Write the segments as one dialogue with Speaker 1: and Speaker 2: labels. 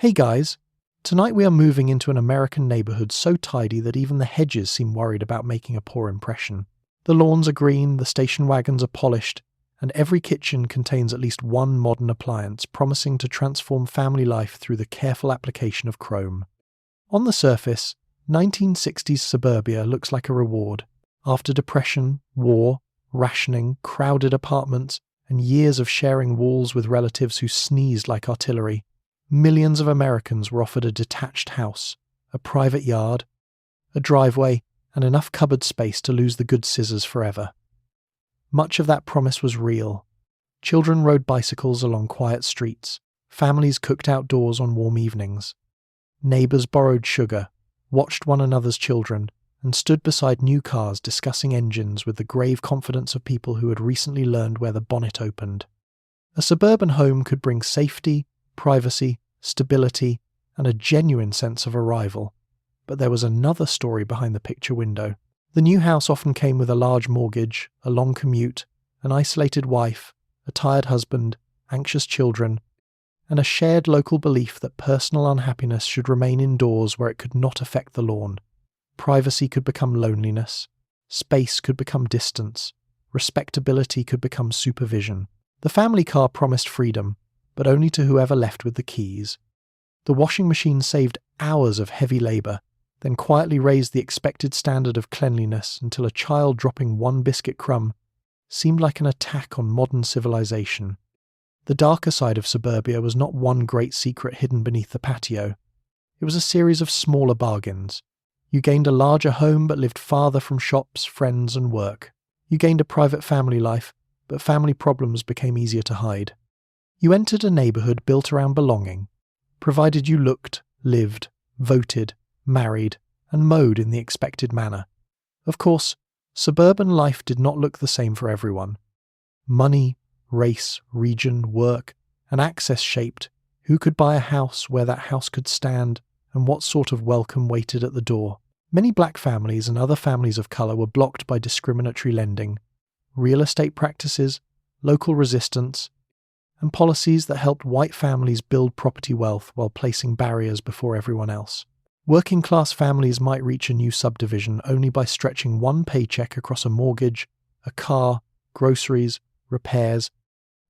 Speaker 1: Hey guys, tonight we are moving into an American neighbourhood so tidy that even the hedges seem worried about making a poor impression. The lawns are green, the station wagons are polished, and every kitchen contains at least one modern appliance promising to transform family life through the careful application of chrome. On the surface, 1960s suburbia looks like a reward. After depression, war, rationing, crowded apartments, and years of sharing walls with relatives who sneezed like artillery, millions of Americans were offered a detached house, a private yard, a driveway, and enough cupboard space to lose the good scissors forever. Much of that promise was real. Children rode bicycles along quiet streets, families cooked outdoors on warm evenings. Neighbours borrowed sugar, watched one another's children, and stood beside new cars discussing engines with the grave confidence of people who had recently learned where the bonnet opened. A suburban home could bring safety, privacy, stability, and a genuine sense of arrival. But there was another story behind the picture window. The new house often came with a large mortgage, a long commute, an isolated wife, a tired husband, anxious children, and a shared local belief that personal unhappiness should remain indoors where it could not affect the lawn. Privacy could become loneliness, space could become distance, respectability could become supervision. The family car promised freedom, but only to whoever left with the keys. The washing machine saved hours of heavy labour, then quietly raised the expected standard of cleanliness until a child dropping one biscuit crumb seemed like an attack on modern civilization. The darker side of suburbia was not one great secret hidden beneath the patio. It was a series of smaller bargains. You gained a larger home but lived farther from shops, friends and work. You gained a private family life, but family problems became easier to hide. You entered a neighbourhood built around belonging, provided you looked, lived, voted, married, and mowed in the expected manner. Of course, suburban life did not look the same for everyone. Money, race, region, work, and access shaped who could buy a house, where that house could stand, and what sort of welcome waited at the door. Many black families and other families of colour were blocked by discriminatory lending, real estate practices, local resistance, and policies that helped white families build property wealth while placing barriers before everyone else. Working-class families might reach a new subdivision only by stretching one paycheck across a mortgage, a car, groceries, repairs,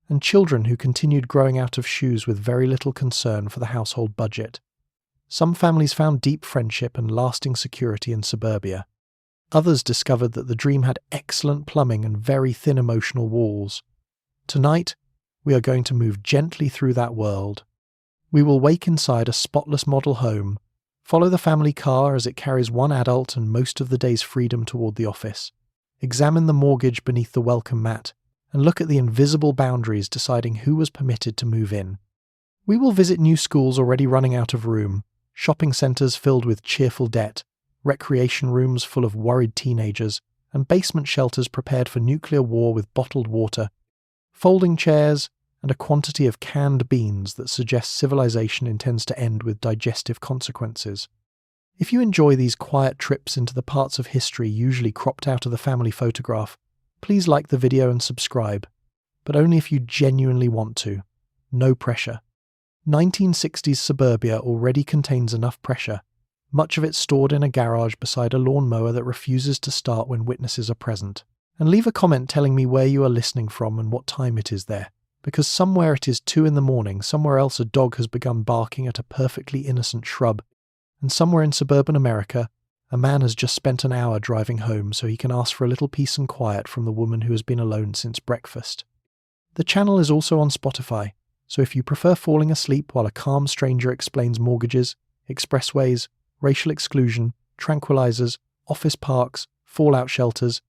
Speaker 1: and children who continued growing out of shoes with very little concern for the household budget. Some families found deep friendship and lasting security in suburbia. Others discovered that the dream had excellent plumbing and very thin emotional walls. Tonight, we are going to move gently through that world. We will wake inside a spotless model home, follow the family car as it carries one adult and most of the day's freedom toward the office, examine the mortgage beneath the welcome mat, and look at the invisible boundaries deciding who was permitted to move in. We will visit new schools already running out of room, shopping centres filled with cheerful debt, recreation rooms full of worried teenagers, and basement shelters prepared for nuclear war with bottled water, folding chairs, and a quantity of canned beans that suggests civilization intends to end with digestive consequences. If you enjoy these quiet trips into the parts of history usually cropped out of the family photograph, please like the video and subscribe, but only if you genuinely want to. No pressure. 1960s suburbia already contains enough pressure, much of it stored in a garage beside a lawnmower that refuses to start when witnesses are present. And leave a comment telling me where you are listening from and what time it is there, because somewhere it is 2 a.m, somewhere else a dog has begun barking at a perfectly innocent shrub, and somewhere in suburban America, a man has just spent an hour driving home so he can ask for a little peace and quiet from the woman who has been alone since breakfast. The channel is also on Spotify, so if you prefer falling asleep while a calm stranger explains mortgages, expressways, racial exclusion, tranquilizers, office parks, fallout shelters,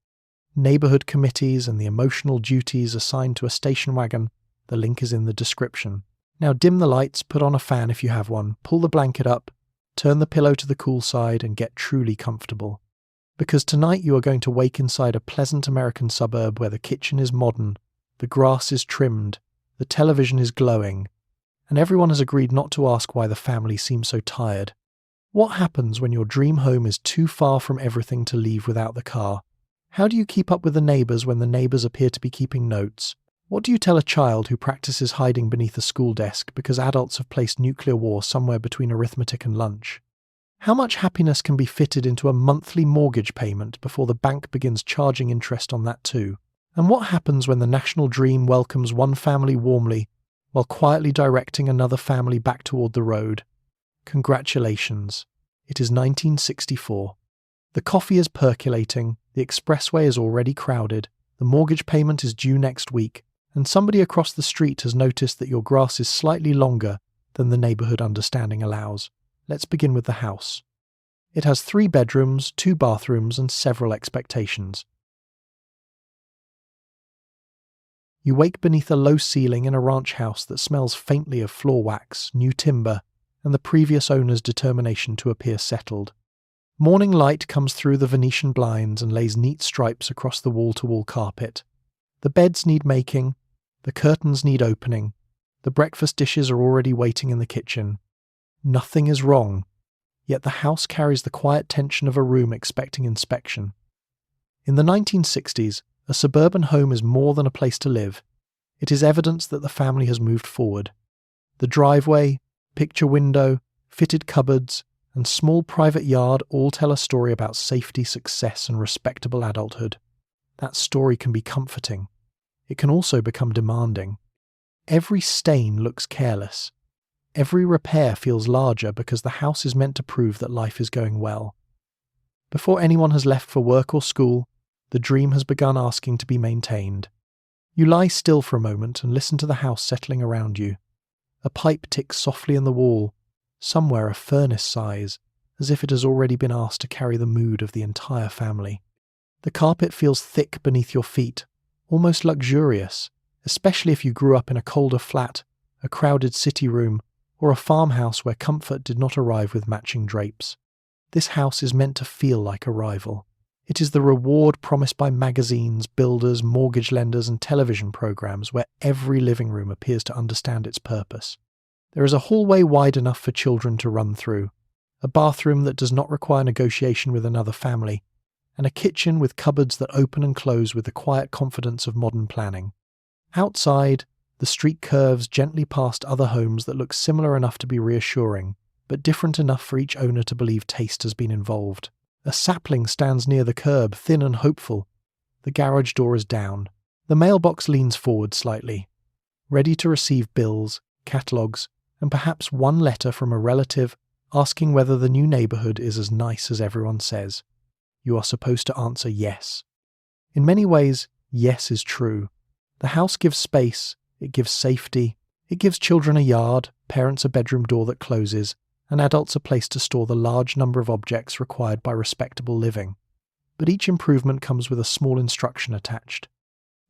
Speaker 1: neighbourhood committees, and the emotional duties assigned to a station wagon, the link is in the description. Now dim the lights, put on a fan if you have one, pull the blanket up, turn the pillow to the cool side, and get truly comfortable. Because tonight you are going to wake inside a pleasant American suburb where the kitchen is modern, the grass is trimmed, the television is glowing, and everyone has agreed not to ask why the family seems so tired. What happens when your dream home is too far from everything to leave without the car? How do you keep up with the neighbours when the neighbours appear to be keeping notes? What do you tell a child who practices hiding beneath a school desk because adults have placed nuclear war somewhere between arithmetic and lunch? How much happiness can be fitted into a monthly mortgage payment before the bank begins charging interest on that too? And what happens when the national dream welcomes one family warmly while quietly directing another family back toward the road? Congratulations. It is 1964. The coffee is percolating, the expressway is already crowded, the mortgage payment is due next week, and somebody across the street has noticed that your grass is slightly longer than the neighbourhood understanding allows. Let's begin with the house. It has 3 bedrooms, 2 bathrooms, and several expectations. You wake beneath a low ceiling in a ranch house that smells faintly of floor wax, new timber, and the previous owner's determination to appear settled. Morning light comes through the Venetian blinds and lays neat stripes across the wall-to-wall carpet. The beds need making, the curtains need opening, the breakfast dishes are already waiting in the kitchen. Nothing is wrong, yet the house carries the quiet tension of a room expecting inspection. In the 1960s, a suburban home is more than a place to live. It is evidence that the family has moved forward. The driveway, picture window, fitted cupboards, and small private yard all tell a story about safety, success, and respectable adulthood. That story can be comforting. It can also become demanding. Every stain looks careless. Every repair feels larger because the house is meant to prove that life is going well. Before anyone has left for work or school, the dream has begun asking to be maintained. You lie still for a moment and listen to the house settling around you. A pipe ticks softly in the wall, somewhere a furnace sighs, as if it has already been asked to carry the mood of the entire family. The carpet feels thick beneath your feet, almost luxurious, especially if you grew up in a colder flat, a crowded city room, or a farmhouse where comfort did not arrive with matching drapes. This house is meant to feel like arrival. It is the reward promised by magazines, builders, mortgage lenders, and television programs where every living room appears to understand its purpose. There is a hallway wide enough for children to run through, a bathroom that does not require negotiation with another family, and a kitchen with cupboards that open and close with the quiet confidence of modern planning. Outside, the street curves gently past other homes that look similar enough to be reassuring, but different enough for each owner to believe taste has been involved. A sapling stands near the curb, thin and hopeful. The garage door is down. The mailbox leans forward slightly, ready to receive bills, catalogues, and perhaps one letter from a relative asking whether the new neighbourhood is as nice as everyone says. You are supposed to answer yes. In many ways, yes is true. The house gives space, it gives safety, it gives children a yard, parents a bedroom door that closes, and adults a place to store the large number of objects required by respectable living. But each improvement comes with a small instruction attached.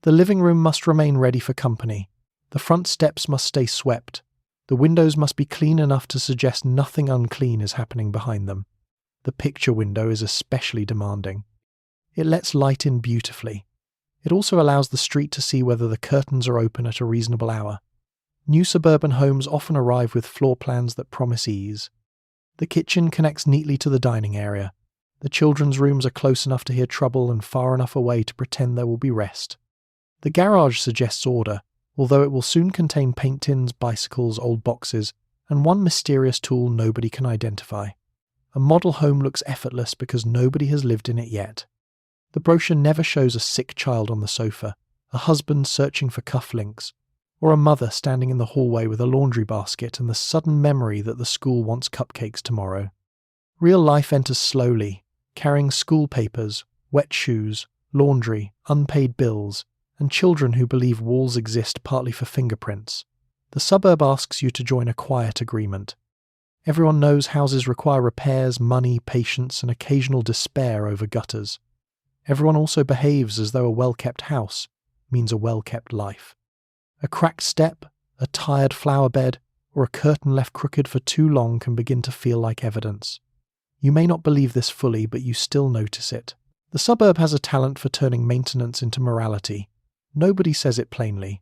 Speaker 1: The living room must remain ready for company. The front steps must stay swept. The windows must be clean enough to suggest nothing unclean is happening behind them. The picture window is especially demanding. It lets light in beautifully. It also allows the street to see whether the curtains are open at a reasonable hour. New suburban homes often arrive with floor plans that promise ease. The kitchen connects neatly to the dining area. The children's rooms are close enough to hear trouble and far enough away to pretend there will be rest. The garage suggests order, although it will soon contain paint tins, bicycles, old boxes, and one mysterious tool nobody can identify. A model home looks effortless because nobody has lived in it yet. The brochure never shows a sick child on the sofa, a husband searching for cufflinks, or a mother standing in the hallway with a laundry basket and the sudden memory that the school wants cupcakes tomorrow. Real life enters slowly, carrying school papers, wet shoes, laundry, unpaid bills, and children who believe walls exist partly for fingerprints. The suburb asks you to join a quiet agreement. Everyone knows houses require repairs, money, patience, and occasional despair over gutters. Everyone also behaves as though a well-kept house means a well-kept life. A cracked step, a tired flower bed, or a curtain left crooked for too long can begin to feel like evidence. You may not believe this fully, but you still notice it. The suburb has a talent for turning maintenance into morality. Nobody says it plainly.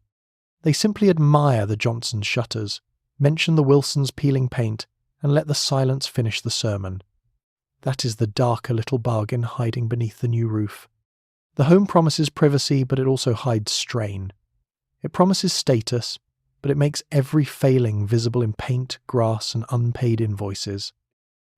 Speaker 1: They simply admire the Johnsons' shutters, mention the Wilsons' peeling paint, and let the silence finish the sermon. That is the darker little bargain hiding beneath the new roof. The home promises privacy, but it also hides strain. It promises status, but it makes every failing visible in paint, grass, and unpaid invoices.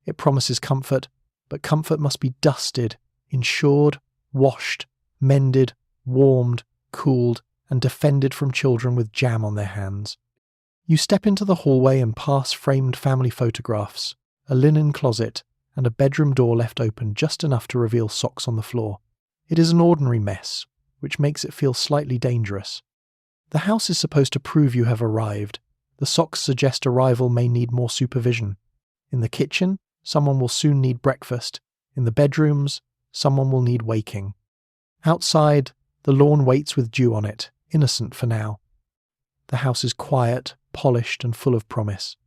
Speaker 1: It promises comfort, but comfort must be dusted, insured, washed, mended, warmed, cooled, and defended from children with jam on their hands. You step into the hallway and pass framed family photographs, a linen closet, and a bedroom door left open just enough to reveal socks on the floor. It is an ordinary mess, which makes it feel slightly dangerous. The house is supposed to prove you have arrived. The socks suggest arrival may need more supervision. In the kitchen, someone will soon need breakfast. In the bedrooms, someone will need waking. Outside, the lawn waits with dew on it, innocent for now. The house is quiet, polished, and full of promise.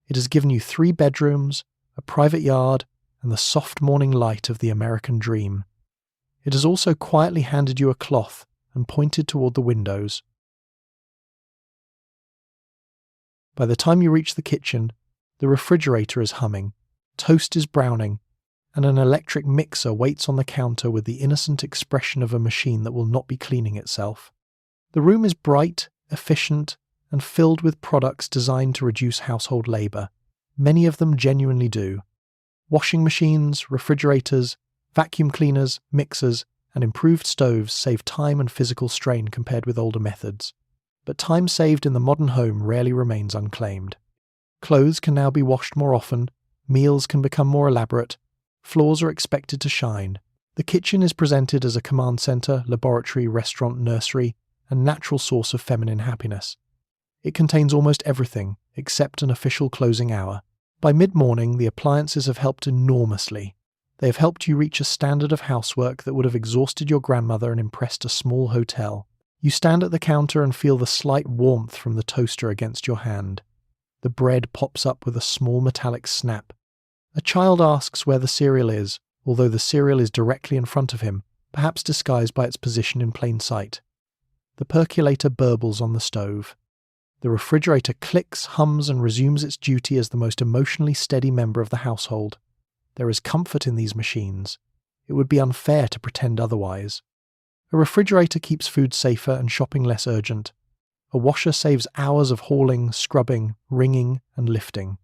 Speaker 1: It has given you 3 bedrooms, a private yard, and the soft morning light of the American dream. It has also quietly handed you a cloth and pointed toward the windows. By the time you reach the kitchen, the refrigerator is humming, toast is browning, and an electric mixer waits on the counter with the innocent expression of a machine that will not be cleaning itself. The room is bright, efficient, and filled with products designed to reduce household labour. Many of them genuinely do. Washing machines, refrigerators, vacuum cleaners, mixers, and improved stoves save time and physical strain compared with older methods. But time saved in the modern home rarely remains unclaimed. Clothes can now be washed more often, meals can become more elaborate, floors are expected to shine. The kitchen is presented as a command centre, laboratory, restaurant, nursery, and natural source of feminine happiness. It contains almost everything, except an official closing hour. By mid-morning, the appliances have helped enormously. They have helped you reach a standard of housework that would have exhausted your grandmother and impressed a small hotel. You stand at the counter and feel the slight warmth from the toaster against your hand. The bread pops up with a small metallic snap. A child asks where the cereal is, although the cereal is directly in front of him, perhaps disguised by its position in plain sight. The percolator burbles on the stove. The refrigerator clicks, hums, and resumes its duty as the most emotionally steady member of the household. There is comfort in these machines. It would be unfair to pretend otherwise. A refrigerator keeps food safer and shopping less urgent. A washer saves hours of hauling, scrubbing, wringing, and lifting.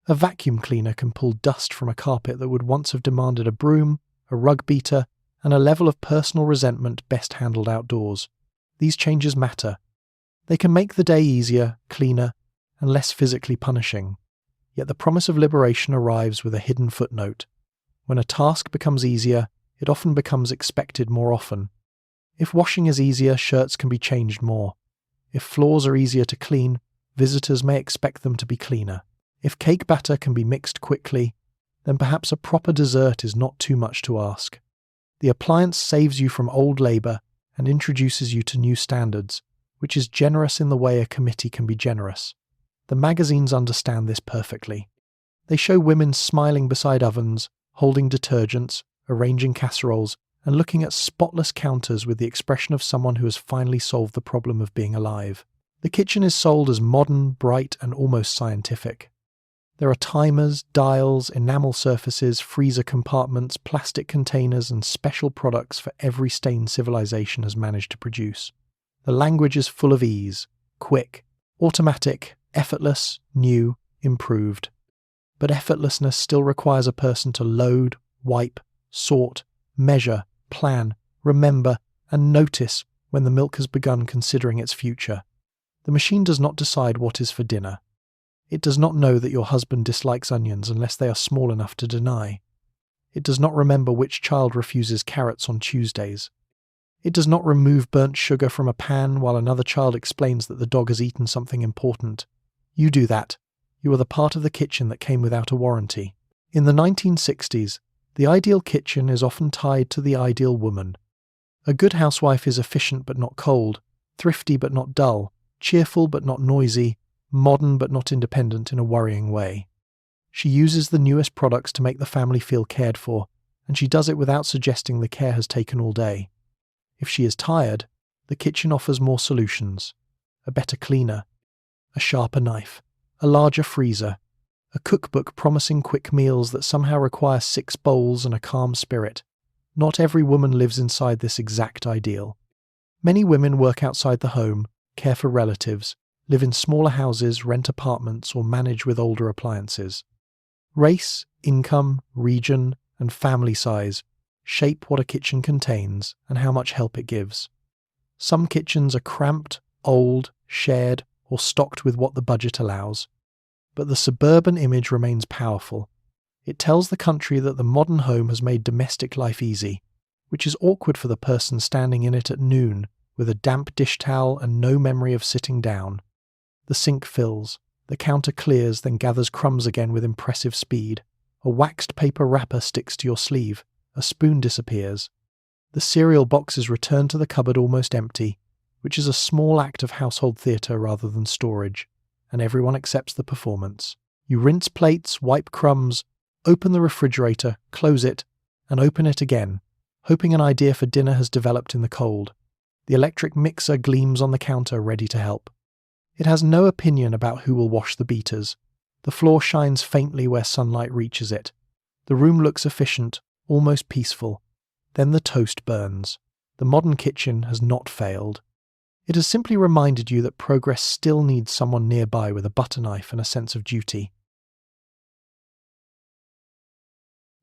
Speaker 1: A vacuum cleaner can pull dust from a carpet that would once have demanded a broom, a rug beater, and a level of personal resentment best handled outdoors. These changes matter. They can make the day easier, cleaner, and less physically punishing. Yet the promise of liberation arrives with a hidden footnote. When a task becomes easier, it often becomes expected more often. If washing is easier, shirts can be changed more. If floors are easier to clean, visitors may expect them to be cleaner. If cake batter can be mixed quickly, then perhaps a proper dessert is not too much to ask. The appliance saves you from old labour and introduces you to new standards, which is generous in the way a committee can be generous. The magazines understand this perfectly. They show women smiling beside ovens, holding detergents, arranging casseroles, and looking at spotless counters with the expression of someone who has finally solved the problem of being alive. The kitchen is sold as modern, bright, and almost scientific. There are timers, dials, enamel surfaces, freezer compartments, plastic containers, and special products for every stain civilization has managed to produce. The language is full of ease, quick, automatic, effortless, new, improved. But effortlessness still requires a person to load, wipe, sort, measure, plan, remember, and notice when the milk has begun considering its future. The machine does not decide what is for dinner. It does not know that your husband dislikes onions unless they are small enough to deny. It does not remember which child refuses carrots on Tuesdays. It does not remove burnt sugar from a pan while another child explains that the dog has eaten something important. You do that. You are the part of the kitchen that came without a warranty. In the 1960s, the ideal kitchen is often tied to the ideal woman. A good housewife is efficient but not cold, thrifty but not dull, cheerful but not noisy, modern but not independent in a worrying way. She uses the newest products to make the family feel cared for, and she does it without suggesting the care has taken all day. If she is tired, the kitchen offers more solutions. A better cleaner, a sharper knife, a larger freezer, a cookbook promising quick meals that somehow require 6 bowls and a calm spirit. Not every woman lives inside this exact ideal. Many women work outside the home, care for relatives, live in smaller houses, rent apartments, or manage with older appliances. Race, income, region, and family size shape what a kitchen contains and how much help it gives. Some kitchens are cramped, old, shared, or stocked with what the budget allows. But the suburban image remains powerful. It tells the country that the modern home has made domestic life easy, which is awkward for the person standing in it at noon with a damp dish towel and no memory of sitting down. The sink fills, the counter clears, then gathers crumbs again with impressive speed. A waxed paper wrapper sticks to your sleeve, a spoon disappears. The cereal box is returned to the cupboard almost empty, which is a small act of household theatre rather than storage, and everyone accepts the performance. You rinse plates, wipe crumbs, open the refrigerator, close it, and open it again, hoping an idea for dinner has developed in the cold. The electric mixer gleams on the counter, ready to help. It has no opinion about who will wash the beaters. The floor shines faintly where sunlight reaches it. The room looks efficient, almost peaceful. Then the toast burns. The modern kitchen has not failed. It has simply reminded you that progress still needs someone nearby with a butter knife and a sense of duty.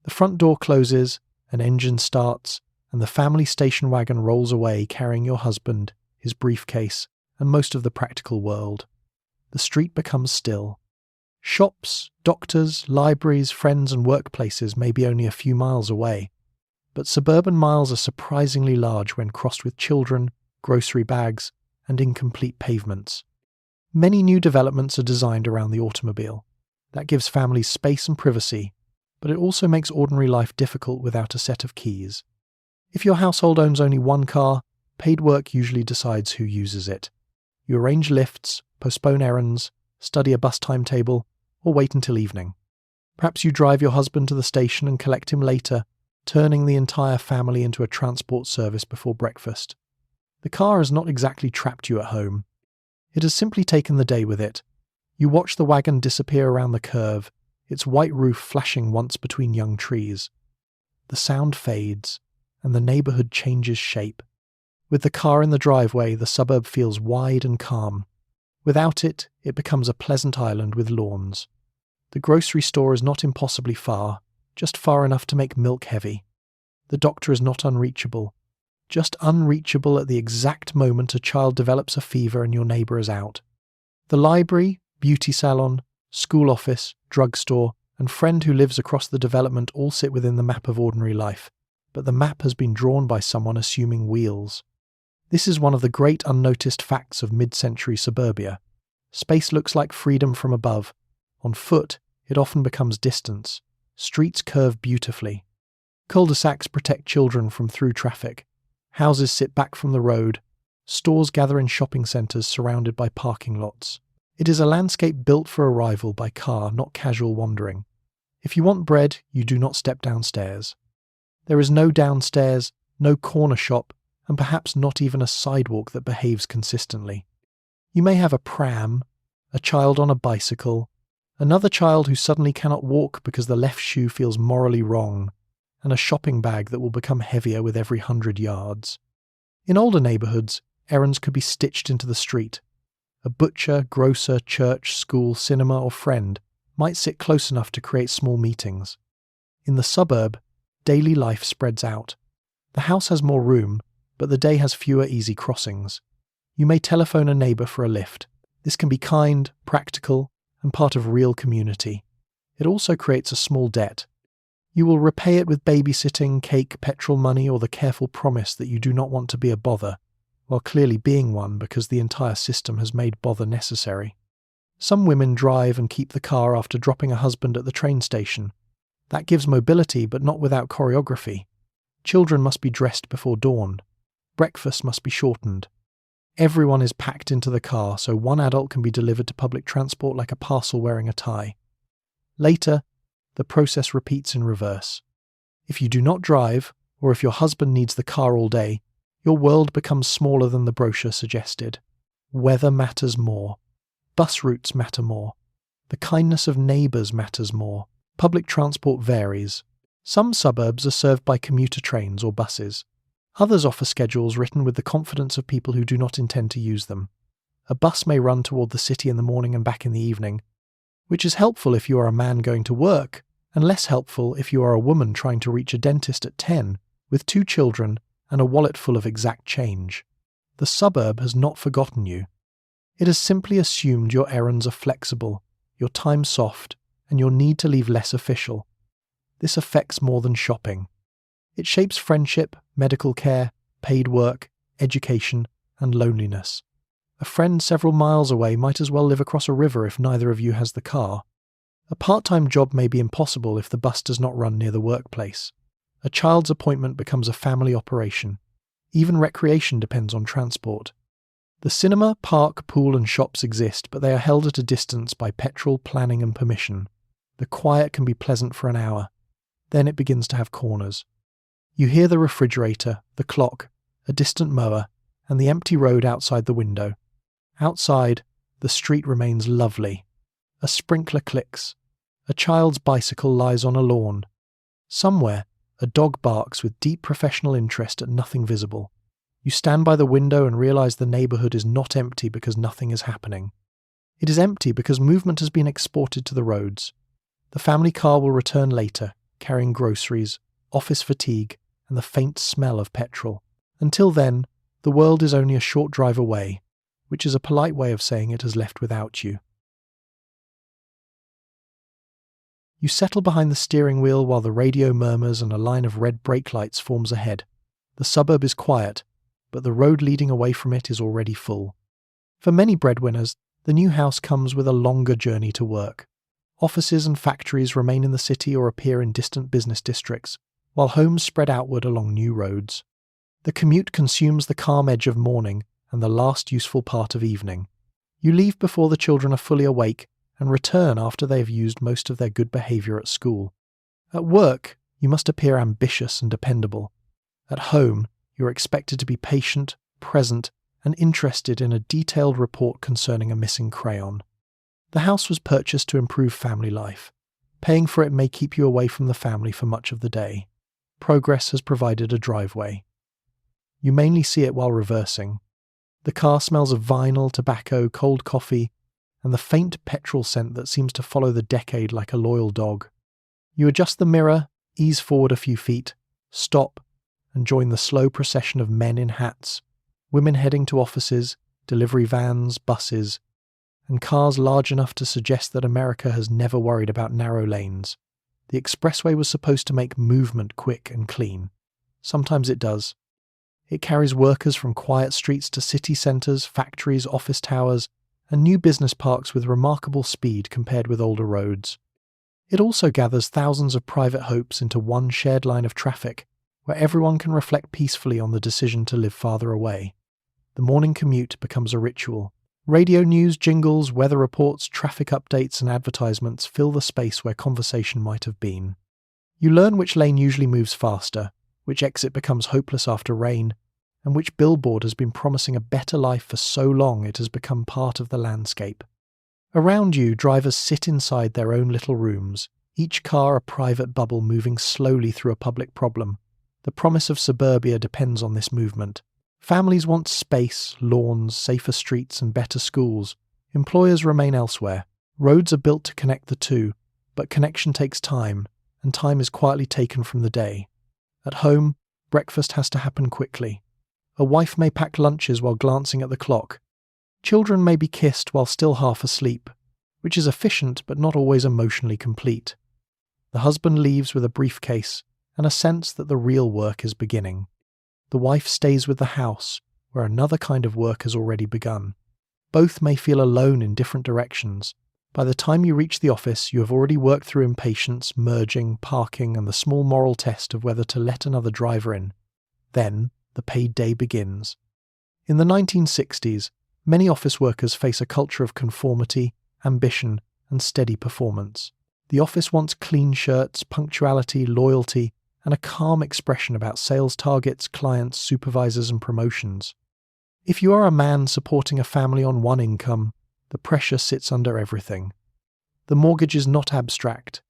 Speaker 1: The front door closes, an engine starts, and the family station wagon rolls away carrying your husband, his briefcase, and most of the practical world. The street becomes still. Shops, doctors, libraries, friends and workplaces may be only a few miles away, but suburban miles are surprisingly large when crossed with children, grocery bags, and incomplete pavements. Many new developments are designed around the automobile. That gives families space and privacy, but it also makes ordinary life difficult without a set of keys. If your household owns only one car, paid work usually decides who uses it. You arrange lifts, postpone errands, study a bus timetable, or wait until evening. Perhaps you drive your husband to the station and collect him later, turning the entire family into a transport service before breakfast. The car has not exactly trapped you at home. It has simply taken the day with it. You watch the wagon disappear around the curve, its white roof flashing once between young trees. The sound fades, and the neighbourhood changes shape. With the car in the driveway, the suburb feels wide and calm. Without it, it becomes a pleasant island with lawns. The grocery store is not impossibly far, just far enough to make milk heavy. The doctor is not unreachable, just unreachable at the exact moment a child develops a fever and your neighbour is out. The library, beauty salon, school office, drugstore, and friend who lives across the development all sit within the map of ordinary life, but the map has been drawn by someone assuming wheels. This is one of the great unnoticed facts of mid-century suburbia. Space looks like freedom from above. On foot, it often becomes distance. Streets curve beautifully. Cul-de-sacs protect children from through traffic. Houses sit back from the road. Stores gather in shopping centres surrounded by parking lots. It is a landscape built for arrival by car, not casual wandering. If you want bread, you do not step downstairs. There is no downstairs, no corner shop, and perhaps not even a sidewalk that behaves consistently. You may have a pram, a child on a bicycle, another child who suddenly cannot walk because the left shoe feels morally wrong, and a shopping bag that will become heavier with every 100 yards. In older neighbourhoods, errands could be stitched into the street. A butcher, grocer, church, school, cinema, or friend might sit close enough to create small meetings. In the suburb, daily life spreads out. The house has more room, but the day has fewer easy crossings. You may telephone a neighbour for a lift. This can be kind, practical, and part of real community. It also creates a small debt. You will repay it with babysitting, cake, petrol money, or the careful promise that you do not want to be a bother, while clearly being one because the entire system has made bother necessary. Some women drive and keep the car after dropping a husband at the train station. That gives mobility, but not without choreography. Children must be dressed before dawn. Breakfast must be shortened. Everyone is packed into the car so one adult can be delivered to public transport like a parcel wearing a tie. Later, the process repeats in reverse. If you do not drive, or if your husband needs the car all day, your world becomes smaller than the brochure suggested. Weather matters more. Bus routes matter more. The kindness of neighbours matters more. Public transport varies. Some suburbs are served by commuter trains or buses. Others offer schedules written with the confidence of people who do not intend to use them. A bus may run toward the city in the morning and back in the evening, which is helpful if you are a man going to work, and less helpful if you are a woman trying to reach a dentist at 10 with 2 children and a wallet full of exact change. The suburb has not forgotten you. It has simply assumed your errands are flexible, your time soft, and your need to leave less official. This affects more than shopping. It shapes friendship, medical care, paid work, education, and loneliness. A friend several miles away might as well live across a river if neither of you has the car. A part-time job may be impossible if the bus does not run near the workplace. A child's appointment becomes a family operation. Even recreation depends on transport. The cinema, park, pool and shops exist, but they are held at a distance by petrol, planning and permission. The quiet can be pleasant for an hour. Then it begins to have corners. You hear the refrigerator, the clock, a distant mower, and the empty road outside the window. Outside, the street remains lovely. A sprinkler clicks. A child's bicycle lies on a lawn. Somewhere, a dog barks with deep professional interest at nothing visible. You stand by the window and realize the neighborhood is not empty because nothing is happening. It is empty because movement has been exported to the roads. The family car will return later, carrying groceries, office fatigue, and the faint smell of petrol. Until then, the world is only a short drive away, which is a polite way of saying it has left without you. You settle behind the steering wheel while the radio murmurs and a line of red brake lights forms ahead. The suburb is quiet, but the road leading away from it is already full. For many breadwinners, the new house comes with a longer journey to work. Offices and factories remain in the city or appear in distant business districts, while homes spread outward along new roads. The commute consumes the calm edge of morning and the last useful part of evening. You leave before the children are fully awake and return after they have used most of their good behaviour at school. At work, you must appear ambitious and dependable. At home, you are expected to be patient, present, and interested in a detailed report concerning a missing crayon. The house was purchased to improve family life. Paying for it may keep you away from the family for much of the day. Progress has provided a driveway. You mainly see it while reversing. The car smells of vinyl, tobacco, cold coffee, and the faint petrol scent that seems to follow the decade like a loyal dog. You adjust the mirror, ease forward a few feet, stop, and join the slow procession of men in hats, women heading to offices, delivery vans, buses, and cars large enough to suggest that America has never worried about narrow lanes. The expressway was supposed to make movement quick and clean. Sometimes it does. It carries workers from quiet streets to city centres, factories, office towers, and new business parks with remarkable speed compared with older roads. It also gathers thousands of private hopes into one shared line of traffic, where everyone can reflect peacefully on the decision to live farther away. The morning commute becomes a ritual. Radio news, jingles, weather reports, traffic updates and advertisements fill the space where conversation might have been. You learn which lane usually moves faster, which exit becomes hopeless after rain, and which billboard has been promising a better life for so long it has become part of the landscape. Around you, drivers sit inside their own little rooms, each car a private bubble moving slowly through a public problem. The promise of suburbia depends on this movement. Families want space, lawns, safer streets and better schools. Employers remain elsewhere. Roads are built to connect the two, but connection takes time, and time is quietly taken from the day. At home, breakfast has to happen quickly. A wife may pack lunches while glancing at the clock. Children may be kissed while still half asleep, which is efficient but not always emotionally complete. The husband leaves with a briefcase and a sense that the real work is beginning. The wife stays with the house, where another kind of work has already begun. Both may feel alone in different directions. By the time you reach the office, you have already worked through impatience, merging, parking, and the small moral test of whether to let another driver in. Then, the paid day begins. In the 1960s, many office workers face a culture of conformity, ambition, and steady performance. The office wants clean shirts, punctuality, loyalty, and a calm expression about sales targets, clients, supervisors, and promotions. If you are a man supporting a family on one income, the pressure sits under everything. The mortgage is not abstract.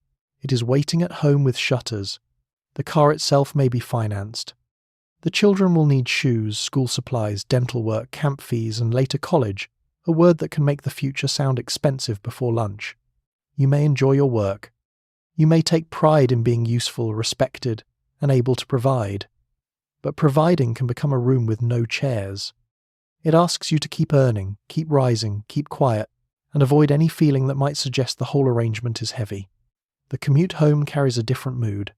Speaker 1: It is waiting at home with shutters. The car itself may be financed. The children will need shoes, school supplies, dental work, camp fees, and later college, a word that can make the future sound expensive before lunch. You may enjoy your work. You may take pride in being useful, respected, and able to provide. But providing can become a room with no chairs. It asks you to keep earning, keep rising, keep quiet, and avoid any feeling that might suggest the whole arrangement is heavy. The commute home carries a different mood.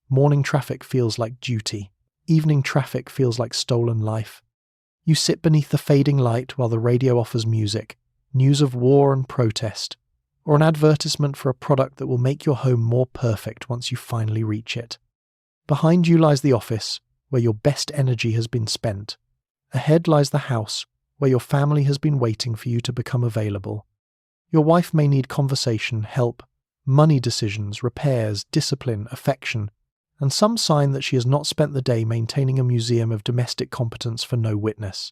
Speaker 1: Morning traffic feels like duty. Evening traffic feels like stolen life. You sit beneath the fading light while the radio offers music, news of war and protest, or an advertisement for a product that will make your home more perfect once you finally reach it. Behind you lies the office, where your best energy has been spent. Ahead lies the house, where your family has been waiting for you to become available. Your wife may need conversation, help, money decisions, repairs, discipline, affection, and some sign that she has not spent the day maintaining a museum of domestic competence for no witness.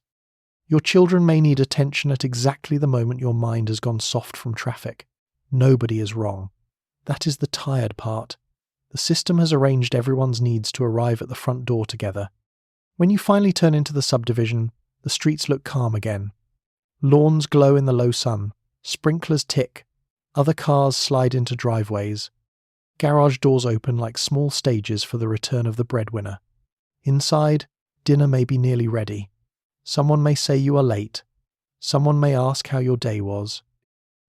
Speaker 1: Your children may need attention at exactly the moment your mind has gone soft from traffic. Nobody is wrong. That is the tired part. The system has arranged everyone's needs to arrive at the front door together. When you finally turn into the subdivision, the streets look calm again. Lawns glow in the low sun, sprinklers tick, other cars slide into driveways. Garage doors open like small stages for the return of the breadwinner. Inside, dinner may be nearly ready. Someone may say you are late. Someone may ask how your day was.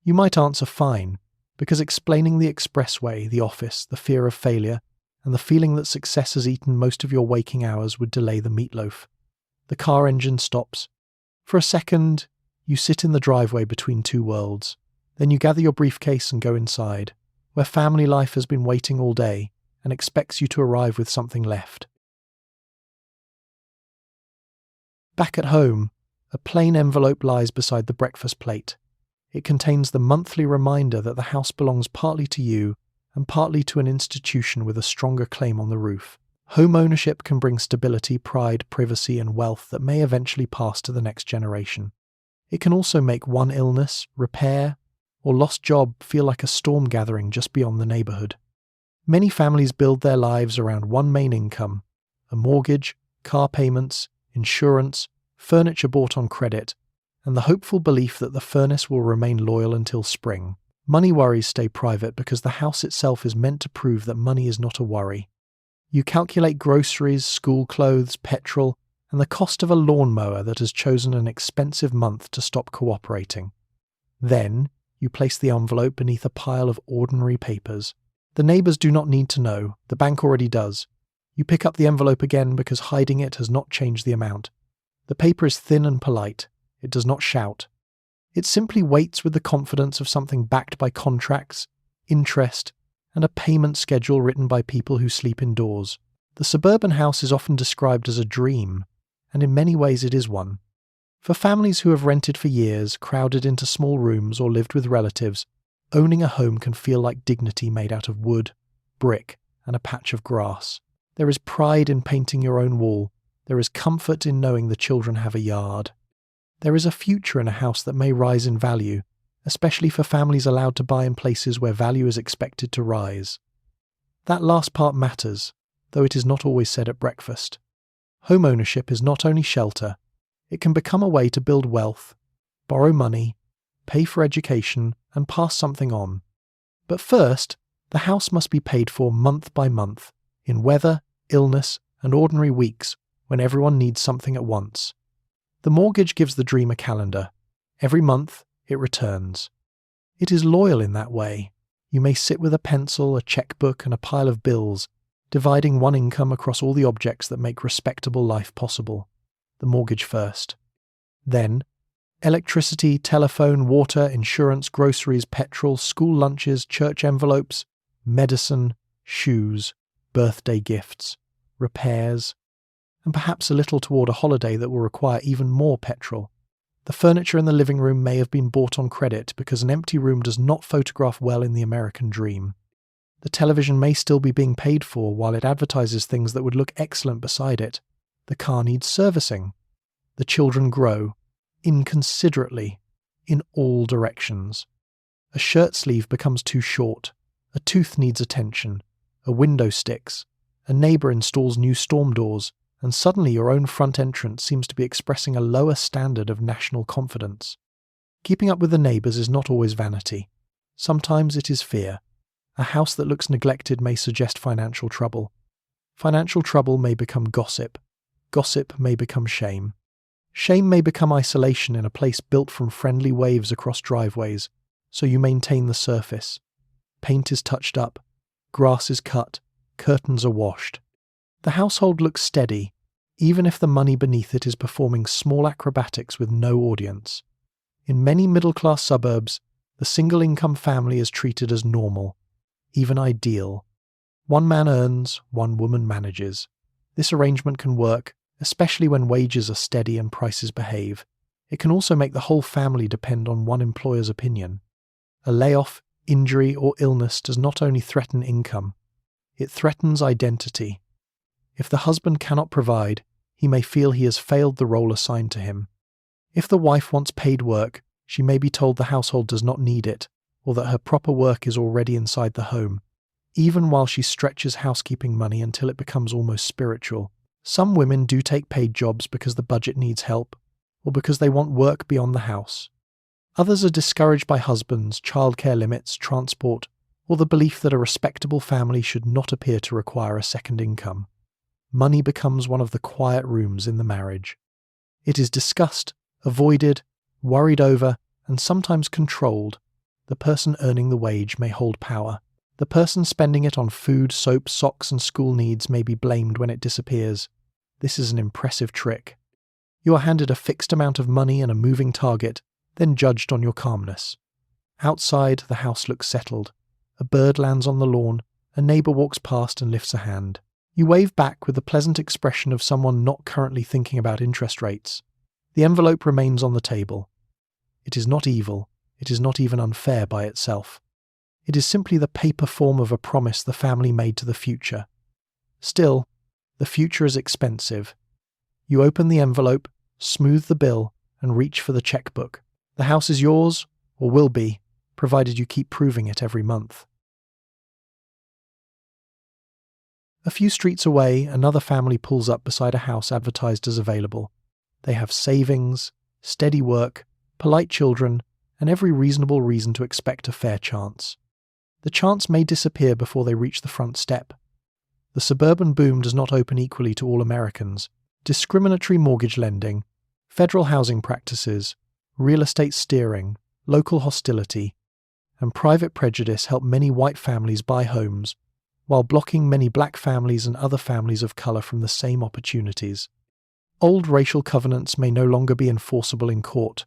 Speaker 1: You might answer fine, because explaining the expressway, the office, the fear of failure, and the feeling that success has eaten most of your waking hours would delay the meatloaf. The car engine stops. For a second, you sit in the driveway between two worlds. Then you gather your briefcase and go inside, where family life has been waiting all day and expects you to arrive with something left. Back at home, a plain envelope lies beside the breakfast plate. It contains the monthly reminder that the house belongs partly to you and partly to an institution with a stronger claim on the roof. Home ownership can bring stability, pride, privacy, and wealth that may eventually pass to the next generation. It can also make one illness, repair, or lost job feel like a storm gathering just beyond the neighbourhood. Many families build their lives around one main income: a mortgage, car payments, insurance, furniture bought on credit, and the hopeful belief that the furnace will remain loyal until spring. Money worries stay private because the house itself is meant to prove that money is not a worry. You calculate groceries, school clothes, petrol, and the cost of a lawnmower that has chosen an expensive month to stop cooperating. Then, you place the envelope beneath a pile of ordinary papers. The neighbours do not need to know, the bank already does. You pick up the envelope again because hiding it has not changed the amount. The paper is thin and polite. It does not shout. It simply waits with the confidence of something backed by contracts, interest, and a payment schedule written by people who sleep indoors. The suburban house is often described as a dream, and in many ways it is one. For families who have rented for years, crowded into small rooms, or lived with relatives, owning a home can feel like dignity made out of wood, brick, and a patch of grass. There is pride in painting your own wall. There is comfort in knowing the children have a yard. There is a future in a house that may rise in value, especially for families allowed to buy in places where value is expected to rise. That last part matters, though it is not always said at breakfast. Home ownership is not only shelter, it can become a way to build wealth, borrow money, pay for education, and pass something on. But first, the house must be paid for month by month, in weather, illness, and ordinary weeks when everyone needs something at once. The mortgage gives the dream a calendar. Every month, it returns. It is loyal in that way. You may sit with a pencil, a checkbook, and a pile of bills, dividing one income across all the objects that make respectable life possible. The mortgage first. Then, electricity, telephone, water, insurance, groceries, petrol, school lunches, church envelopes, medicine, shoes, birthday gifts, repairs, and perhaps a little toward a holiday that will require even more petrol. The furniture in the living room may have been bought on credit because an empty room does not photograph well in the American dream. The television may still be being paid for while it advertises things that would look excellent beside it. The car needs servicing. The children grow, inconsiderately, in all directions. A shirt sleeve becomes too short. A tooth needs attention. A window sticks. A neighbour installs new storm doors, and suddenly your own front entrance seems to be expressing a lower standard of national confidence. Keeping up with the neighbours is not always vanity. Sometimes it is fear. A house that looks neglected may suggest financial trouble. Financial trouble may become gossip. Gossip may become shame. Shame may become isolation in a place built from friendly waves across driveways, so you maintain the surface. Paint is touched up, grass is cut, curtains are washed. The household looks steady, even if the money beneath it is performing small acrobatics with no audience. In many middle-class suburbs, the single-income family is treated as normal, even ideal. One man earns, one woman manages. This arrangement can work, especially when wages are steady and prices behave. It can also make the whole family depend on one employer's opinion. A layoff, injury, or illness does not only threaten income, it threatens identity. If the husband cannot provide, he may feel he has failed the role assigned to him. If the wife wants paid work, she may be told the household does not need it, or that her proper work is already inside the home, even while she stretches housekeeping money until it becomes almost spiritual. Some women do take paid jobs because the budget needs help, or because they want work beyond the house. Others are discouraged by husbands, childcare limits, transport, or the belief that a respectable family should not appear to require a second income. Money becomes one of the quiet rooms in the marriage. It is discussed, avoided, worried over, and sometimes controlled. The person earning the wage may hold power. The person spending it on food, soap, socks, and school needs may be blamed when it disappears. This is an impressive trick. You are handed a fixed amount of money and a moving target, then judged on your calmness. Outside, the house looks settled. A bird lands on the lawn, a neighbour walks past and lifts a hand. You wave back with the pleasant expression of someone not currently thinking about interest rates. The envelope remains on the table. It is not evil, it is not even unfair by itself. It is simply the paper form of a promise the family made to the future. Still, the future is expensive. You open the envelope, smooth the bill, and reach for the checkbook. The house is yours, or will be, provided you keep proving it every month. A few streets away, another family pulls up beside a house advertised as available. They have savings, steady work, polite children, and every reasonable reason to expect a fair chance. The chance may disappear before they reach the front step. The suburban boom does not open equally to all Americans. Discriminatory mortgage lending, federal housing practices, real estate steering, local hostility, and private prejudice help many white families buy homes, while blocking many black families and other families of colour from the same opportunities. Old racial covenants may no longer be enforceable in court,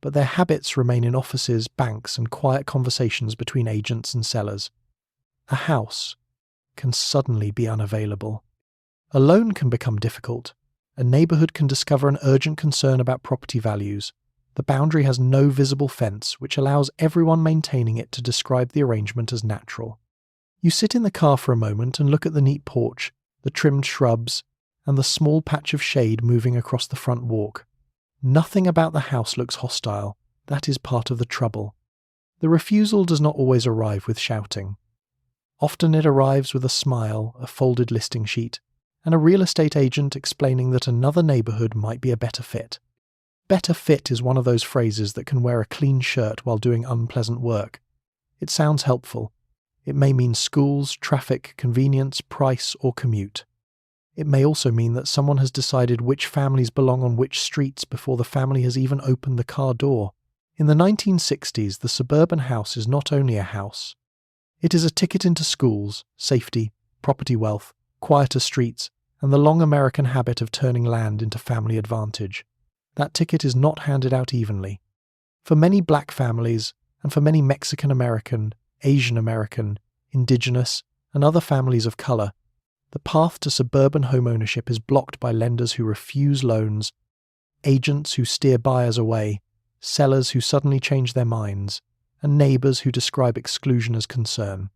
Speaker 1: but their habits remain in offices, banks, and quiet conversations between agents and sellers. A house can suddenly be unavailable. A loan can become difficult. A neighbourhood can discover an urgent concern about property values. The boundary has no visible fence, which allows everyone maintaining it to describe the arrangement as natural. You sit in the car for a moment and look at the neat porch, the trimmed shrubs, and the small patch of shade moving across the front walk. Nothing about the house looks hostile. That is part of the trouble. The refusal does not always arrive with shouting. Often it arrives with a smile, a folded listing sheet, and a real estate agent explaining that another neighbourhood might be a better fit. Better fit is one of those phrases that can wear a clean shirt while doing unpleasant work. It sounds helpful. It may mean schools, traffic, convenience, price, or commute. It may also mean that someone has decided which families belong on which streets before the family has even opened the car door. In the 1960s, the suburban house is not only a house. It is a ticket into schools, safety, property wealth, quieter streets, and the long American habit of turning land into family advantage. That ticket is not handed out evenly. For many black families, and for many Mexican American, Asian American, Indigenous, and other families of colour, the path to suburban home ownership is blocked by lenders who refuse loans, agents who steer buyers away, sellers who suddenly change their minds, and neighbours who describe exclusion as concern.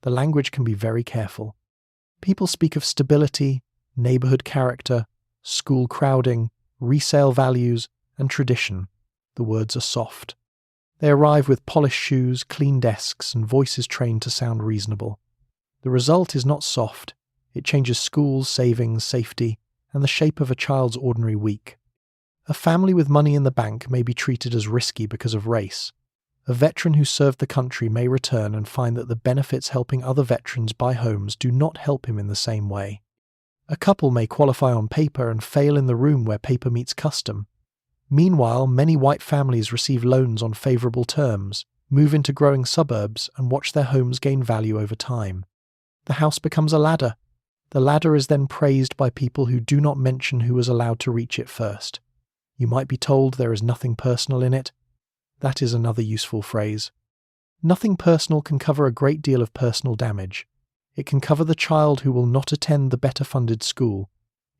Speaker 1: The language can be very careful. People speak of stability, neighbourhood character, school crowding, resale values, and tradition. The words are soft. They arrive with polished shoes, clean desks, and voices trained to sound reasonable. The result is not soft. It changes schools, savings, safety, and the shape of a child's ordinary week. A family with money in the bank may be treated as risky because of race. A veteran who served the country may return and find that the benefits helping other veterans buy homes do not help him in the same way. A couple may qualify on paper and fail in the room where paper meets custom. Meanwhile, many white families receive loans on favourable terms, move into growing suburbs, and watch their homes gain value over time. The house becomes a ladder. The ladder is then praised by people who do not mention who was allowed to reach it first. You might be told there is nothing personal in it. That is another useful phrase. Nothing personal can cover a great deal of personal damage. It can cover the child who will not attend the better-funded school.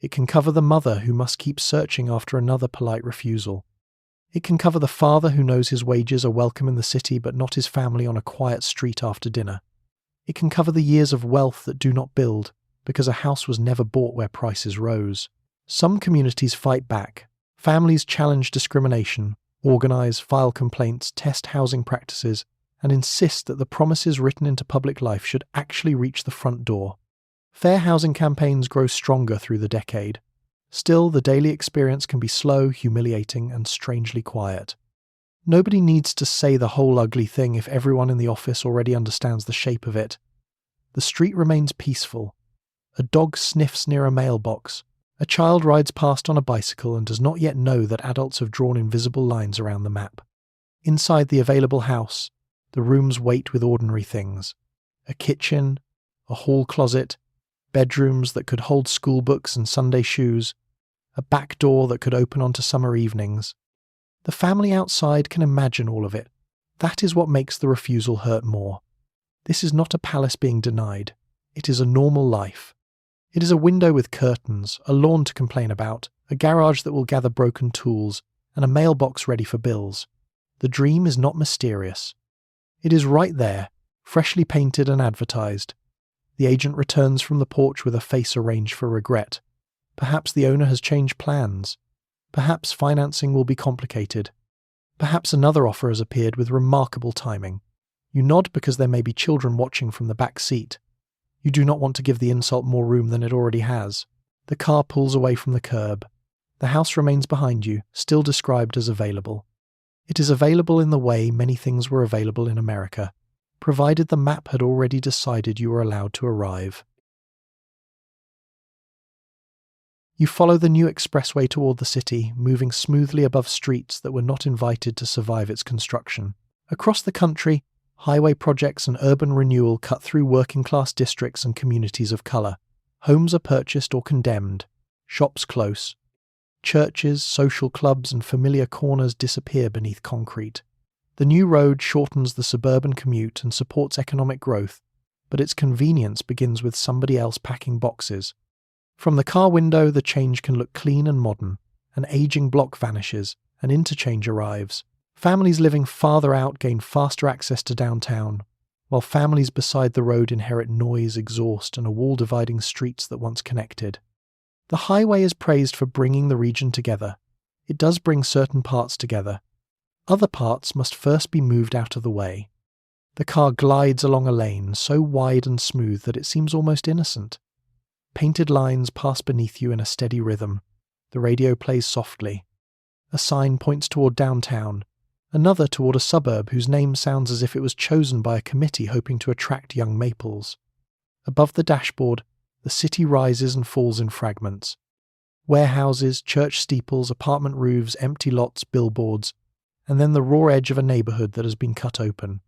Speaker 1: It can cover the mother who must keep searching after another polite refusal. It can cover the father who knows his wages are welcome in the city but not his family on a quiet street after dinner. It can cover the years of wealth that do not build, because a house was never bought where prices rose. Some communities fight back. Families challenge discrimination, organise, file complaints, test housing practices, and insist that the promises written into public life should actually reach the front door. Fair housing campaigns grow stronger through the decade. Still, the daily experience can be slow, humiliating, and strangely quiet. Nobody needs to say the whole ugly thing if everyone in the office already understands the shape of it. The street remains peaceful. A dog sniffs near a mailbox. A child rides past on a bicycle and does not yet know that adults have drawn invisible lines around the map. Inside the available house, the rooms wait with ordinary things. A kitchen, a hall closet, bedrooms that could hold school books and Sunday shoes, a back door that could open onto summer evenings. The family outside can imagine all of it. That is what makes the refusal hurt more. This is not a palace being denied. It is a normal life. It is a window with curtains, a lawn to complain about, a garage that will gather broken tools, and a mailbox ready for bills. The dream is not mysterious. It is right there, freshly painted and advertised. The agent returns from the porch with a face arranged for regret. Perhaps the owner has changed plans. Perhaps financing will be complicated. Perhaps another offer has appeared with remarkable timing. You nod because there may be children watching from the back seat. You do not want to give the insult more room than it already has. The car pulls away from the curb. The house remains behind you, still described as available. It is available in the way many things were available in America, provided the map had already decided you were allowed to arrive. You follow the new expressway toward the city, moving smoothly above streets that were not invited to survive its construction. Across the country, highway projects and urban renewal cut through working-class districts and communities of colour. Homes are purchased or condemned, shops close. Churches, social clubs and familiar corners disappear beneath concrete. The new road shortens the suburban commute and supports economic growth, but its convenience begins with somebody else packing boxes. From the car window, the change can look clean and modern. An aging block vanishes, an interchange arrives. Families living farther out gain faster access to downtown, while families beside the road inherit noise, exhaust, and a wall dividing streets that once connected. The highway is praised for bringing the region together. It does bring certain parts together. Other parts must first be moved out of the way. The car glides along a lane so wide and smooth that it seems almost innocent. Painted lines pass beneath you in a steady rhythm. The radio plays softly. A sign points toward downtown, another toward a suburb whose name sounds as if it was chosen by a committee hoping to attract young maples. Above the dashboard, the city rises and falls in fragments. Warehouses, church steeples, apartment roofs, empty lots, billboards, and then the raw edge of a neighbourhood that has been cut open.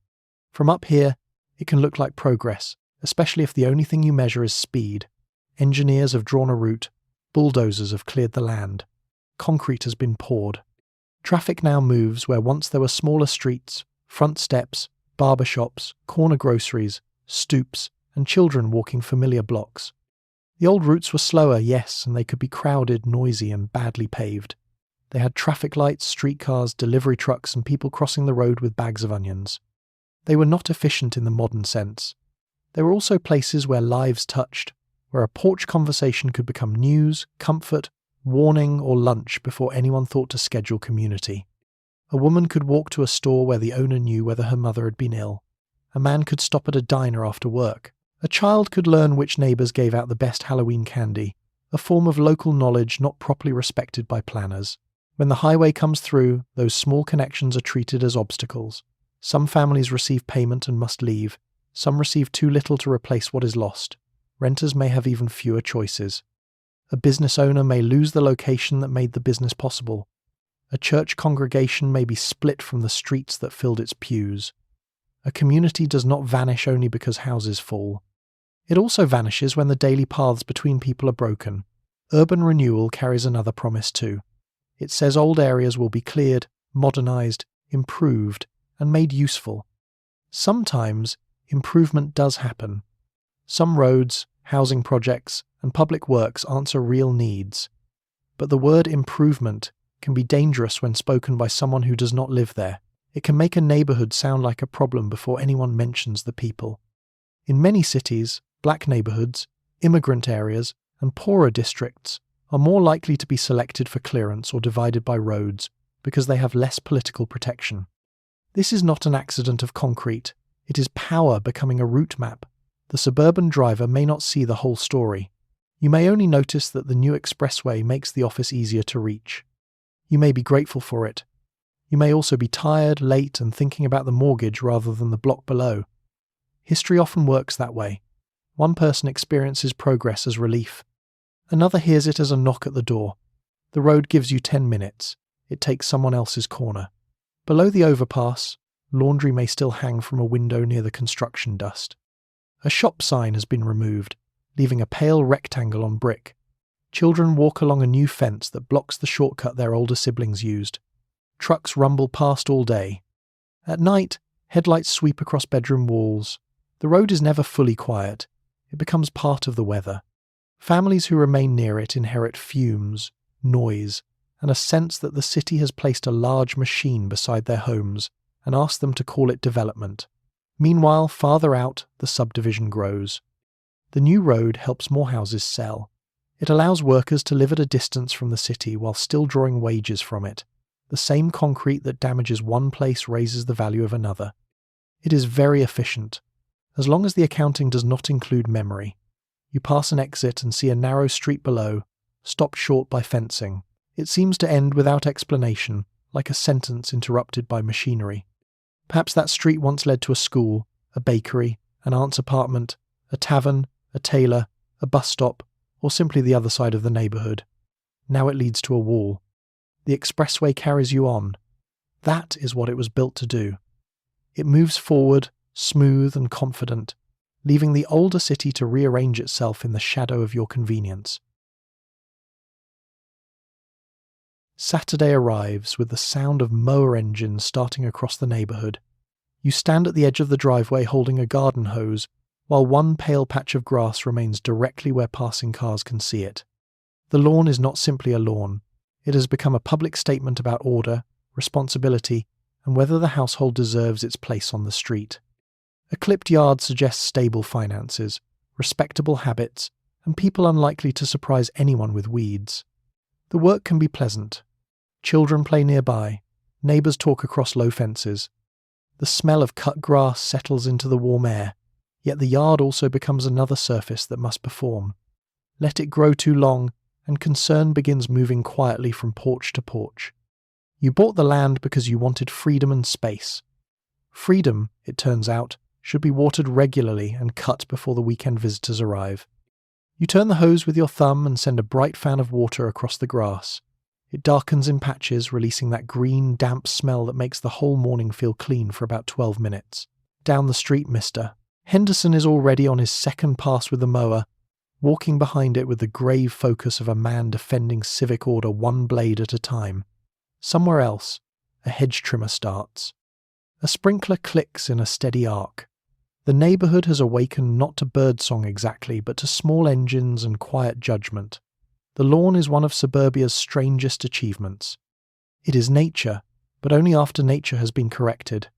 Speaker 1: From up here, it can look like progress, especially if the only thing you measure is speed. Engineers have drawn a route, bulldozers have cleared the land, concrete has been poured. Traffic now moves where once there were smaller streets, front steps, barber shops, corner groceries, stoops, and children walking familiar blocks. The old routes were slower, yes, and they could be crowded, noisy, and badly paved. They had traffic lights, streetcars, delivery trucks, and people crossing the road with bags of onions. They were not efficient in the modern sense. They were also places where lives touched, where a porch conversation could become news, comfort, warning, or lunch before anyone thought to schedule community. A woman could walk to a store where the owner knew whether her mother had been ill. A man could stop at a diner after work. A child could learn which neighbours gave out the best Halloween candy, a form of local knowledge not properly respected by planners. When the highway comes through, those small connections are treated as obstacles. Some families receive payment and must leave. Some receive too little to replace what is lost. Renters may have even fewer choices. A business owner may lose the location that made the business possible. A church congregation may be split from the streets that filled its pews. A community does not vanish only because houses fall. It also vanishes when the daily paths between people are broken. Urban renewal carries another promise too. It says old areas will be cleared, modernised, improved, and made useful. Sometimes improvement does happen. Some roads, housing projects, and public works answer real needs. But the word improvement can be dangerous when spoken by someone who does not live there. It can make a neighbourhood sound like a problem before anyone mentions the people. In many cities, black neighbourhoods, immigrant areas, and poorer districts are more likely to be selected for clearance or divided by roads because they have less political protection. This is not an accident of concrete. It is power becoming a route map. The suburban driver may not see the whole story. You may only notice that the new expressway makes the office easier to reach. You may be grateful for it. You may also be tired, late, and thinking about the mortgage rather than the block below. History often works that way. One person experiences progress as relief. Another hears it as a knock at the door. The road gives you 10 minutes. It takes someone else's corner. Below the overpass, laundry may still hang from a window near the construction dust. A shop sign has been removed, leaving a pale rectangle on brick. Children walk along a new fence that blocks the shortcut their older siblings used. Trucks rumble past all day. At night, headlights sweep across bedroom walls. The road is never fully quiet. It becomes part of the weather. Families who remain near it inherit fumes, noise, and a sense that the city has placed a large machine beside their homes and asked them to call it development. Meanwhile, farther out, the subdivision grows. The new road helps more houses sell. It allows workers to live at a distance from the city while still drawing wages from it. The same concrete that damages one place raises the value of another. It is very efficient, as long as the accounting does not include memory. You pass an exit and see a narrow street below, stopped short by fencing. It seems to end without explanation, like a sentence interrupted by machinery. Perhaps that street once led to a school, a bakery, an aunt's apartment, a tavern, a tailor, a bus stop, or simply the other side of the neighbourhood. Now it leads to a wall. The expressway carries you on. That is what it was built to do. It moves forward, smooth and confident, leaving the older city to rearrange itself in the shadow of your convenience. Saturday arrives with the sound of mower engines starting across the neighbourhood. You stand at the edge of the driveway holding a garden hose, while one pale patch of grass remains directly where passing cars can see it. The lawn is not simply a lawn. It has become a public statement about order, responsibility, and whether the household deserves its place on the street. A clipped yard suggests stable finances, respectable habits, and people unlikely to surprise anyone with weeds. The work can be pleasant. Children play nearby. Neighbours talk across low fences. The smell of cut grass settles into the warm air, yet the yard also becomes another surface that must perform. Let it grow too long, and concern begins moving quietly from porch to porch. You bought the land because you wanted freedom and space. Freedom, it turns out, should be watered regularly and cut before the weekend visitors arrive. You turn the hose with your thumb and send a bright fan of water across the grass. It darkens in patches, releasing that green, damp smell that makes the whole morning feel clean for about 12 minutes. Down the street, mister. Henderson is already on his second pass with the mower, walking behind it with the grave focus of a man defending civic order one blade at a time. Somewhere else, a hedge trimmer starts. A sprinkler clicks in a steady arc. The neighbourhood has awakened not to birdsong exactly, but to small engines and quiet judgment. The lawn is one of Suburbia's strangest achievements. It is nature, but only after nature has been corrected.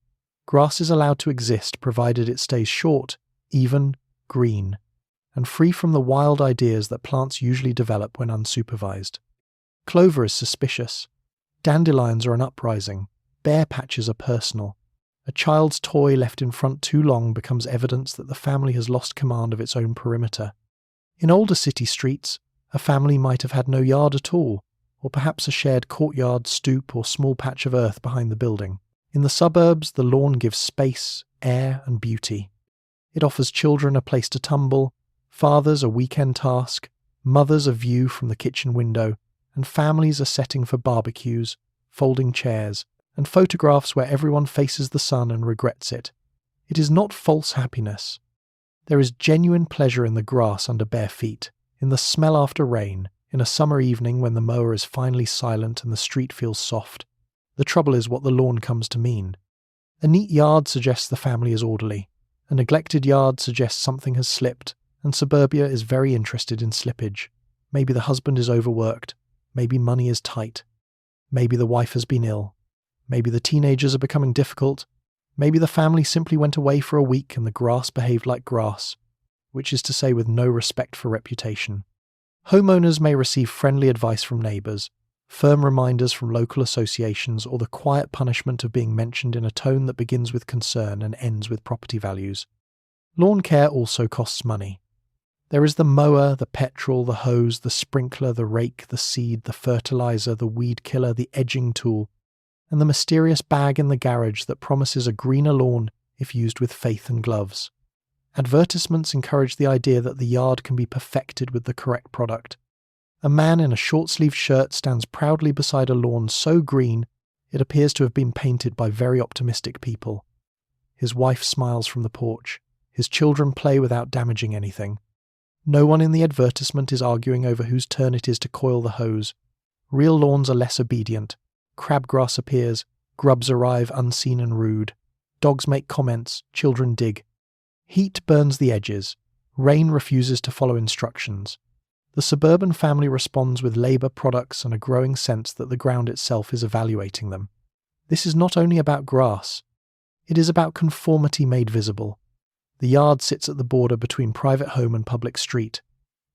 Speaker 1: Grass is allowed to exist provided it stays short, even, green, and free from the wild ideas that plants usually develop when unsupervised. Clover is suspicious. Dandelions are an uprising. Bare patches are personal. A child's toy left in front too long becomes evidence that the family has lost command of its own perimeter. In older city streets, a family might have had no yard at all, or perhaps a shared courtyard, stoop, or small patch of earth behind the building. In the suburbs, the lawn gives space, air, and beauty. It offers children a place to tumble, fathers a weekend task, mothers a view from the kitchen window, and families a setting for barbecues, folding chairs, and photographs where everyone faces the sun and regrets it. It is not false happiness. There is genuine pleasure in the grass under bare feet, in the smell after rain, in a summer evening when the mower is finally silent and the street feels soft. The trouble is what the lawn comes to mean. A neat yard suggests the family is orderly. A neglected yard suggests something has slipped, and Suburbia is very interested in slippage. Maybe the husband is overworked. Maybe money is tight. Maybe the wife has been ill. Maybe the teenagers are becoming difficult. Maybe the family simply went away for a week and the grass behaved like grass, which is to say with no respect for reputation. Homeowners may receive friendly advice from neighbours, firm reminders from local associations, or the quiet punishment of being mentioned in a tone that begins with concern and ends with property values. Lawn care also costs money. There is the mower, the petrol, the hose, the sprinkler, the rake, the seed, the fertiliser, the weed killer, the edging tool, and the mysterious bag in the garage that promises a greener lawn if used with faith and gloves. Advertisements encourage the idea that the yard can be perfected with the correct product. A man in a short-sleeved shirt stands proudly beside a lawn so green it appears to have been painted by very optimistic people. His wife smiles from the porch. His children play without damaging anything. No one in the advertisement is arguing over whose turn it is to coil the hose. Real lawns are less obedient. Crabgrass appears, grubs arrive unseen and rude. Dogs make comments, children dig. Heat burns the edges. Rain refuses to follow instructions. The suburban family responds with labour products and a growing sense that the ground itself is evaluating them. This is not only about grass. It is about conformity made visible. The yard sits at the border between private home and public street.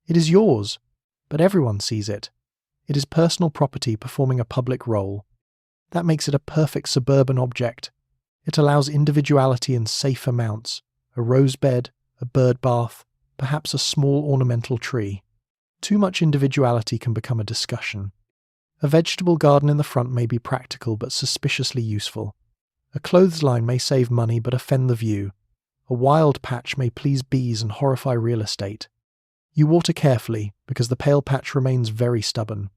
Speaker 1: It is yours, but everyone sees it. It is personal property performing a public role. That makes it a perfect suburban object. It allows individuality in safe amounts, a rose bed, a bird bath, perhaps a small ornamental tree. Too much individuality can become a discussion. A vegetable garden in the front may be practical but suspiciously useful. A clothesline may save money but offend the view. A wild patch may please bees and horrify real estate. You water carefully because the pale patch remains very stubborn.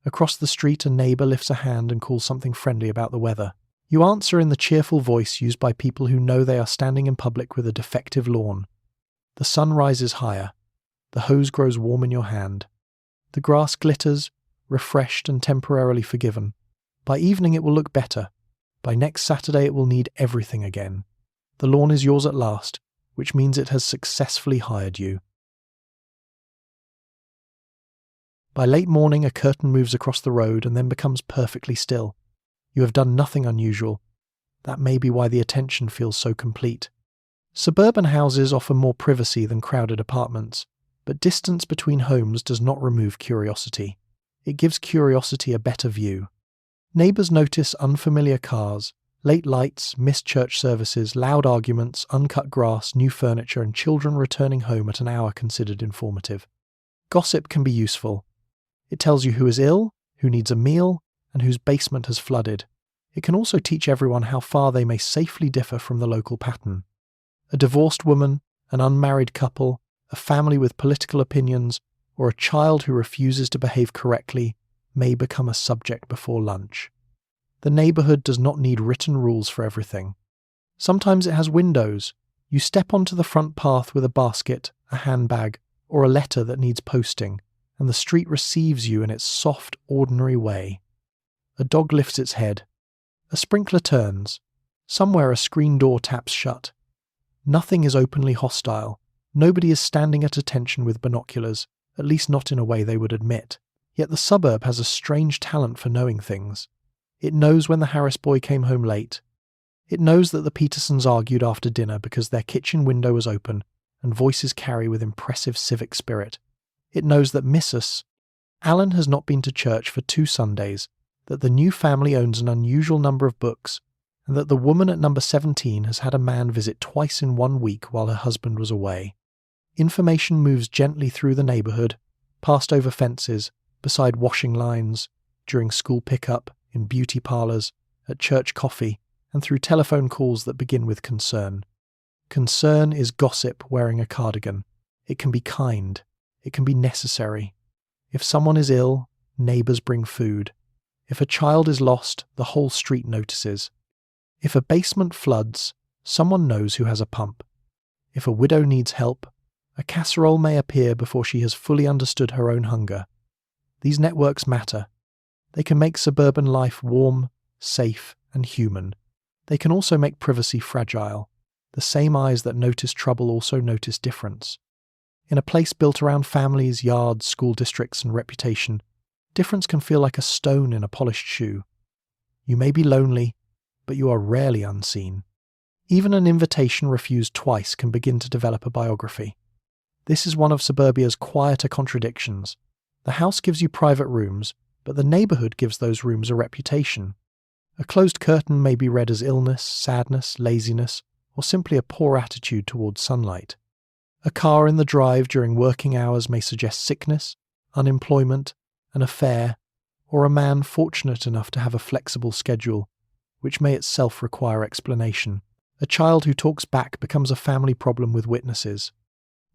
Speaker 1: Across the street a neighbour lifts a hand and calls something friendly about the weather. You answer in the cheerful voice used by people who know they are standing in public with a defective lawn. The sun rises higher. The hose grows warm in your hand. The grass glitters, refreshed and temporarily forgiven. By evening it will look better. By next Saturday it will need everything again. The lawn is yours at last, which means it has successfully hired you. By late morning a curtain moves across the road and then becomes perfectly still. You have done nothing unusual. That may be why the attention feels so complete. Suburban houses offer more privacy than crowded apartments, but distance between homes does not remove curiosity. It gives curiosity a better view. Neighbours notice unfamiliar cars, late lights, missed church services, loud arguments, uncut grass, new furniture, and children returning home at an hour considered informative. Gossip can be useful. It tells you who is ill, who needs a meal, and whose basement has flooded. It can also teach everyone how far they may safely differ from the local pattern. A divorced woman, an unmarried couple, a family with political opinions, or a child who refuses to behave correctly may become a subject before lunch. The neighbourhood does not need written rules for everything. Sometimes it has windows. You step onto the front path with a basket, a handbag, or a letter that needs posting, and the street receives you in its soft, ordinary way. A dog lifts its head. A sprinkler turns. Somewhere a screen door taps shut. Nothing is openly hostile. Nobody is standing at attention with binoculars, at least not in a way they would admit. Yet the suburb has a strange talent for knowing things. It knows when the Harris boy came home late. It knows that the Petersons argued after dinner because their kitchen window was open, and voices carry with impressive civic spirit. It knows that Mrs. Allen has not been to church for 2 Sundays, that the new family owns an unusual number of books, and that the woman at number 17 has had a man visit twice in 1 week while her husband was away. Information moves gently through the neighbourhood, past over fences, beside washing lines, during school pickup, in beauty parlours, at church coffee, and through telephone calls that begin with concern. Concern is gossip wearing a cardigan. It can be kind. It can be necessary. If someone is ill, neighbours bring food. If a child is lost, the whole street notices. If a basement floods, someone knows who has a pump. If a widow needs help, a casserole may appear before she has fully understood her own hunger. These networks matter. They can make suburban life warm, safe, and human. They can also make privacy fragile. The same eyes that notice trouble also notice difference. In a place built around families, yards, school districts, and reputation, difference can feel like a stone in a polished shoe. You may be lonely, but you are rarely unseen. Even an invitation refused twice can begin to develop a biography. This is one of suburbia's quieter contradictions. The house gives you private rooms, but the neighbourhood gives those rooms a reputation. A closed curtain may be read as illness, sadness, laziness, or simply a poor attitude towards sunlight. A car in the drive during working hours may suggest sickness, unemployment, an affair, or a man fortunate enough to have a flexible schedule, which may itself require explanation. A child who talks back becomes a family problem with witnesses.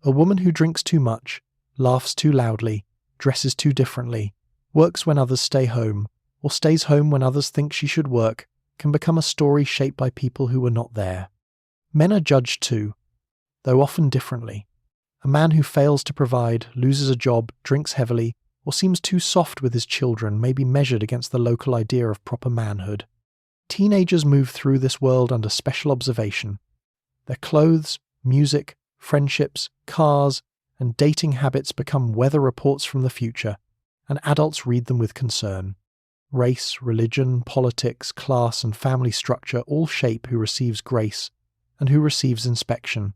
Speaker 1: A woman who drinks too much, laughs too loudly, dresses too differently, works when others stay home, or stays home when others think she should work, can become a story shaped by people who were not there. Men are judged too, though often differently. A man who fails to provide, loses a job, drinks heavily, or seems too soft with his children may be measured against the local idea of proper manhood. Teenagers move through this world under special observation. Their clothes, music, friendships, cars, and dating habits become weather reports from the future, and adults read them with concern. Race, religion, politics, class, and family structure all shape who receives grace and who receives inspection.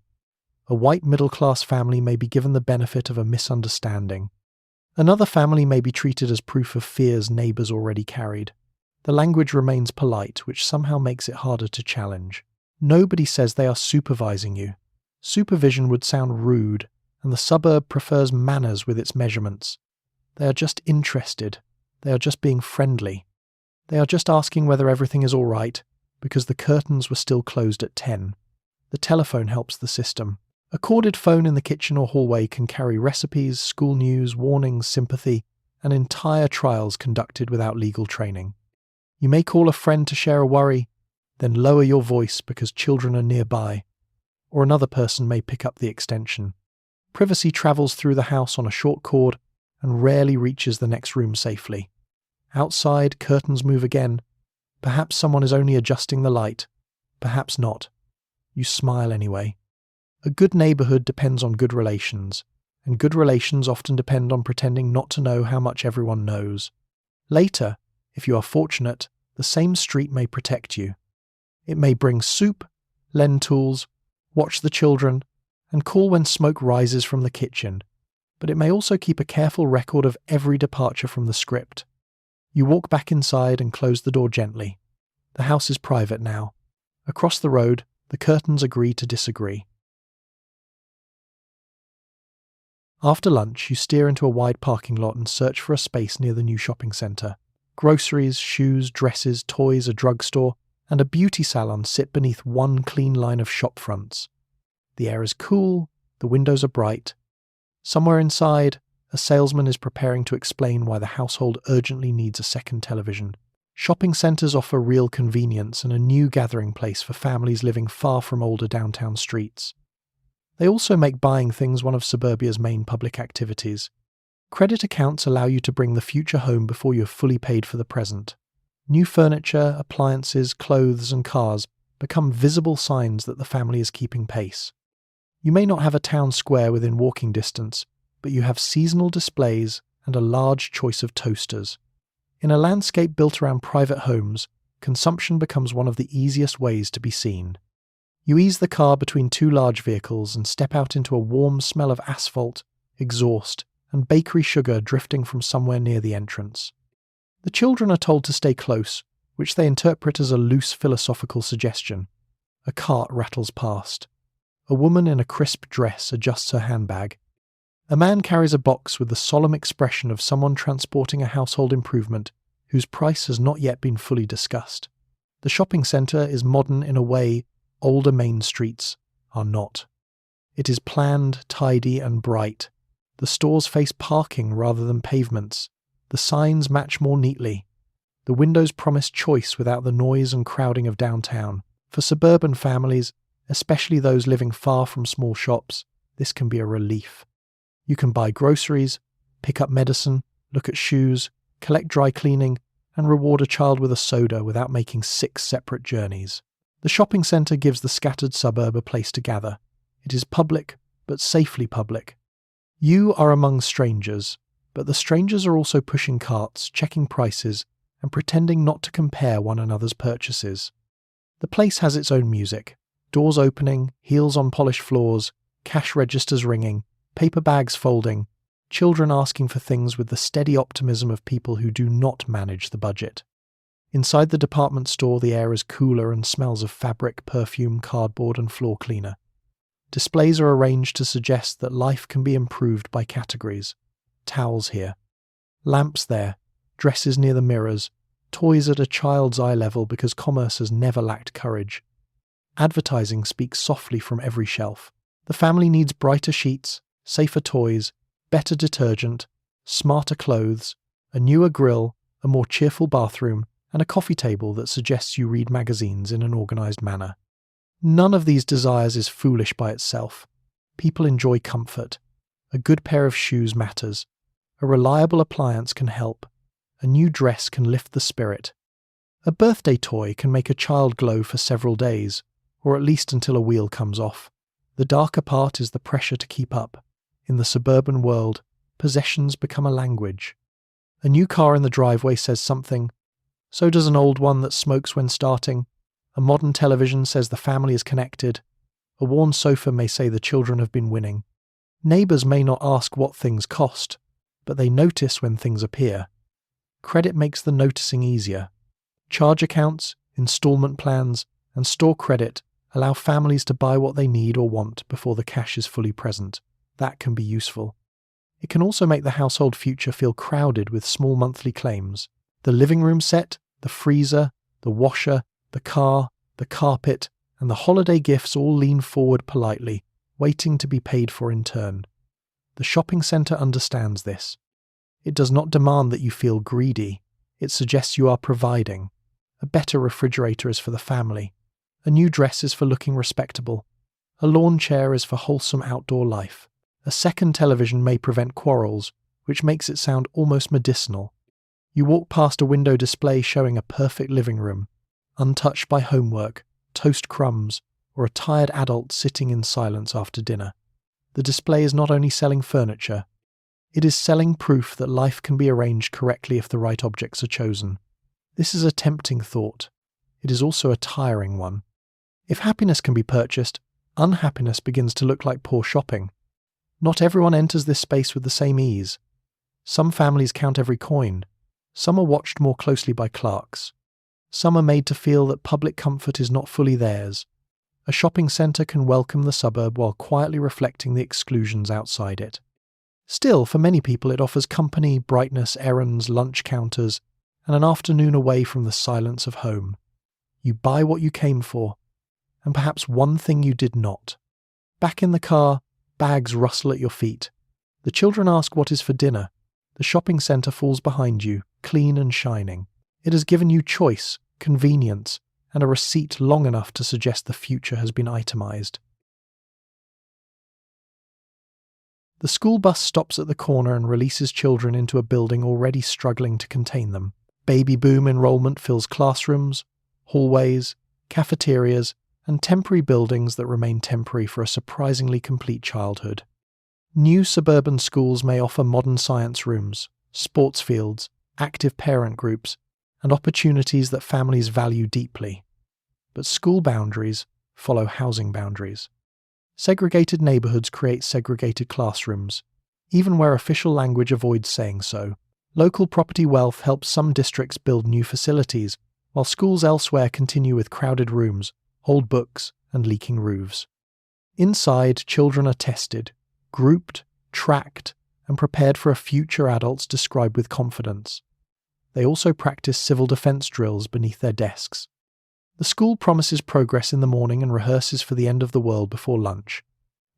Speaker 1: A white middle-class family may be given the benefit of a misunderstanding. Another family may be treated as proof of fears neighbours already carried. The language remains polite, which somehow makes it harder to challenge. Nobody says they are supervising you. Supervision would sound rude, and the suburb prefers manners with its measurements. They are just interested. They are just being friendly. They are just asking whether everything is all right, because the curtains were still closed at 10. The telephone helps the system. A corded phone in the kitchen or hallway can carry recipes, school news, warnings, sympathy, and entire trials conducted without legal training. You may call a friend to share a worry, then lower your voice because children are nearby, or another person may pick up the extension. Privacy travels through the house on a short cord and rarely reaches the next room safely. Outside, curtains move again. Perhaps someone is only adjusting the light. Perhaps not. You smile anyway. A good neighbourhood depends on good relations, and good relations often depend on pretending not to know how much everyone knows. Later, if you are fortunate, the same street may protect you. It may bring soup, lend tools, watch the children, and call when smoke rises from the kitchen, but it may also keep a careful record of every departure from the script. You walk back inside and close the door gently. The house is private now. Across the road, the curtains agree to disagree. After lunch, you steer into a wide parking lot and search for a space near the new shopping centre. Groceries, shoes, dresses, toys, a drugstore, and a beauty salon sit beneath one clean line of shop fronts. The air is cool, the windows are bright. Somewhere inside, a salesman is preparing to explain why the household urgently needs a second television. Shopping centres offer real convenience and a new gathering place for families living far from older downtown streets. They also make buying things one of Suburbia's main public activities. Credit accounts allow you to bring the future home before you have fully paid for the present. New furniture, appliances, clothes, and cars become visible signs that the family is keeping pace. You may not have a town square within walking distance, but you have seasonal displays and a large choice of toasters. In a landscape built around private homes, consumption becomes one of the easiest ways to be seen. You ease the car between two large vehicles and step out into a warm smell of asphalt, exhaust, and bakery sugar drifting from somewhere near the entrance. The children are told to stay close, which they interpret as a loose philosophical suggestion. A cart rattles past. A woman in a crisp dress adjusts her handbag. A man carries a box with the solemn expression of someone transporting a household improvement whose price has not yet been fully discussed. The shopping centre is modern in a way older main streets are not. It is planned, tidy and bright. The stores face parking rather than pavements. The signs match more neatly. The windows promise choice without the noise and crowding of downtown. For suburban families, especially those living far from small shops, this can be a relief. You can buy groceries, pick up medicine, look at shoes, collect dry cleaning, and reward a child with a soda without making 6 separate journeys. The shopping centre gives the scattered suburb a place to gather. It is public, but safely public. You are among strangers, but the strangers are also pushing carts, checking prices, and pretending not to compare one another's purchases. The place has its own music. Doors opening, heels on polished floors, cash registers ringing, paper bags folding, children asking for things with the steady optimism of people who do not manage the budget. Inside the department store, the air is cooler and smells of fabric, perfume, cardboard, and floor cleaner. Displays are arranged to suggest that life can be improved by categories. Towels here, lamps there, dresses near the mirrors, toys at a child's eye level because commerce has never lacked courage. Advertising speaks softly from every shelf. The family needs brighter sheets, safer toys, better detergent, smarter clothes, a newer grill, a more cheerful bathroom, and a coffee table that suggests you read magazines in an organised manner. None of these desires is foolish by itself. People enjoy comfort. A good pair of shoes matters. A reliable appliance can help. A new dress can lift the spirit. A birthday toy can make a child glow for several days, or at least until a wheel comes off. The darker part is the pressure to keep up. In the suburban world, possessions become a language. A new car in the driveway says something. So does an old one that smokes when starting. A modern television says the family is connected. A worn sofa may say the children have been winning. Neighbours may not ask what things cost, but they notice when things appear. Credit makes the noticing easier. Charge accounts, installment plans, and store credit allow families to buy what they need or want before the cash is fully present. That can be useful. It can also make the household future feel crowded with small monthly claims. The living room set, the freezer, the washer, the car, the carpet, and the holiday gifts all lean forward politely, waiting to be paid for in turn. The shopping centre understands this. It does not demand that you feel greedy. It suggests you are providing. A better refrigerator is for the family. A new dress is for looking respectable. A lawn chair is for wholesome outdoor life. A second television may prevent quarrels, which makes it sound almost medicinal. You walk past a window display showing a perfect living room, untouched by homework, toast crumbs, or a tired adult sitting in silence after dinner. The display is not only selling furniture, it is selling proof that life can be arranged correctly if the right objects are chosen. This is a tempting thought. It is also a tiring one. If happiness can be purchased, unhappiness begins to look like poor shopping. Not everyone enters this space with the same ease. Some families count every coin. Some are watched more closely by clerks. Some are made to feel that public comfort is not fully theirs. A shopping centre can welcome the suburb while quietly reflecting the exclusions outside it. Still, for many people it offers company, brightness, errands, lunch counters, and an afternoon away from the silence of home. You buy what you came for, and perhaps one thing you did not. Back in the car, bags rustle at your feet. The children ask what is for dinner. The shopping centre falls behind you, clean and shining. It has given you choice, convenience, and a receipt long enough to suggest the future has been itemised. The school bus stops at the corner and releases children into a building already struggling to contain them. Baby boom enrolment fills classrooms, hallways, cafeterias, and temporary buildings that remain temporary for a surprisingly complete childhood. New suburban schools may offer modern science rooms, sports fields, active parent groups, and opportunities that families value deeply. But school boundaries follow housing boundaries. Segregated neighbourhoods create segregated classrooms, even where official language avoids saying so. Local property wealth helps some districts build new facilities, while schools elsewhere continue with crowded rooms, old books, and leaking roofs. Inside, children are tested, grouped, tracked, and prepared for a future adults describe with confidence. They also practice civil defense drills beneath their desks. The school promises progress in the morning and rehearses for the end of the world before lunch.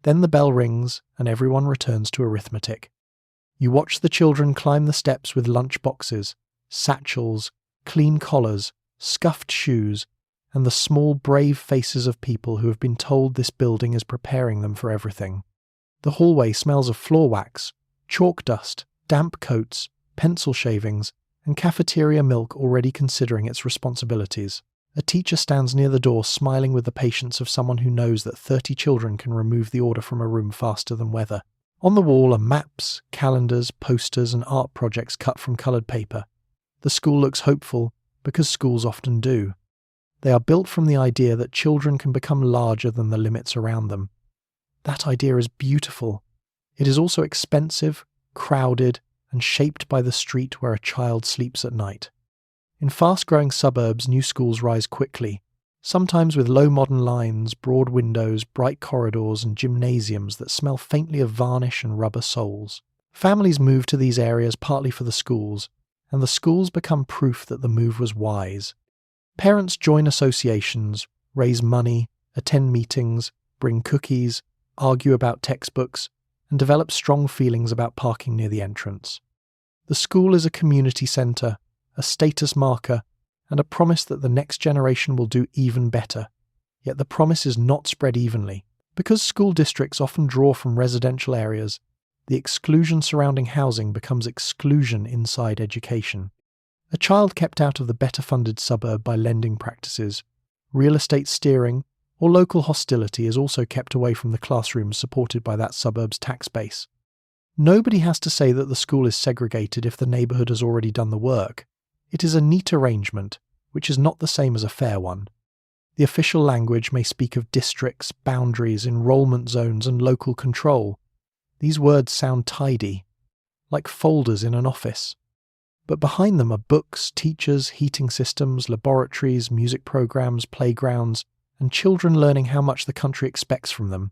Speaker 1: Then the bell rings and everyone returns to arithmetic. You watch the children climb the steps with lunch boxes, satchels, clean collars, scuffed shoes, and the small, brave faces of people who have been told this building is preparing them for everything. The hallway smells of floor wax, chalk dust, damp coats, pencil shavings, and cafeteria milk already considering its responsibilities. A teacher stands near the door smiling with the patience of someone who knows that 30 children can remove the order from a room faster than weather. On the wall are maps, calendars, posters, and art projects cut from coloured paper. The school looks hopeful, because schools often do. They are built from the idea that children can become larger than the limits around them. That idea is beautiful. It is also expensive, crowded, and shaped by the street where a child sleeps at night. In fast-growing suburbs, new schools rise quickly, sometimes with low modern lines, broad windows, bright corridors, and gymnasiums that smell faintly of varnish and rubber soles. Families move to these areas partly for the schools, and the schools become proof that the move was wise. Parents join associations, raise money, attend meetings, bring cookies, argue about textbooks, and develop strong feelings about parking near the entrance. The school is a community centre, a status marker, and a promise that the next generation will do even better. Yet the promise is not spread evenly. Because school districts often draw from residential areas, the exclusion surrounding housing becomes exclusion inside education. A child kept out of the better-funded suburb by lending practices, real estate steering, or local hostility is also kept away from the classrooms supported by that suburb's tax base. Nobody has to say that the school is segregated if the neighbourhood has already done the work. It is a neat arrangement, which is not the same as a fair one. The official language may speak of districts, boundaries, enrolment zones, and local control. These words sound tidy, like folders in an office. But behind them are books, teachers, heating systems, laboratories, music programs, playgrounds, and children learning how much the country expects from them.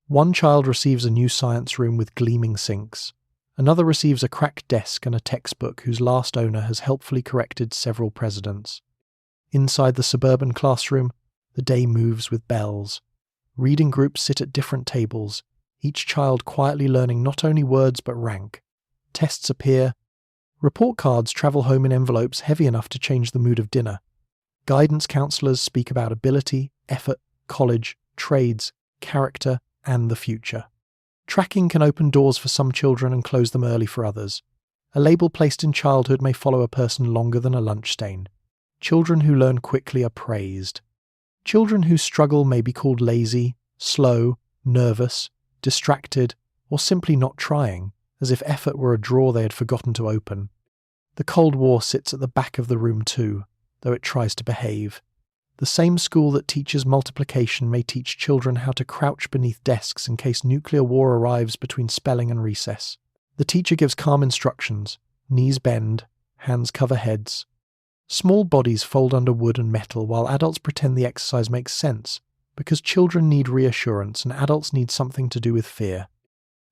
Speaker 1: One child receives a new science room with gleaming sinks. Another receives a cracked desk and a textbook whose last owner has helpfully corrected several presidents. Inside the suburban classroom, the day moves with bells. Reading groups sit at different tables, each child quietly learning not only words but rank. Tests appear. Report cards travel home in envelopes heavy enough to change the mood of dinner. Guidance counsellors speak about ability, effort, college, trades, character, and the future. Tracking can open doors for some children and close them early for others. A label placed in childhood may follow a person longer than a lunch stain. Children who learn quickly are praised. Children who struggle may be called lazy, slow, nervous, distracted, or simply not trying, as if effort were a drawer they had forgotten to open. The Cold War sits at the back of the room too, though it tries to behave. The same school that teaches multiplication may teach children how to crouch beneath desks in case nuclear war arrives between spelling and recess. The teacher gives calm instructions. Knees bend, hands cover heads. Small bodies fold under wood and metal while adults pretend the exercise makes sense, because children need reassurance and adults need something to do with fear.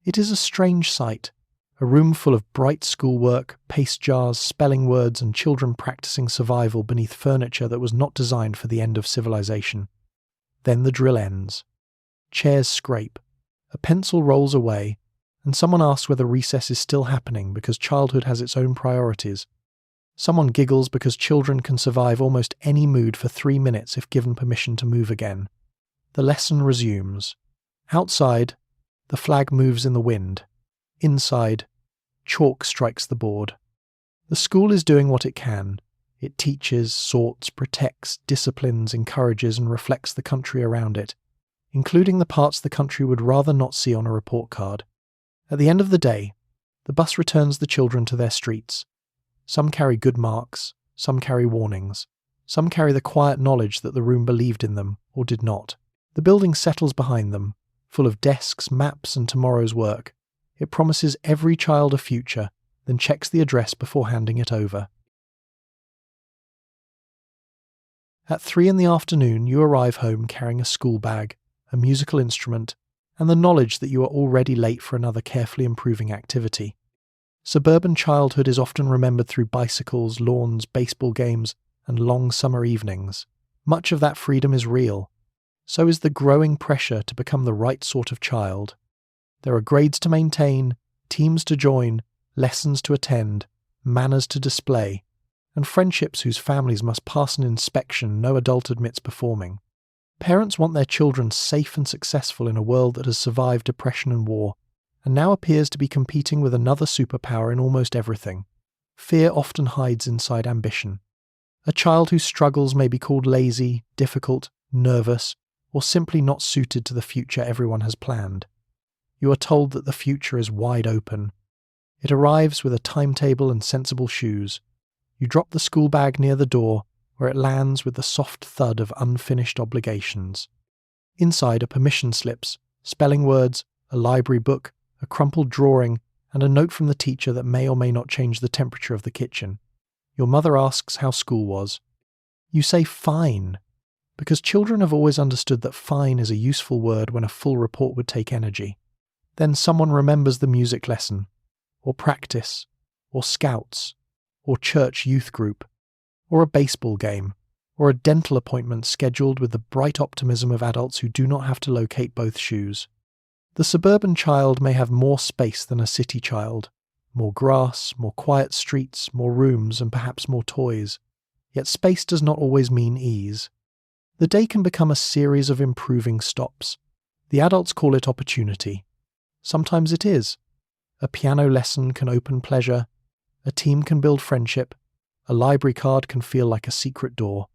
Speaker 1: It is a strange sight. A room full of bright schoolwork, paste jars, spelling words, and children practicing survival beneath furniture that was not designed for the end of civilization. Then the drill ends. Chairs scrape. A pencil rolls away, and someone asks whether recess is still happening because childhood has its own priorities. Someone giggles because children can survive almost any mood for 3 minutes if given permission to move again. The lesson resumes. Outside, the flag moves in the wind. Inside, chalk strikes the board. The school is doing what it can. It teaches, sorts, protects, disciplines, encourages, and reflects the country around it, including the parts the country would rather not see on a report card. At the end of the day, the bus returns the children to their streets. Some carry good marks, some carry warnings, some carry the quiet knowledge that the room believed in them or did not. The building settles behind them, full of desks, maps, and tomorrow's work. It promises every child a future, then checks the address before handing it over. At 3 p.m, you arrive home carrying a school bag, a musical instrument, and the knowledge that you are already late for another carefully improving activity. Suburban childhood is often remembered through bicycles, lawns, baseball games, and long summer evenings. Much of that freedom is real. So is the growing pressure to become the right sort of child. There are grades to maintain, teams to join, lessons to attend, manners to display, and friendships whose families must pass an inspection no adult admits performing. Parents want their children safe and successful in a world that has survived depression and war, and now appears to be competing with another superpower in almost everything. Fear often hides inside ambition. A child who struggles may be called lazy, difficult, nervous, or simply not suited to the future everyone has planned. You are told that the future is wide open. It arrives with a timetable and sensible shoes. You drop the school bag near the door, where it lands with the soft thud of unfinished obligations. Inside are permission slips, spelling words, a library book, a crumpled drawing, and a note from the teacher that may or may not change the temperature of the kitchen. Your mother asks how school was. You say fine, because children have always understood that fine is a useful word when a full report would take energy. Then someone remembers the music lesson, or practice, or scouts, or church youth group, or a baseball game, or a dental appointment scheduled with the bright optimism of adults who do not have to locate both shoes. The suburban child may have more space than a city child, more grass, more quiet streets, more rooms, and perhaps more toys. Yet space does not always mean ease. The day can become a series of improving stops. The adults call it opportunity. Sometimes it is. A piano lesson can open pleasure, a team can build friendship, a library card can feel like a secret door.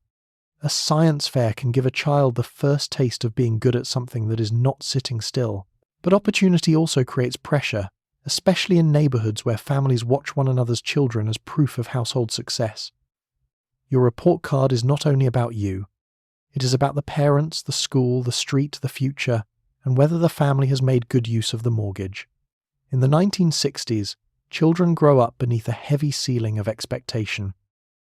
Speaker 1: A science fair can give a child the first taste of being good at something that is not sitting still. But opportunity also creates pressure, especially in neighbourhoods where families watch one another's children as proof of household success. Your report card is not only about you. It is about the parents, the school, the street, the future, and whether the family has made good use of the mortgage. In the 1960s, children grow up beneath a heavy ceiling of expectation.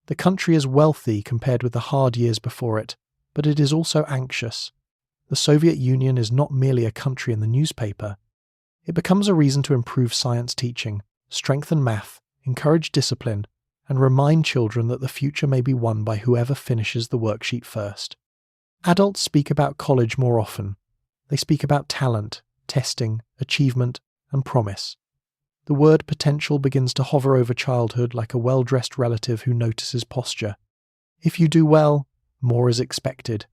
Speaker 1: The country is wealthy compared with the hard years before it, but it is also anxious. The Soviet Union is not merely a country in the newspaper. It becomes a reason to improve science teaching, strengthen math, encourage discipline, and remind children that the future may be won by whoever finishes the worksheet first. Adults speak about college more often. They speak about talent, testing, achievement, and promise. The word potential begins to hover over childhood like a well-dressed relative who notices posture. If you do well, more is expected.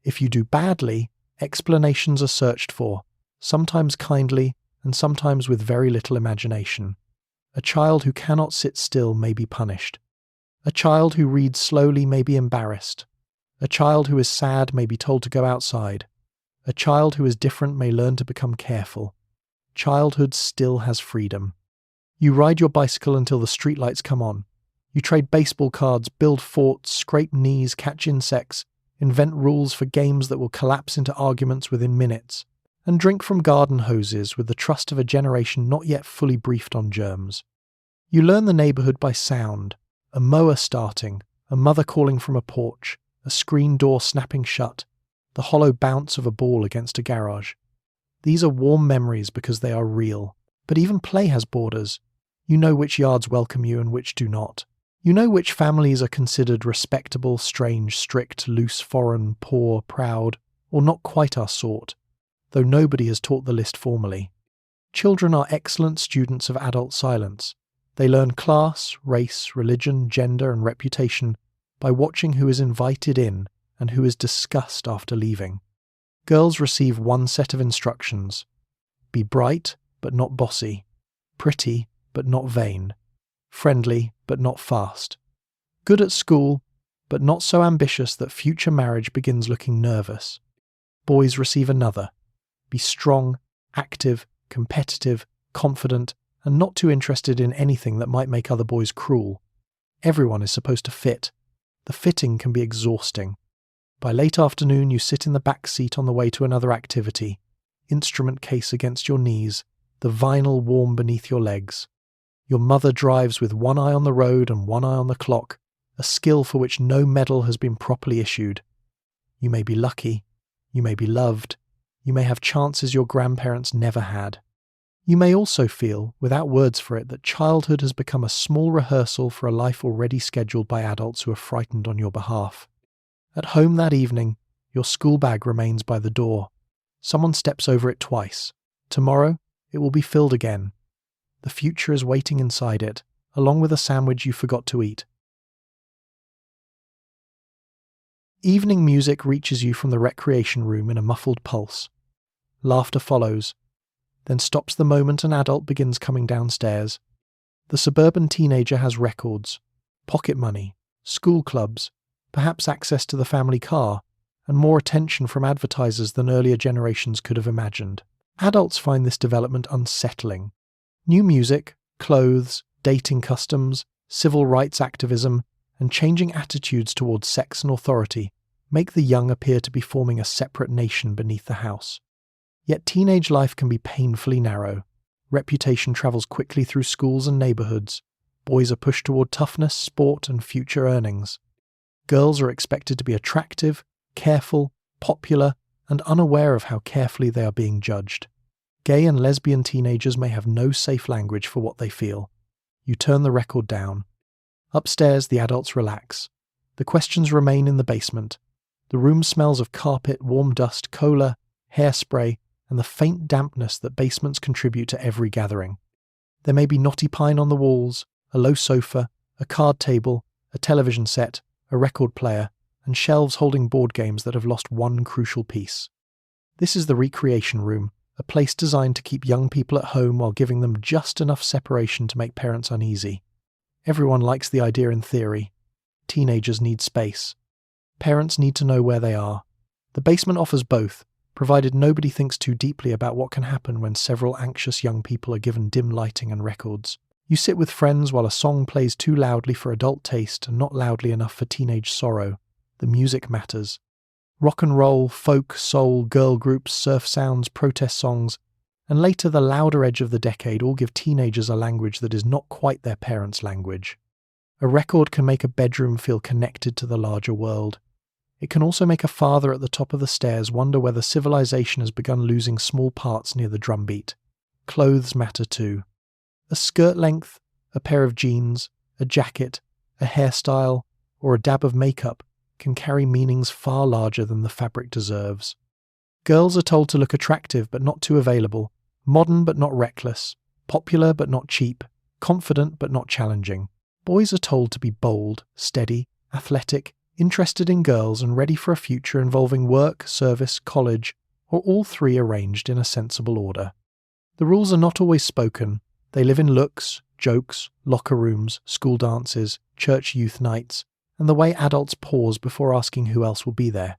Speaker 1: If you do badly, explanations are searched for, sometimes kindly and sometimes with very little imagination. A child who cannot sit still may be punished. A child who reads slowly may be embarrassed. A child who is sad may be told to go outside. A child who is different may learn to become careful. Childhood still has freedom. You ride your bicycle until the streetlights come on. You trade baseball cards, build forts, scrape knees, catch insects, invent rules for games that will collapse into arguments within minutes, and drink from garden hoses with the trust of a generation not yet fully briefed on germs. You learn the neighbourhood by sound, a mower starting, a mother calling from a porch, a screen door snapping shut, the hollow bounce of a ball against a garage. These are warm memories because they are real. But even play has borders. You know which yards welcome you and which do not. You know which families are considered respectable, strange, strict, loose, foreign, poor, proud, or not quite our sort, though nobody has taught the list formally. Children are excellent students of adult silence. They learn class, race, religion, gender, and reputation by watching who is invited in and who is discussed after leaving. Girls receive one set of instructions. Be bright, but not bossy. Pretty, but not vain. Friendly, but not fast. Good at school, but not so ambitious that future marriage begins looking nervous. Boys receive another. Be strong, active, competitive, confident, and not too interested in anything that might make other boys cruel. Everyone is supposed to fit. The fitting can be exhausting. By late afternoon, you sit in the back seat on the way to another activity, instrument case against your knees, the vinyl warm beneath your legs. Your mother drives with one eye on the road and one eye on the clock, a skill for which no medal has been properly issued. You may be lucky, you may be loved, you may have chances your grandparents never had. You may also feel, without words for it, that childhood has become a small rehearsal for a life already scheduled by adults who are frightened on your behalf. At home that evening, your school bag remains by the door. Someone steps over it twice. Tomorrow, it will be filled again. The future is waiting inside it, along with a sandwich you forgot to eat. Evening music reaches you from the recreation room in a muffled pulse. Laughter follows, then stops the moment an adult begins coming downstairs. The suburban teenager has records, pocket money, school clubs, perhaps access to the family car, and more attention from advertisers than earlier generations could have imagined. Adults find this development unsettling. New music, clothes, dating customs, civil rights activism, and changing attitudes towards sex and authority make the young appear to be forming a separate nation beneath the house. Yet teenage life can be painfully narrow. Reputation travels quickly through schools and neighbourhoods. Boys are pushed toward toughness, sport, and future earnings. Girls are expected to be attractive, careful, popular, and unaware of how carefully they are being judged. Gay and lesbian teenagers may have no safe language for what they feel. You turn the record down. Upstairs, the adults relax. The questions remain in the basement. The room smells of carpet, warm dust, cola, hairspray, and the faint dampness that basements contribute to every gathering. There may be knotty pine on the walls, a low sofa, a card table, a television set, a record player, and shelves holding board games that have lost one crucial piece. This is the recreation room, a place designed to keep young people at home while giving them just enough separation to make parents uneasy. Everyone likes the idea in theory. Teenagers need space. Parents need to know where they are. The basement offers both, provided nobody thinks too deeply about what can happen when several anxious young people are given dim lighting and records. You sit with friends while a song plays too loudly for adult taste and not loudly enough for teenage sorrow. The music matters. Rock and roll, folk, soul, girl groups, surf sounds, protest songs, and later the louder edge of the decade all give teenagers a language that is not quite their parents' language. A record can make a bedroom feel connected to the larger world. It can also make a father at the top of the stairs wonder whether civilization has begun losing small parts near the drumbeat. Clothes matter too. A skirt length, a pair of jeans, a jacket, a hairstyle, or a dab of makeup can carry meanings far larger than the fabric deserves. Girls are told to look attractive but not too available, modern but not reckless, popular but not cheap, confident but not challenging. Boys are told to be bold, steady, athletic, interested in girls and ready for a future involving work, service, college, or all three arranged in a sensible order. The rules are not always spoken. They live in looks, jokes, locker rooms, school dances, church youth nights, and the way adults pause before asking who else will be there.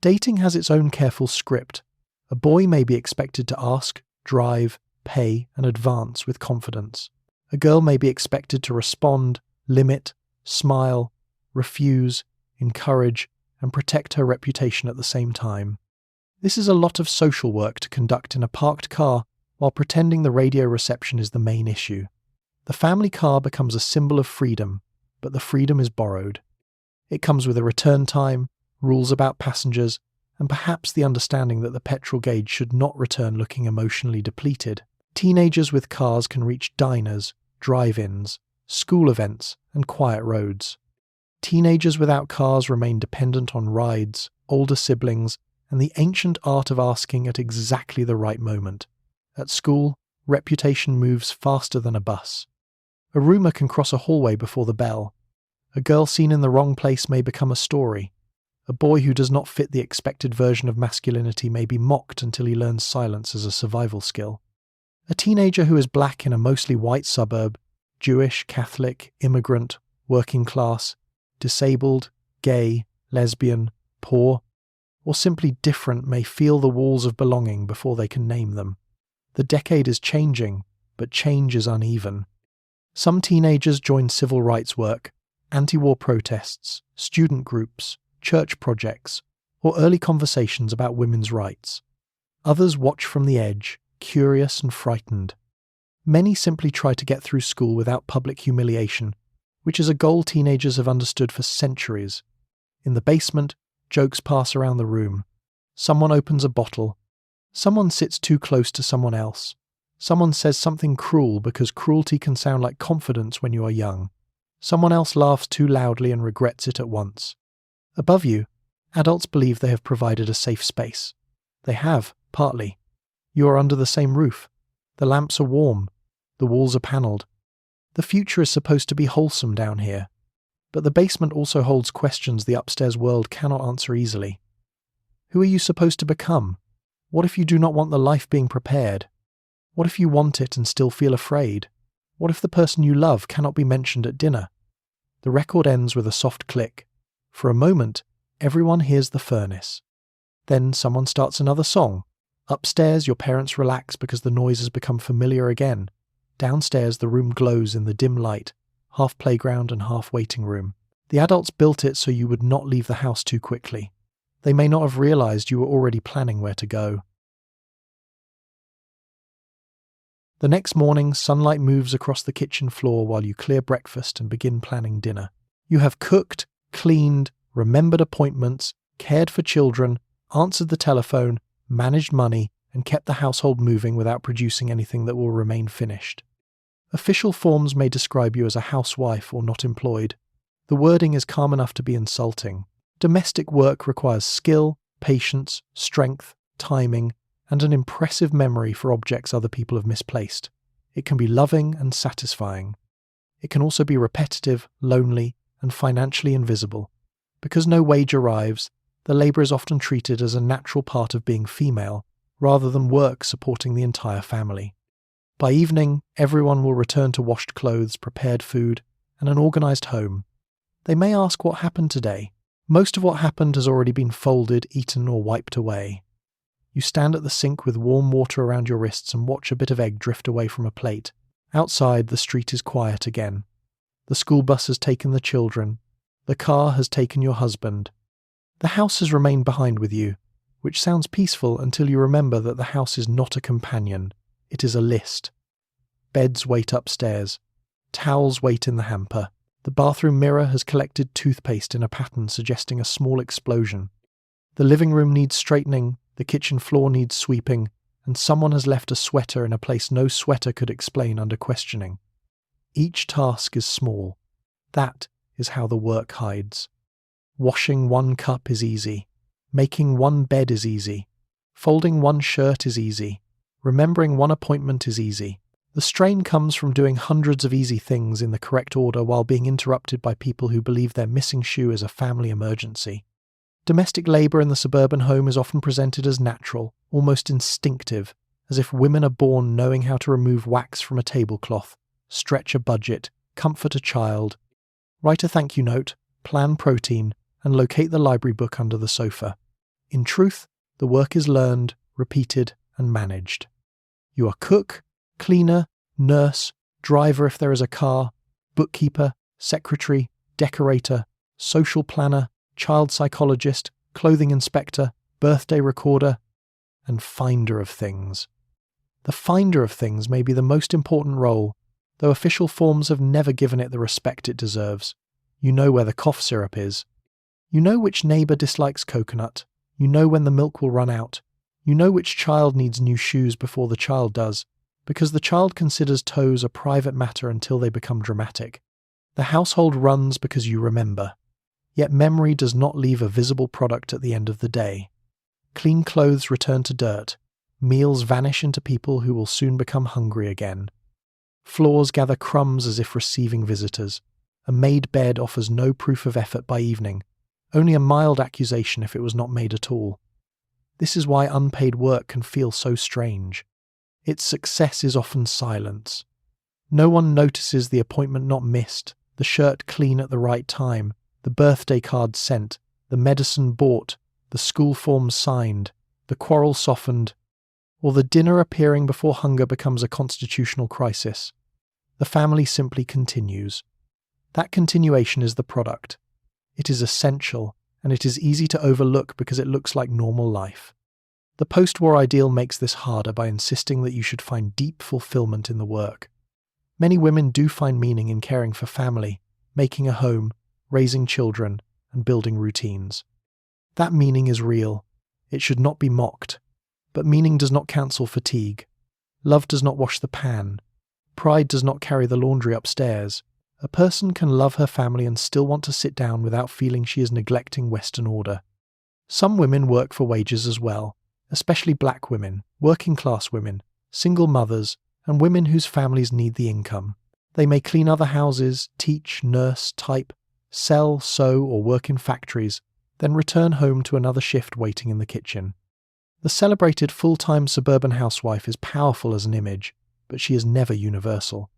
Speaker 1: Dating has its own careful script. A boy may be expected to ask, drive, pay, and advance with confidence. A girl may be expected to respond, limit, smile, refuse, encourage, and protect her reputation at the same time. This is a lot of social work to conduct in a parked car while pretending the radio reception is the main issue. The family car becomes a symbol of freedom, but the freedom is borrowed. It comes with a return time, rules about passengers, and perhaps the understanding that the petrol gauge should not return looking emotionally depleted. Teenagers with cars can reach diners, drive-ins, school events, and quiet roads. Teenagers without cars remain dependent on rides, older siblings, and the ancient art of asking at exactly the right moment. At school, reputation moves faster than a bus. A rumour can cross a hallway before the bell. A girl seen in the wrong place may become a story. A boy who does not fit the expected version of masculinity may be mocked until he learns silence as a survival skill. A teenager who is black in a mostly white suburb, Jewish, Catholic, immigrant, working class, disabled, gay, lesbian, poor, or simply different may feel the walls of belonging before they can name them. The decade is changing, but change is uneven. Some teenagers join civil rights work, anti-war protests, student groups, church projects, or early conversations about women's rights. Others watch from the edge, curious and frightened. Many simply try to get through school without public humiliation, which is a goal teenagers have understood for centuries. In the basement, jokes pass around the room. Someone opens a bottle. Someone sits too close to someone else. Someone says something cruel because cruelty can sound like confidence when you are young. Someone else laughs too loudly and regrets it at once. Above you, adults believe they have provided a safe space. They have, partly. You are under the same roof. The lamps are warm. The walls are panelled. The future is supposed to be wholesome down here. But the basement also holds questions the upstairs world cannot answer easily. Who are you supposed to become? What if you do not want the life being prepared? What if you want it and still feel afraid? What if the person you love cannot be mentioned at dinner? The record ends with a soft click. For a moment, everyone hears the furnace. Then someone starts another song. Upstairs, your parents relax because the noise has become familiar again. Downstairs, the room glows in the dim light, half playground and half waiting room. The adults built it so you would not leave the house too quickly. They may not have realized you were already planning where to go. The next morning, sunlight moves across the kitchen floor while you clear breakfast and begin planning dinner. You have cooked, cleaned, remembered appointments, cared for children, answered the telephone, managed money, and kept the household moving without producing anything that will remain finished. Official forms may describe you as a housewife or not employed. The wording is calm enough to be insulting. Domestic work requires skill, patience, strength, timing, and an impressive memory for objects other people have misplaced. It can be loving and satisfying. It can also be repetitive, lonely, and financially invisible. Because no wage arrives, the labour is often treated as a natural part of being female, rather than work supporting the entire family. By evening, everyone will return to washed clothes, prepared food, and an organised home. They may ask what happened today. Most of what happened has already been folded, eaten, or wiped away. You stand at the sink with warm water around your wrists and watch a bit of egg drift away from a plate. Outside, the street is quiet again. The school bus has taken the children. The car has taken your husband. The house has remained behind with you, which sounds peaceful until you remember that the house is not a companion. It is a list. Beds wait upstairs. Towels wait in the hamper. The bathroom mirror has collected toothpaste in a pattern suggesting a small explosion. The living room needs straightening, the kitchen floor needs sweeping, and someone has left a sweater in a place no sweater could explain under questioning. Each task is small. That is how the work hides. Washing one cup is easy. Making one bed is easy. Folding one shirt is easy. Remembering one appointment is easy. The strain comes from doing hundreds of easy things in the correct order while being interrupted by people who believe their missing shoe is a family emergency. Domestic labour in the suburban home is often presented as natural, almost instinctive, as if women are born knowing how to remove wax from a tablecloth, stretch a budget, comfort a child, write a thank you note, plan protein, and locate the library book under the sofa. In truth, the work is learned, repeated, and managed. You are cook, cleaner, nurse, driver if there is a car, bookkeeper, secretary, decorator, social planner, child psychologist, clothing inspector, birthday recorder, and finder of things. The finder of things may be the most important role, though official forms have never given it the respect it deserves. You know where the cough syrup is. You know which neighbour dislikes coconut. You know when the milk will run out. You know which child needs new shoes before the child does, because the child considers toes a private matter until they become dramatic. The household runs because you remember. Yet memory does not leave a visible product at the end of the day. Clean clothes return to dirt. Meals vanish into people who will soon become hungry again. Floors gather crumbs as if receiving visitors. A made bed offers no proof of effort by evening, only a mild accusation if it was not made at all. This is why unpaid work can feel so strange. Its success is often silence. No one notices the appointment not missed, the shirt clean at the right time, the birthday card sent, the medicine bought, the school forms signed, the quarrel softened, or the dinner appearing before hunger becomes a constitutional crisis. The family simply continues. That continuation is the product. It is essential, and it is easy to overlook because it looks like normal life. The post-war ideal makes this harder by insisting that you should find deep fulfillment in the work. Many women do find meaning in caring for family, making a home, raising children, and building routines. That meaning is real. It should not be mocked. But meaning does not cancel fatigue. Love does not wash the pan. Pride does not carry the laundry upstairs. A person can love her family and still want to sit down without feeling she is neglecting Western order. Some women work for wages as well, especially black women, working class women, single mothers, and women whose families need the income. They may clean other houses, teach, nurse, type, sell, sew, or work in factories, then return home to another shift waiting in the kitchen. The celebrated full-time suburban housewife is powerful as an image, but she is never universal.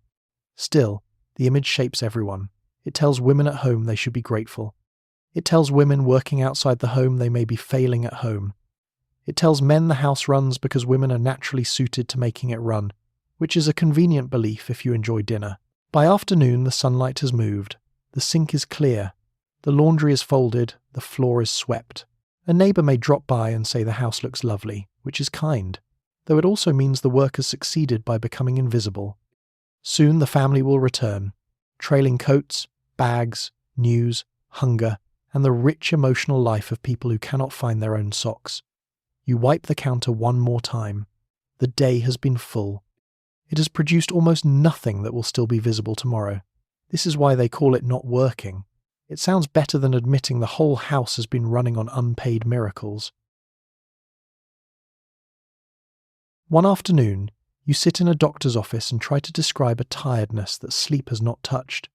Speaker 1: Still, the image shapes everyone. It tells women at home they should be grateful. It tells women working outside the home they may be failing at home. It tells men the house runs because women are naturally suited to making it run, which is a convenient belief if you enjoy dinner. By afternoon, the sunlight has moved. The sink is clear. The laundry is folded. The floor is swept. A neighbour may drop by and say the house looks lovely, which is kind, though it also means the work has succeeded by becoming invisible. Soon the family will return, trailing coats, bags, news, hunger, and the rich emotional life of people who cannot find their own socks. You wipe the counter one more time. The day has been full. It has produced almost nothing that will still be visible tomorrow. This is why they call it not working. It sounds better than admitting the whole house has been running on unpaid miracles. One afternoon, you sit in a doctor's office and try to describe a tiredness that sleep has not touched.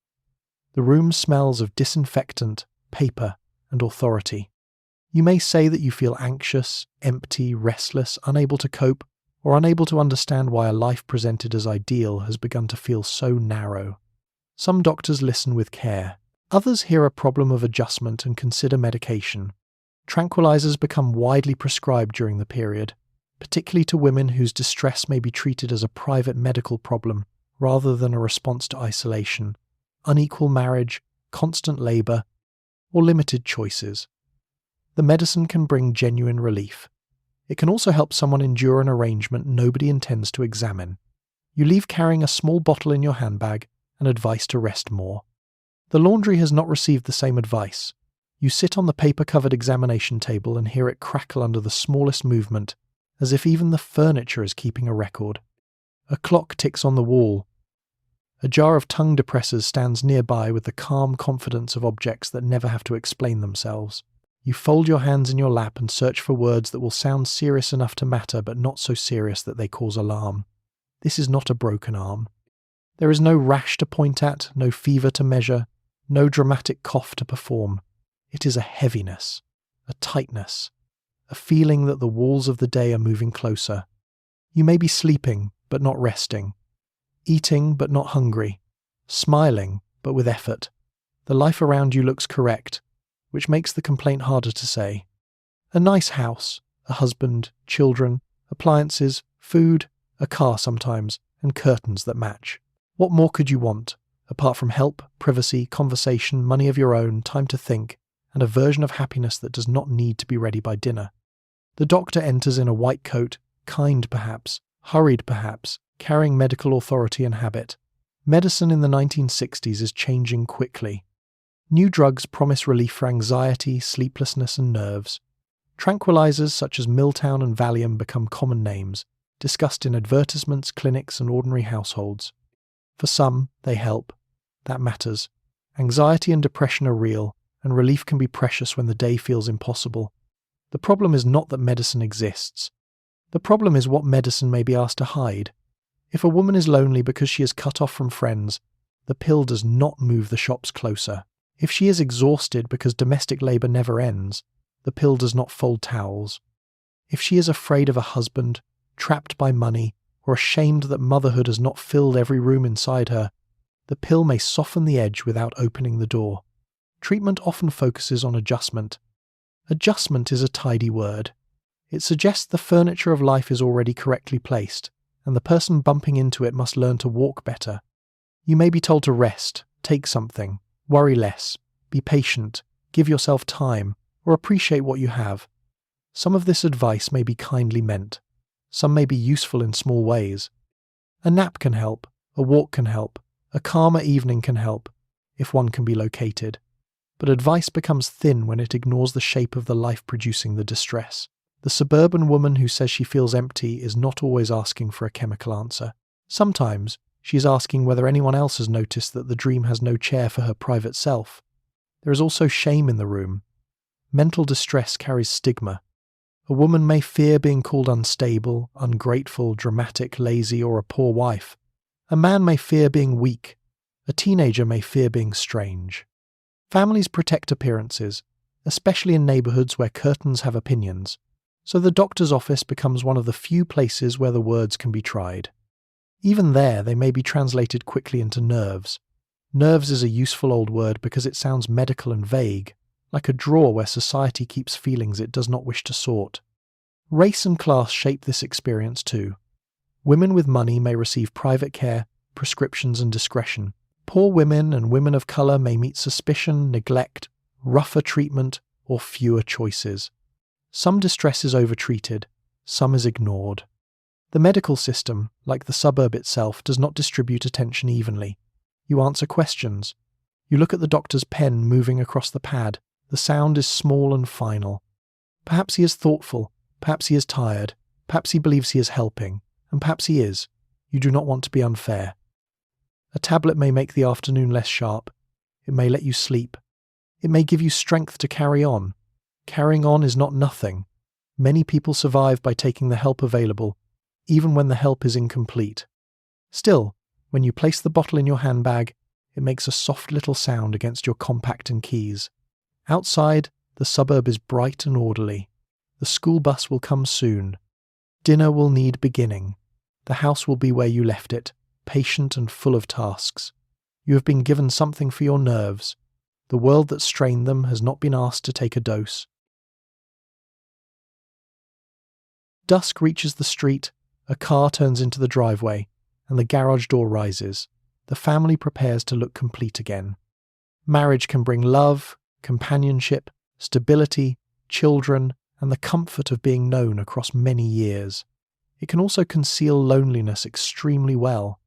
Speaker 1: The room smells of disinfectant, paper, and authority. You may say that you feel anxious, empty, restless, unable to cope, or unable to understand why a life presented as ideal has begun to feel so narrow. Some doctors listen with care. Others hear a problem of adjustment and consider medication. Tranquilizers become widely prescribed during the period, particularly to women whose distress may be treated as a private medical problem rather than a response to isolation, unequal marriage, constant labor, or limited choices. The medicine can bring genuine relief. It can also help someone endure an arrangement nobody intends to examine. You leave carrying a small bottle in your handbag and advice to rest more. The laundry has not received the same advice. You sit on the paper-covered examination table and hear it crackle under the smallest movement, as if even the furniture is keeping a record. A clock ticks on the wall. A jar of tongue depressors stands nearby with the calm confidence of objects that never have to explain themselves. You fold your hands in your lap and search for words that will sound serious enough to matter but not so serious that they cause alarm. This is not a broken arm. There is no rash to point at, no fever to measure, no dramatic cough to perform. It is a heaviness, a tightness, a feeling that the walls of the day are moving closer. You may be sleeping, but not resting, eating, but not hungry, smiling, but with effort. The life around you looks correct, which makes the complaint harder to say. A nice house, a husband, children, appliances, food, a car sometimes, and curtains that match. What more could you want? Apart from help, privacy, conversation, money of your own, time to think, and a version of happiness that does not need to be ready by dinner. The doctor enters in a white coat, kind perhaps, hurried perhaps, carrying medical authority and habit. Medicine in the 1960s is changing quickly. New drugs promise relief for anxiety, sleeplessness, and nerves. Tranquilizers such as Miltown and Valium become common names, discussed in advertisements, clinics, and ordinary households. For some, they help. That matters. Anxiety and depression are real, and relief can be precious when the day feels impossible. The problem is not that medicine exists. The problem is what medicine may be asked to hide. If a woman is lonely because she is cut off from friends, the pill does not move the shops closer. If she is exhausted because domestic labour never ends, the pill does not fold towels. If she is afraid of a husband, trapped by money, or ashamed that motherhood has not filled every room inside her, the pill may soften the edge without opening the door. Treatment often focuses on adjustment. Adjustment is a tidy word. It suggests the furniture of life is already correctly placed, and the person bumping into it must learn to walk better. You may be told to rest, take something, worry less, be patient, give yourself time, or appreciate what you have. Some of this advice may be kindly meant. Some may be useful in small ways. A nap can help, a walk can help, a calmer evening can help, if one can be located. But advice becomes thin when it ignores the shape of the life producing the distress. The suburban woman who says she feels empty is not always asking for a chemical answer. Sometimes she is asking whether anyone else has noticed that the dream has no chair for her private self. There is also shame in the room. Mental distress carries stigma. A woman may fear being called unstable, ungrateful, dramatic, lazy, or a poor wife. A man may fear being weak. A teenager may fear being strange. Families protect appearances, especially in neighbourhoods where curtains have opinions, so the doctor's office becomes one of the few places where the words can be tried. Even there, they may be translated quickly into nerves. Nerves is a useful old word because it sounds medical and vague, like a drawer where society keeps feelings it does not wish to sort. Race and class shape this experience too. Women with money may receive private care, prescriptions and discretion. Poor women and women of colour may meet suspicion, neglect, rougher treatment, or fewer choices. Some distress is overtreated, some is ignored. The medical system, like the suburb itself, does not distribute attention evenly. You answer questions. You look at the doctor's pen moving across the pad. The sound is small and final. Perhaps he is thoughtful, perhaps he is tired, perhaps he believes he is helping, and perhaps he is. You do not want to be unfair. A tablet may make the afternoon less sharp. It may let you sleep. It may give you strength to carry on. Carrying on is not nothing. Many people survive by taking the help available, even when the help is incomplete. Still, when you place the bottle in your handbag, it makes a soft little sound against your compact and keys. Outside, the suburb is bright and orderly. The school bus will come soon. Dinner will need beginning. The house will be where you left it, patient and full of tasks. You have been given something for your nerves. The world that strained them has not been asked to take a dose. Dusk reaches the street, a car turns into the driveway, and the garage door rises. The family prepares to look complete again. Marriage can bring love, companionship, stability, children, and the comfort of being known across many years. It can also conceal loneliness extremely well.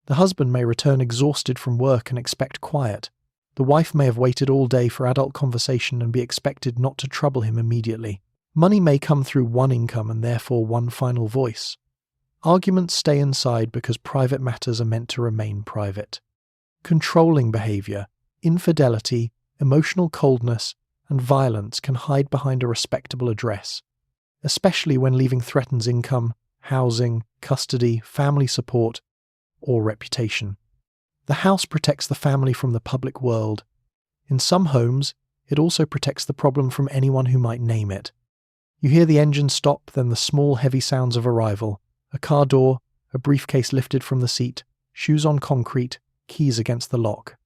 Speaker 1: The husband may return exhausted from work and expect quiet. The wife may have waited all day for adult conversation and be expected not to trouble him immediately. Money may come through one income and therefore one final voice. Arguments stay inside because private matters are meant to remain private. Controlling behaviour, infidelity, emotional coldness, and violence can hide behind a respectable address, especially when leaving threatens income, housing, custody, family support, or reputation. The house protects the family from the public world. In some homes, it also protects the problem from anyone who might name it. You hear the engine stop, then the small, heavy sounds of arrival. A car door, a briefcase lifted from the seat, shoes on concrete, keys against the lock.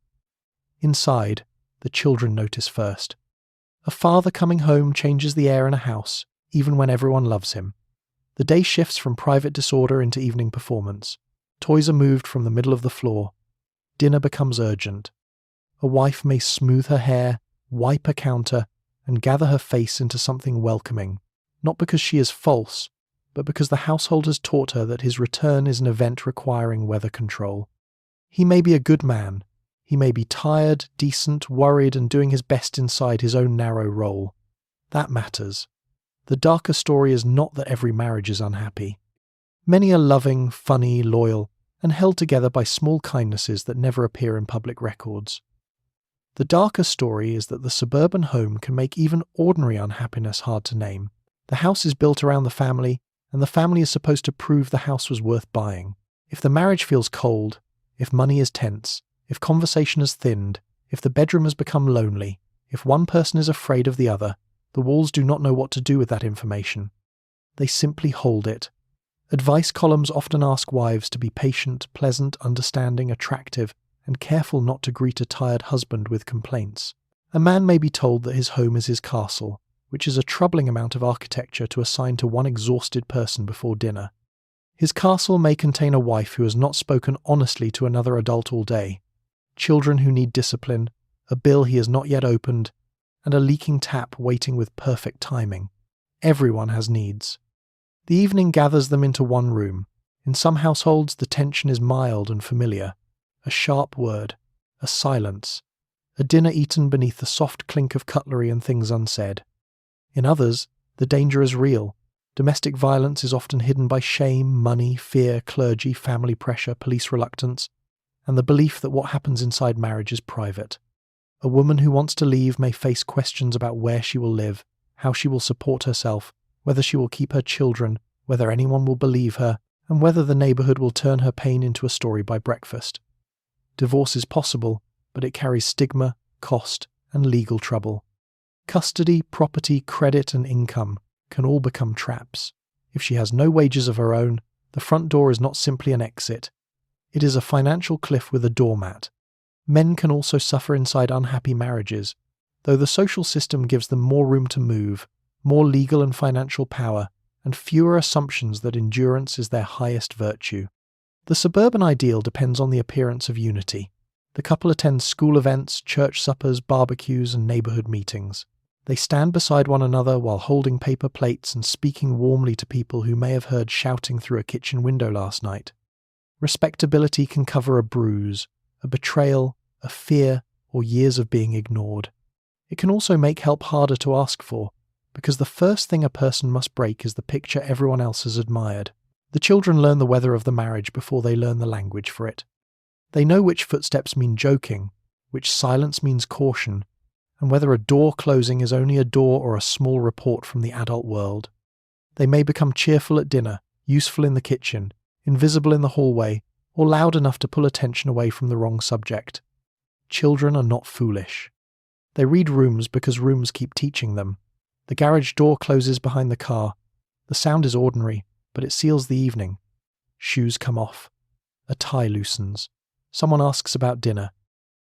Speaker 1: Inside, the children notice first. A father coming home changes the air in a house, even when everyone loves him. The day shifts from private disorder into evening performance. Toys are moved from the middle of the floor. Dinner becomes urgent. A wife may smooth her hair, wipe a counter, and gather her face into something welcoming, not because she is false, but because the household has taught her that his return is an event requiring weather control. He may be a good man. He may be tired, decent, worried, and doing his best inside his own narrow role. That matters. The darker story is not that every marriage is unhappy. Many are loving, funny, loyal, and held together by small kindnesses that never appear in public records. The darker story is that the suburban home can make even ordinary unhappiness hard to name. The house is built around the family, and the family is supposed to prove the house was worth buying. If the marriage feels cold, if money is tense, if conversation has thinned, if the bedroom has become lonely, if one person is afraid of the other, the walls do not know what to do with that information. They simply hold it. Advice columns often ask wives to be patient, pleasant, understanding, attractive, and careful not to greet a tired husband with complaints. A man may be told that his home is his castle, which is a troubling amount of architecture to assign to one exhausted person before dinner. His castle may contain a wife who has not spoken honestly to another adult all day, children who need discipline, a bill he has not yet opened, and a leaking tap waiting with perfect timing. Everyone has needs. The evening gathers them into one room. In some households, the tension is mild and familiar. A sharp word, a silence, a dinner eaten beneath the soft clink of cutlery and things unsaid. In others, The danger is real. Domestic violence is often hidden by shame, money, fear, clergy, family pressure, police reluctance, and the belief that what happens inside marriage is private. A woman who wants to leave may face questions about where she will live, how she will support herself, whether she will keep her children, whether anyone will believe her, and whether the neighbourhood will turn her pain into a story by breakfast. Divorce is possible, but it carries stigma, cost, and legal trouble. Custody, property, credit, and income can all become traps. If she has no wages of her own, the front door is not simply an exit. It is a financial cliff with a doormat. Men can also suffer inside unhappy marriages, though the social system gives them more room to move, more legal and financial power, and fewer assumptions that endurance is their highest virtue. The suburban ideal depends on the appearance of unity. The couple attends school events, church suppers, barbecues, and neighbourhood meetings. They stand beside one another while holding paper plates and speaking warmly to people who may have heard shouting through a kitchen window last night. Respectability can cover a bruise, a betrayal, a fear, or years of being ignored. It can also make help harder to ask for, because the first thing a person must break is the picture everyone else has admired. The children learn the weather of the marriage before they learn the language for it. They know which footsteps mean joking, which silence means caution, and whether a door closing is only a door or a small report from the adult world. They may become cheerful at dinner, useful in the kitchen, invisible in the hallway, or loud enough to pull attention away from the wrong subject. Children are not foolish. They read rooms because rooms keep teaching them. The garage door closes behind the car. The sound is ordinary, but it seals the evening. Shoes come off. A tie loosens. Someone asks about dinner.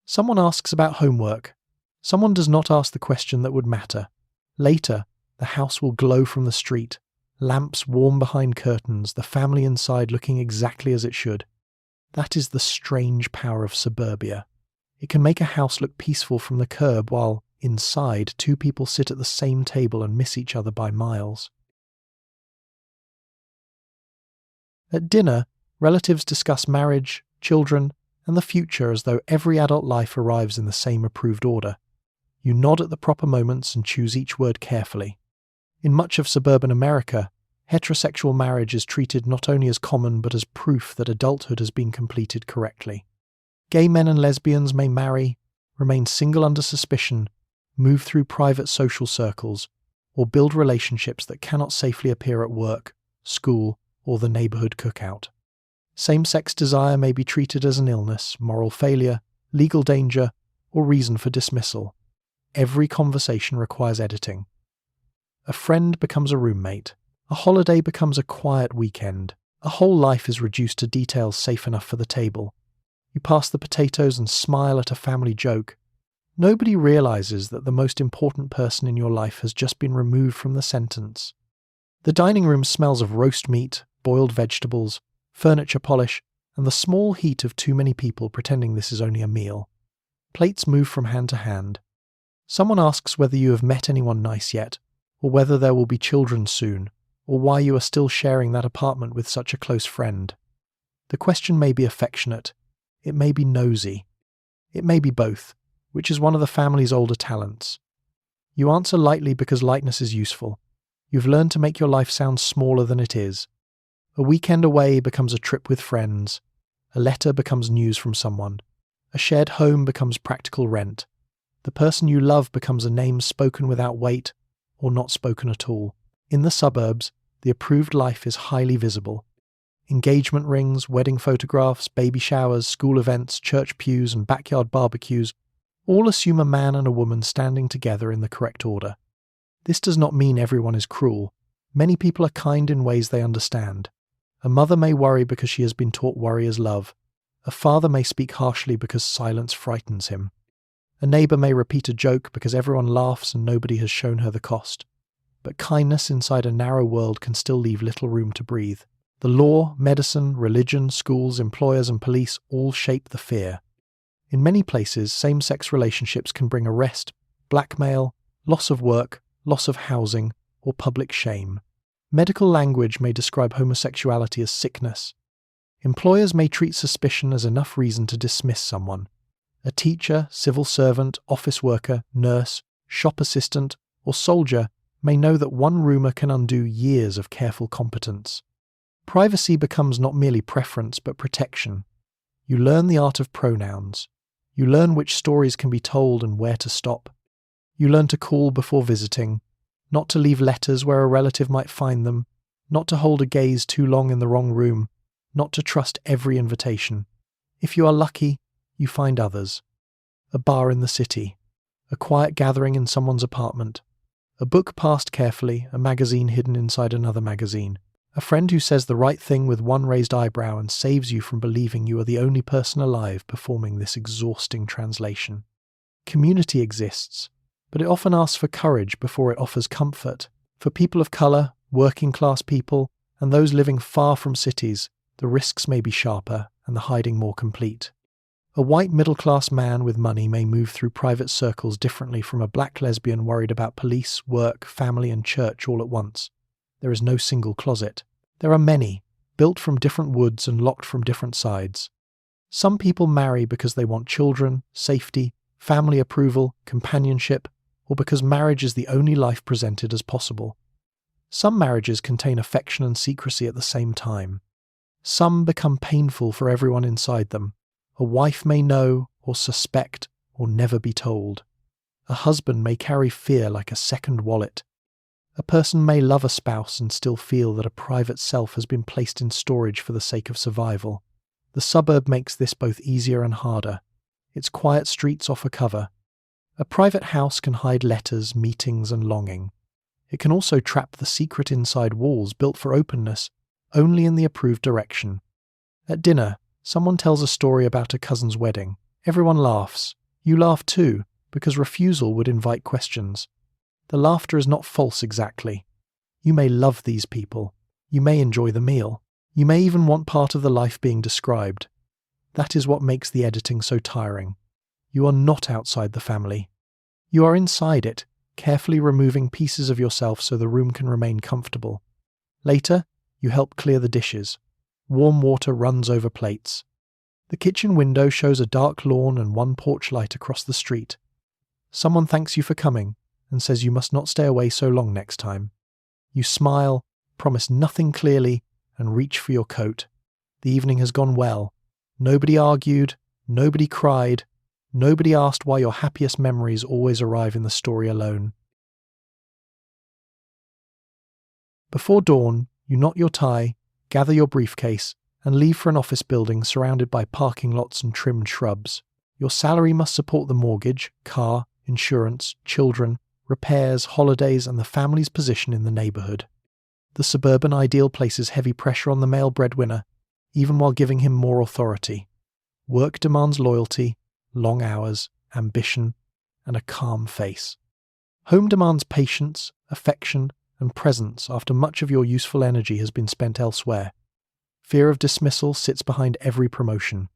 Speaker 1: Someone asks about homework. Someone does not ask the question that would matter. Later, the house will glow from the street. Lamps warm behind curtains, the family inside looking exactly as it should. That is the strange power of suburbia. It can make a house look peaceful from the curb while, inside, two people sit at the same table and miss each other by miles. At dinner, relatives discuss marriage, children, and the future as though every adult life arrives in the same approved order. You nod at the proper moments and choose each word carefully. In much of suburban America, heterosexual marriage is treated not only as common but as proof that adulthood has been completed correctly. Gay men and lesbians may marry, remain single under suspicion, move through private social circles, or build relationships that cannot safely appear at work, school, or the neighbourhood cookout. Same-sex desire may be treated as an illness, moral failure, legal danger, or reason for dismissal. Every conversation requires editing. A friend becomes a roommate. A holiday becomes a quiet weekend. A whole life is reduced to details safe enough for the table. You pass the potatoes and smile at a family joke. Nobody realizes that the most important person in your life has just been removed from the sentence. The dining room smells of roast meat, boiled vegetables, furniture polish, and the small heat of too many people pretending this is only a meal. Plates move from hand to hand. Someone asks whether you have met anyone nice yet, or whether there will be children soon, or why you are still sharing that apartment with such a close friend. The question may be affectionate. It may be nosy. It may be both, which is one of the family's older talents. You answer lightly because lightness is useful. You've learned to make your life sound smaller than it is. A weekend away becomes a trip with friends. A letter becomes news from someone. A shared home becomes practical rent. The person you love becomes a name spoken without weight, or not spoken at all. In the suburbs, the approved life is highly visible. Engagement rings, wedding photographs, baby showers, school events, church pews, and backyard barbecues all assume a man and a woman standing together in the correct order. This does not mean everyone is cruel. Many people are kind in ways they understand. A mother may worry because she has been taught warrior's love. A father may speak harshly because silence frightens him. A neighbour may repeat a joke because everyone laughs and nobody has shown her the cost. But kindness inside a narrow world can still leave little room to breathe. The law, medicine, religion, schools, employers and police all shape the fear. In many places, same-sex relationships can bring arrest, blackmail, loss of work, loss of housing, or public shame. Medical language may describe homosexuality as sickness. Employers may treat suspicion as enough reason to dismiss someone. A teacher, civil servant, office worker, nurse, shop assistant, or soldier may know that one rumour can undo years of careful competence. Privacy becomes not merely preference but protection. You learn the art of pronouns. You learn which stories can be told and where to stop. You learn to call before visiting, not to leave letters where a relative might find them, not to hold a gaze too long in the wrong room, not to trust every invitation. If you are lucky, you find others. A bar in the city, a quiet gathering in someone's apartment, a book passed carefully, a magazine hidden inside another magazine, a friend who says the right thing with one raised eyebrow and saves you from believing you are the only person alive performing this exhausting translation. Community exists, but it often asks for courage before it offers comfort. For people of colour, working-class people, and those living far from cities, the risks may be sharper and the hiding more complete. A white middle-class man with money may move through private circles differently from a black lesbian worried about police, work, family and church all at once. There is no single closet. There are many, built from different woods and locked from different sides. Some people marry because they want children, safety, family approval, companionship, or because marriage is the only life presented as possible. Some marriages contain affection and secrecy at the same time. Some become painful for everyone inside them. A wife may know, or suspect, or never be told. A husband may carry fear like a second wallet. A person may love a spouse and still feel that a private self has been placed in storage for the sake of survival. The suburb makes this both easier and harder. Its quiet streets offer cover. A private house can hide letters, meetings, and longing. It can also trap the secret inside walls built for openness, only in the approved direction. At dinner, someone tells a story about a cousin's wedding. Everyone laughs. You laugh too, because refusal would invite questions. The laughter is not false exactly. You may love these people. You may enjoy the meal. You may even want part of the life being described. That is what makes the editing so tiring. You are not outside the family. You are inside it, carefully removing pieces of yourself so the room can remain comfortable. Later, you help clear the dishes. Warm water runs over plates. The kitchen window shows a dark lawn and one porch light across the street. Someone thanks you for coming and says you must not stay away so long next time. You smile, promise nothing clearly, and reach for your coat. The evening has gone well. Nobody argued, nobody cried, nobody asked why your happiest memories always arrive in the story alone. Before dawn, you knot your tie, gather your briefcase, and leave for an office building surrounded by parking lots and trimmed shrubs. Your salary must support the mortgage, car, insurance, children, repairs, holidays, and the family's position in the neighbourhood. The suburban ideal places heavy pressure on the male breadwinner, even while giving him more authority. Work demands loyalty, long hours, ambition, and a calm face. Home demands patience, affection, and presence after much of your useful energy has been spent elsewhere. Fear of dismissal sits behind every promotion.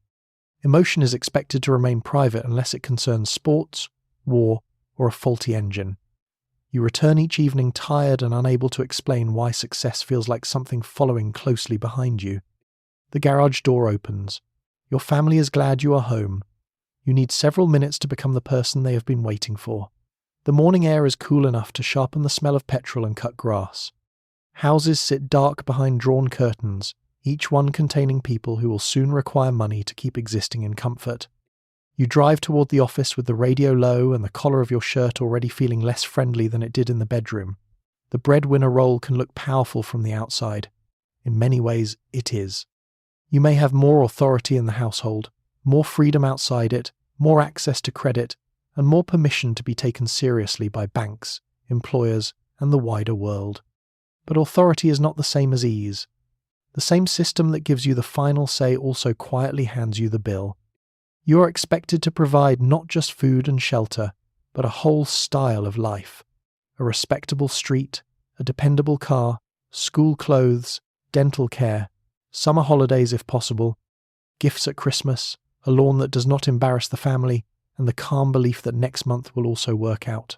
Speaker 1: Emotion is expected to remain private unless it concerns sports, war, or a faulty engine. You return each evening tired and unable to explain why success feels like something following closely behind you. The garage door opens. Your family is glad you are home. You need several minutes to become the person they have been waiting for. The morning air is cool enough to sharpen the smell of petrol and cut grass. Houses sit dark behind drawn curtains, each one containing people who will soon require money to keep existing in comfort. You drive toward the office with the radio low and the collar of your shirt already feeling less friendly than it did in the bedroom. The breadwinner role can look powerful from the outside. In many ways, it is. You may have more authority in the household, more freedom outside it, more access to credit, and more permission to be taken seriously by banks, employers, and the wider world. But authority is not the same as ease. The same system that gives you the final say also quietly hands you the bill. You are expected to provide not just food and shelter, but a whole style of life. A respectable street, a dependable car, school clothes, dental care, summer holidays if possible, gifts at Christmas, a lawn that does not embarrass the family, and the calm belief that next month will also work out.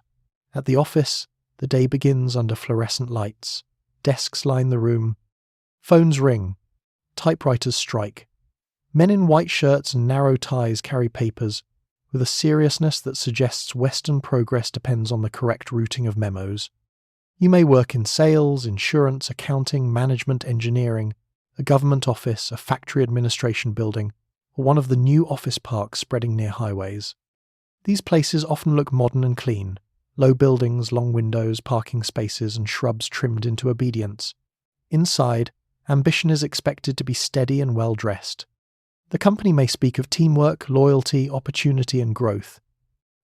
Speaker 1: At the office, the day begins under fluorescent lights. Desks line the room. Phones ring. Typewriters strike. Men in white shirts and narrow ties carry papers, with a seriousness that suggests Western progress depends on the correct routing of memos. You may work in sales, insurance, accounting, management, engineering, a government office, a factory administration building, or one of the new office parks spreading near highways. These places often look modern and clean. Low buildings, long windows, parking spaces, and shrubs trimmed into obedience. Inside, ambition is expected to be steady and well-dressed. The company may speak of teamwork, loyalty, opportunity, and growth.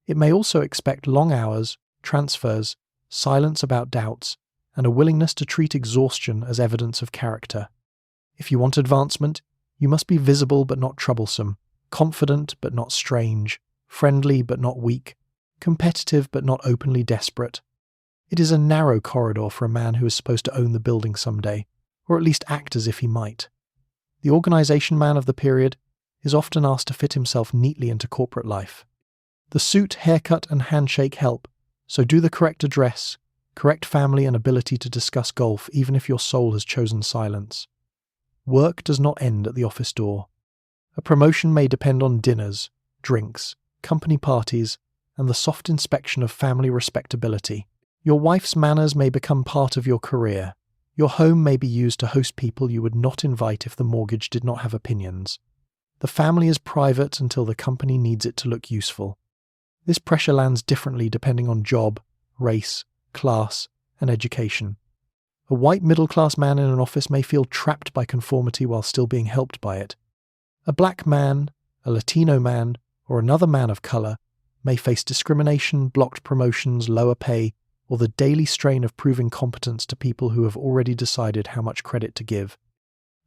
Speaker 1: It may also expect long hours, transfers, silence about doubts, and a willingness to treat exhaustion as evidence of character. If you want advancement, you must be visible but not troublesome, confident but not strange, friendly but not weak, competitive but not openly desperate. It is a narrow corridor for a man who is supposed to own the building someday, or at least act as if he might. The organisation man of the period is often asked to fit himself neatly into corporate life. The suit, haircut and handshake help, so do the correct address, correct family and ability to discuss golf even if your soul has chosen silence. Work does not end at the office door. A promotion may depend on dinners, drinks, company parties, and the soft inspection of family respectability. Your wife's manners may become part of your career. Your home may be used to host people you would not invite if the mortgage did not have opinions. The family is private until the company needs it to look useful. This pressure lands differently depending on job, race, class, and education. A white middle-class man in an office may feel trapped by conformity while still being helped by it. A black man, a Latino man, or another man of colour may face discrimination, blocked promotions, lower pay, or the daily strain of proving competence to people who have already decided how much credit to give.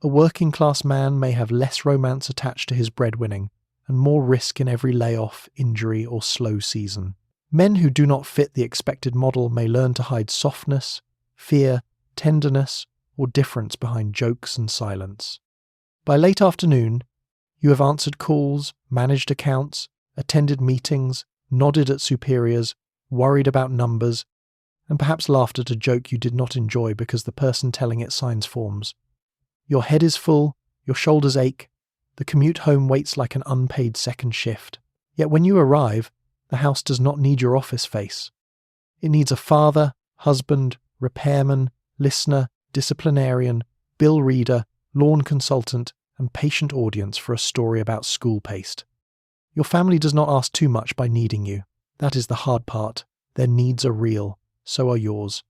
Speaker 1: A working-class man may have less romance attached to his breadwinning, and more risk in every layoff, injury, or slow season. Men who do not fit the expected model may learn to hide softness, fear, tenderness, or difference behind jokes and silence. By late afternoon, you have answered calls, managed accounts, attended meetings, nodded at superiors, worried about numbers, and perhaps laughed at a joke you did not enjoy because the person telling it signs forms. Your head is full, your shoulders ache, the commute home waits like an unpaid second shift. Yet when you arrive, the house does not need your office face. It needs a father, husband, repairman, listener, disciplinarian, bill reader, lawn consultant, and patient audience for a story about school paste. Your family does not ask too much by needing you. That is the hard part. Their needs are real. So are yours.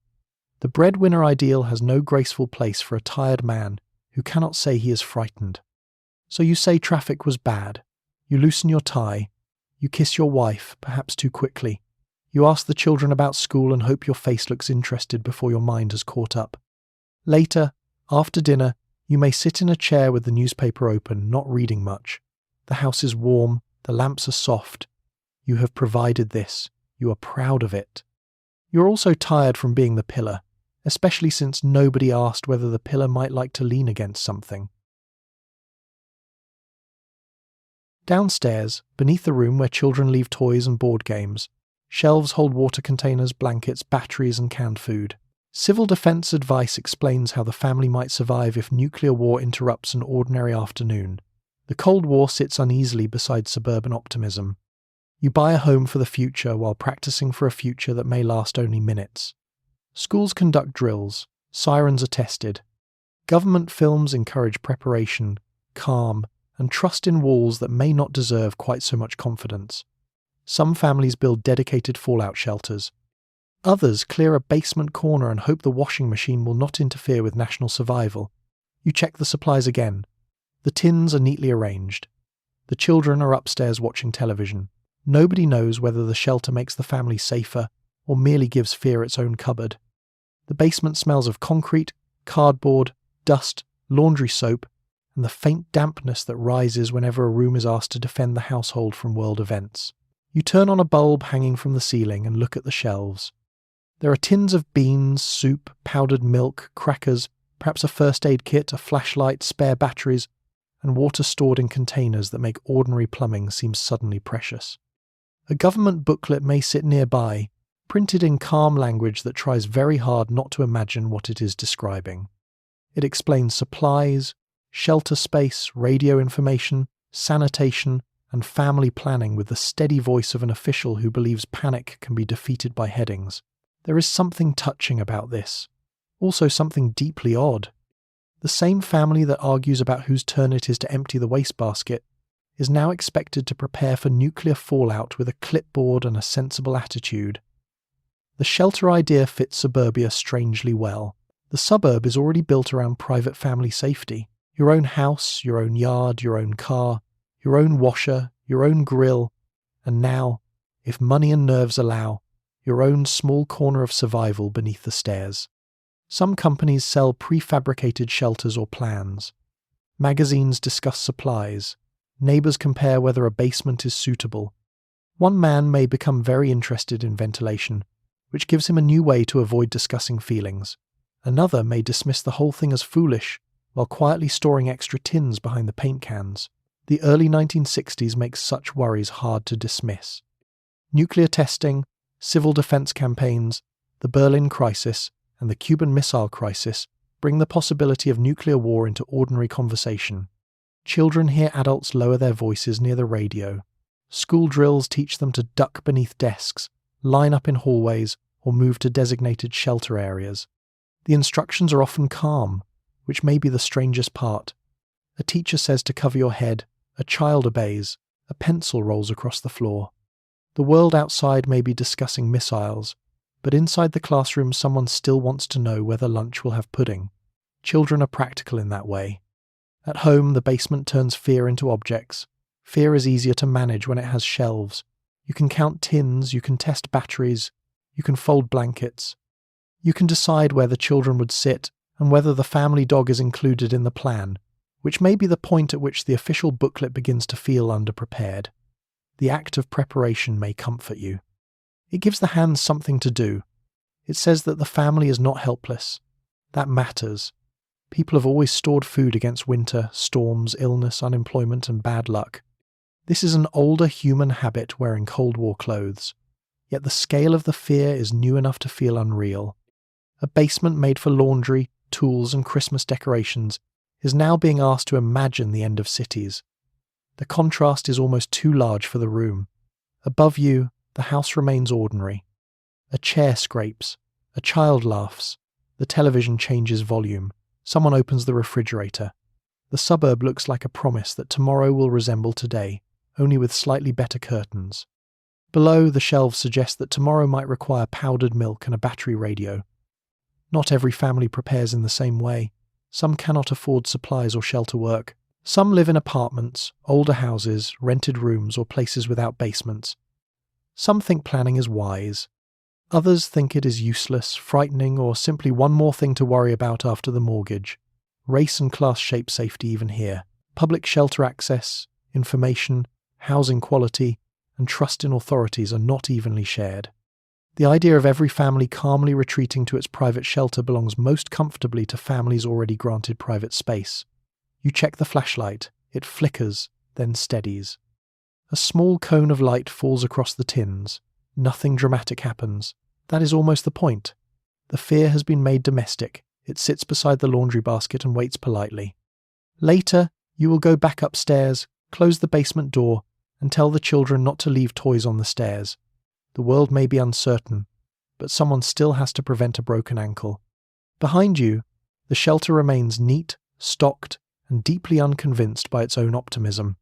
Speaker 1: The breadwinner ideal has no graceful place for a tired man who cannot say he is frightened. So you say traffic was bad. You loosen your tie. You kiss your wife, perhaps too quickly. You ask the children about school and hope your face looks interested before your mind has caught up. Later, after dinner, you may sit in a chair with the newspaper open, not reading much. The house is warm, the lamps are soft. You have provided this. You are proud of it. You're also tired from being the pillar, especially since nobody asked whether the pillar might like to lean against something. Downstairs, beneath the room where children leave toys and board games, shelves hold water containers, blankets, batteries, and canned food. Civil defense advice explains how the family might survive if nuclear war interrupts an ordinary afternoon. The Cold War sits uneasily beside suburban optimism. You buy a home for the future while practicing for a future that may last only minutes. Schools conduct drills. Sirens are tested. Government films encourage preparation, calm, and trust in walls that may not deserve quite so much confidence. Some families build dedicated fallout shelters. Others clear a basement corner and hope the washing machine will not interfere with national survival. You check the supplies again. The tins are neatly arranged. The children are upstairs watching television. Nobody knows whether the shelter makes the family safer or merely gives fear its own cupboard. The basement smells of concrete, cardboard, dust, laundry soap, and the faint dampness that rises whenever a room is asked to defend the household from world events. You turn on a bulb hanging from the ceiling and look at the shelves. There are tins of beans, soup, powdered milk, crackers, perhaps a first aid kit, a flashlight, spare batteries, and water stored in containers that make ordinary plumbing seem suddenly precious. A government booklet may sit nearby, printed in calm language that tries very hard not to imagine what it is describing. It explains supplies, shelter space, radio information, sanitation, and family planning with the steady voice of an official who believes panic can be defeated by headings. There is something touching about this, also something deeply odd. The same family that argues about whose turn it is to empty the wastebasket is now expected to prepare for nuclear fallout with a clipboard and a sensible attitude. The shelter idea fits suburbia strangely well. The suburb is already built around private family safety. Your own house, your own yard, your own car, your own washer, your own grill, and now, if money and nerves allow, your own small corner of survival beneath the stairs. Some companies sell prefabricated shelters or plans. Magazines discuss supplies. Neighbours compare whether a basement is suitable. One man may become very interested in ventilation, which gives him a new way to avoid discussing feelings. Another may dismiss the whole thing as foolish, while quietly storing extra tins behind the paint cans. The early 1960s makes such worries hard to dismiss. Nuclear testing, civil defense campaigns, the Berlin crisis, and the Cuban Missile Crisis bring the possibility of nuclear war into ordinary conversation. Children hear adults lower their voices near the radio. School drills teach them to duck beneath desks, line up in hallways, or move to designated shelter areas. The instructions are often calm, which may be the strangest part. A teacher says to cover your head, a child obeys, a pencil rolls across the floor. The world outside may be discussing missiles, but inside the classroom someone still wants to know whether lunch will have pudding. Children are practical in that way. At home, the basement turns fear into objects. Fear is easier to manage when it has shelves. You can count tins, you can test batteries, you can fold blankets. You can decide where the children would sit and whether the family dog is included in the plan, which may be the point at which the official booklet begins to feel underprepared. The act of preparation may comfort you. It gives the hands something to do. It says that the family is not helpless. That matters. People have always stored food against winter, storms, illness, unemployment, and bad luck. This is an older human habit wearing Cold War clothes. Yet the scale of the fear is new enough to feel unreal. A basement made for laundry, tools, and Christmas decorations is now being asked to imagine the end of cities. The contrast is almost too large for the room. Above you, the house remains ordinary. A chair scrapes. A child laughs. The television changes volume. Someone opens the refrigerator. The suburb looks like a promise that tomorrow will resemble today, only with slightly better curtains. Below, the shelves suggest that tomorrow might require powdered milk and a battery radio. Not every family prepares in the same way. Some cannot afford supplies or shelter work. Some live in apartments, older houses, rented rooms, or places without basements. Some think planning is wise. Others think it is useless, frightening, or simply one more thing to worry about after the mortgage. Race and class shape safety even here. Public shelter access, information, housing quality, and trust in authorities are not evenly shared. The idea of every family calmly retreating to its private shelter belongs most comfortably to families already granted private space. You check the flashlight, it flickers, then steadies. A small cone of light falls across the tins. Nothing dramatic happens. That is almost the point. The fear has been made domestic. It sits beside the laundry basket and waits politely. Later, you will go back upstairs, close the basement door, and tell the children not to leave toys on the stairs. The world may be uncertain, but someone still has to prevent a broken ankle. Behind you, the shelter remains neat, stocked, and deeply unconvinced by its own optimism.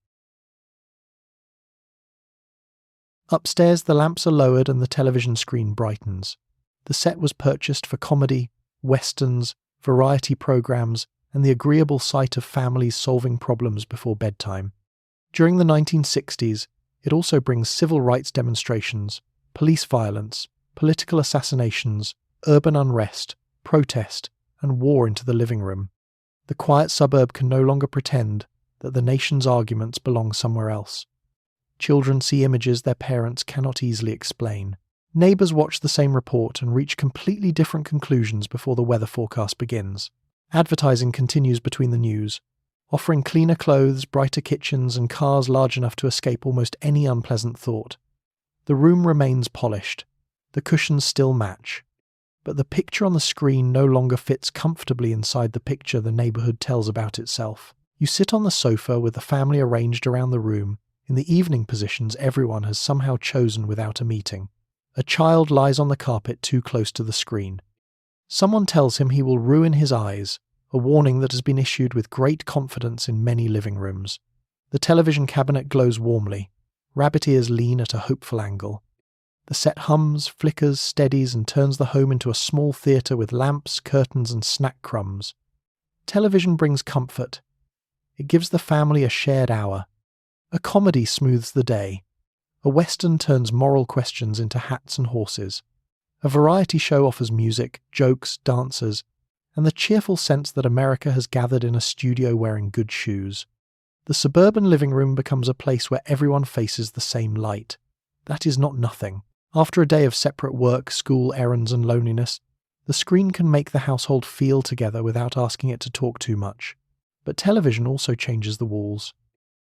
Speaker 1: Upstairs, the lamps are lowered and the television screen brightens. The set was purchased for comedy, westerns, variety programs, and the agreeable sight of families solving problems before bedtime. During the 1960s, it also brings civil rights demonstrations, police violence, political assassinations, urban unrest, protest, and war into the living room. The quiet suburb can no longer pretend that the nation's arguments belong somewhere else. Children see images their parents cannot easily explain. Neighbours watch the same report and reach completely different conclusions before the weather forecast begins. Advertising continues between the news, offering cleaner clothes, brighter kitchens, and cars large enough to escape almost any unpleasant thought. The room remains polished. The cushions still match. But the picture on the screen no longer fits comfortably inside the picture the neighbourhood tells about itself. You sit on the sofa with the family arranged around the room, in the evening positions everyone has somehow chosen without a meeting. A child lies on the carpet too close to the screen. Someone tells him he will ruin his eyes, a warning that has been issued with great confidence in many living rooms. The television cabinet glows warmly. Rabbit ears lean at a hopeful angle. The set hums, flickers, steadies, and turns the home into a small theatre with lamps, curtains, and snack crumbs. Television brings comfort. It gives the family a shared hour. A comedy smooths the day. A western turns moral questions into hats and horses. A variety show offers music, jokes, dancers, and the cheerful sense that America has gathered in a studio wearing good shoes. The suburban living room becomes a place where everyone faces the same light. That is not nothing. After a day of separate work, school, errands, and loneliness, the screen can make the household feel together without asking it to talk too much. But television also changes the walls.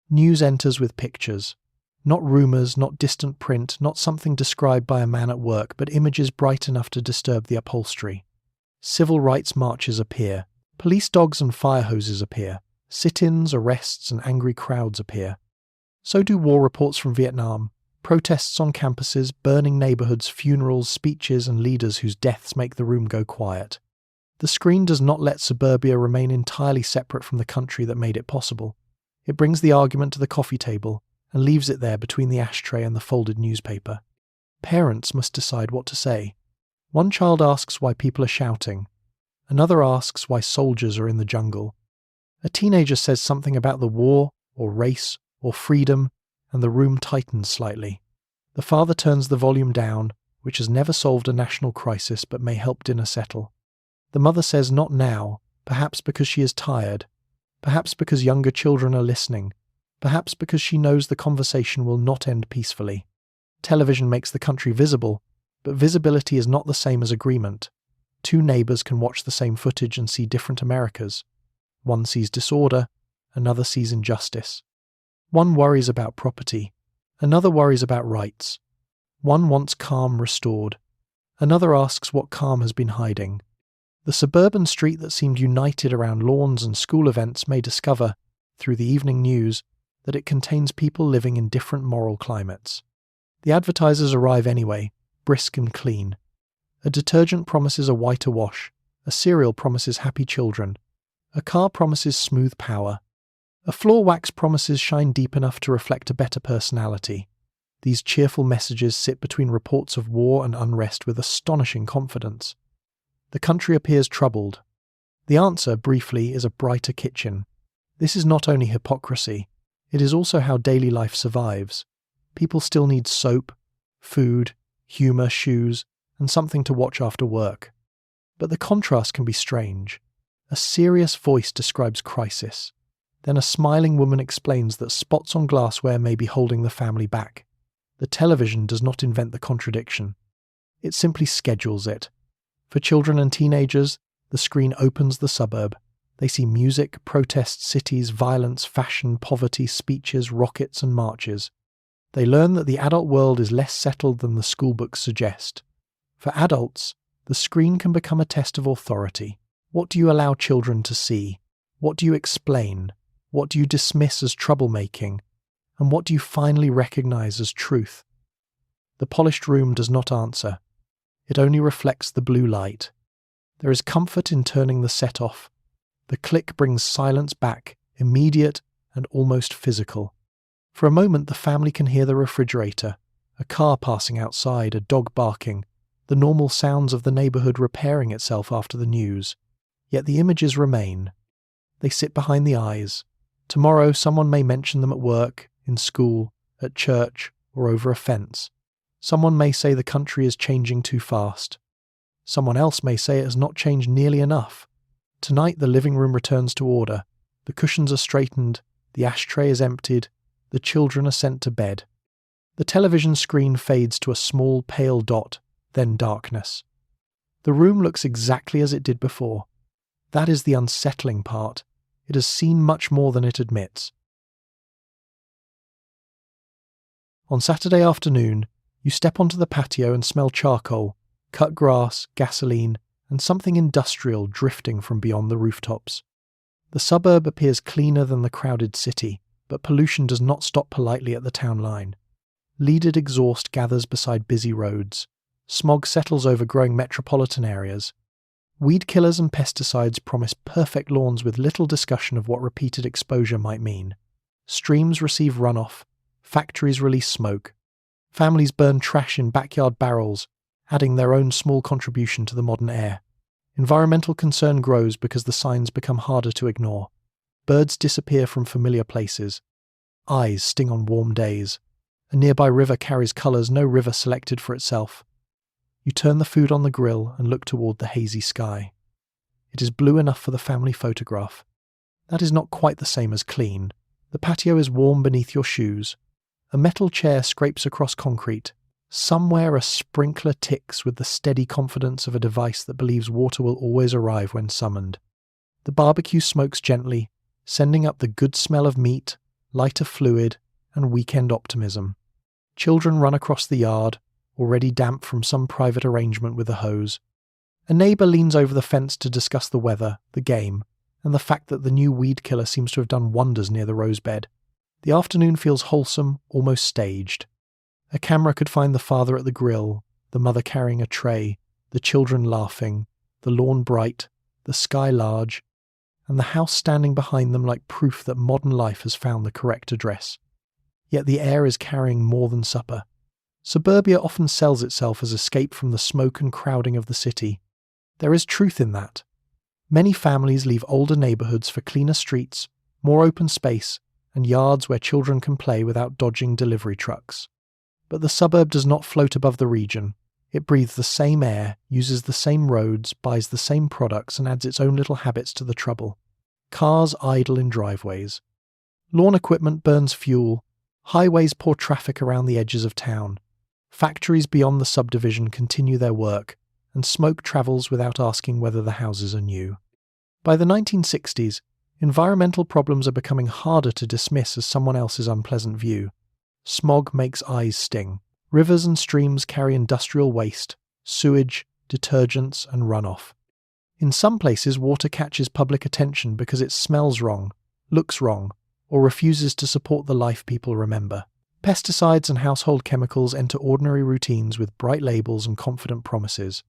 Speaker 1: News enters with pictures. Not rumours, not distant print, not something described by a man at work, but images bright enough to disturb the upholstery. Civil rights marches appear. Police dogs and fire hoses appear. Sit-ins, arrests, and angry crowds appear. So do war reports from Vietnam, protests on campuses, burning neighbourhoods, funerals, speeches, and leaders whose deaths make the room go quiet. The screen does not let suburbia remain entirely separate from the country that made it possible. It brings the argument to the coffee table and leaves it there between the ashtray and the folded newspaper. Parents must decide what to say. One child asks why people are shouting. Another asks why soldiers are in the jungle. A teenager says something about the war, or race, or freedom, and the room tightens slightly. The father turns the volume down, which has never solved a national crisis but may help dinner settle. The mother says not now, perhaps because she is tired, perhaps because younger children are listening, perhaps because she knows the conversation will not end peacefully. Television makes the country visible, but visibility is not the same as agreement. Two neighbours can watch the same footage and see different Americas. One sees disorder, another sees injustice. One worries about property, another worries about rights. One wants calm restored, another asks what calm has been hiding. The suburban street that seemed united around lawns and school events may discover, through the evening news, that it contains people living in different moral climates. The advertisers arrive anyway, brisk and clean. A detergent promises a whiter wash, a cereal promises happy children, a car promises smooth power, a floor wax promises shine deep enough to reflect a better personality. These cheerful messages sit between reports of war and unrest with astonishing confidence. The country appears troubled. The answer, briefly, is a brighter kitchen. This is not only hypocrisy, it is also how daily life survives. People still need soap, food, humour, shoes, and something to watch after work. But the contrast can be strange. A serious voice describes crisis. Then a smiling woman explains that spots on glassware may be holding the family back. The television does not invent the contradiction. It simply schedules it. For children and teenagers, the screen opens the suburb. They see music, protests, cities, violence, fashion, poverty, speeches, rockets, and marches. They learn that the adult world is less settled than the schoolbooks suggest. For adults, the screen can become a test of authority. What do you allow children to see? What do you explain? What do you dismiss as troublemaking? And what do you finally recognize as truth? The polished room does not answer. It only reflects the blue light. There is comfort in turning the set off. The click brings silence back, immediate and almost physical. For a moment the family can hear the refrigerator, a car passing outside, a dog barking, the normal sounds of the neighbourhood repairing itself after the news. Yet the images remain. They sit behind the eyes. Tomorrow someone may mention them at work, in school, at church, or over a fence. Someone may say the country is changing too fast. Someone else may say it has not changed nearly enough. Tonight the living room returns to order. The cushions are straightened, the ashtray is emptied, the children are sent to bed. The television screen fades to a small pale dot, then darkness. The room looks exactly as it did before. That is the unsettling part. It has seen much more than it admits. On Saturday afternoon, you step onto the patio and smell charcoal, cut grass, gasoline, and something industrial drifting from beyond the rooftops. The suburb appears cleaner than the crowded city, but pollution does not stop politely at the town line. Leaded exhaust gathers beside busy roads. Smog settles over growing metropolitan areas. Weed killers and pesticides promise perfect lawns with little discussion of what repeated exposure might mean. Streams receive runoff. Factories release smoke. Families burn trash in backyard barrels, adding their own small contribution to the modern air. Environmental concern grows because the signs become harder to ignore. Birds disappear from familiar places. Eyes sting on warm days. A nearby river carries colours no river selected for itself. You turn the food on the grill and look toward the hazy sky. It is blue enough for the family photograph. That is not quite the same as clean. The patio is warm beneath your shoes. A metal chair scrapes across concrete. Somewhere a sprinkler ticks with the steady confidence of a device that believes water will always arrive when summoned. The barbecue smokes gently, sending up the good smell of meat, lighter fluid, and weekend optimism. Children run across the yard, already damp from some private arrangement with a hose. A neighbour leans over the fence to discuss the weather, the game, and the fact that the new weed killer seems to have done wonders near the rose bed. The afternoon feels wholesome, almost staged. A camera could find the father at the grill, the mother carrying a tray, the children laughing, the lawn bright, the sky large, and the house standing behind them like proof that modern life has found the correct address. Yet the air is carrying more than supper. Suburbia often sells itself as escape from the smoke and crowding of the city. There is truth in that. Many families leave older neighbourhoods for cleaner streets, more open space, and yards where children can play without dodging delivery trucks. But the suburb does not float above the region. It breathes the same air, uses the same roads, buys the same products, and adds its own little habits to the trouble. Cars idle in driveways. Lawn equipment burns fuel. Highways pour traffic around the edges of town. Factories beyond the subdivision continue their work, and smoke travels without asking whether the houses are new. By the 1960s, environmental problems are becoming harder to dismiss as someone else's unpleasant view. Smog makes eyes sting. Rivers and streams carry industrial waste, sewage, detergents, and runoff. In some places, water catches public attention because it smells wrong, looks wrong, or refuses to support the life people remember. Pesticides and household chemicals enter ordinary routines with bright labels and confident promises.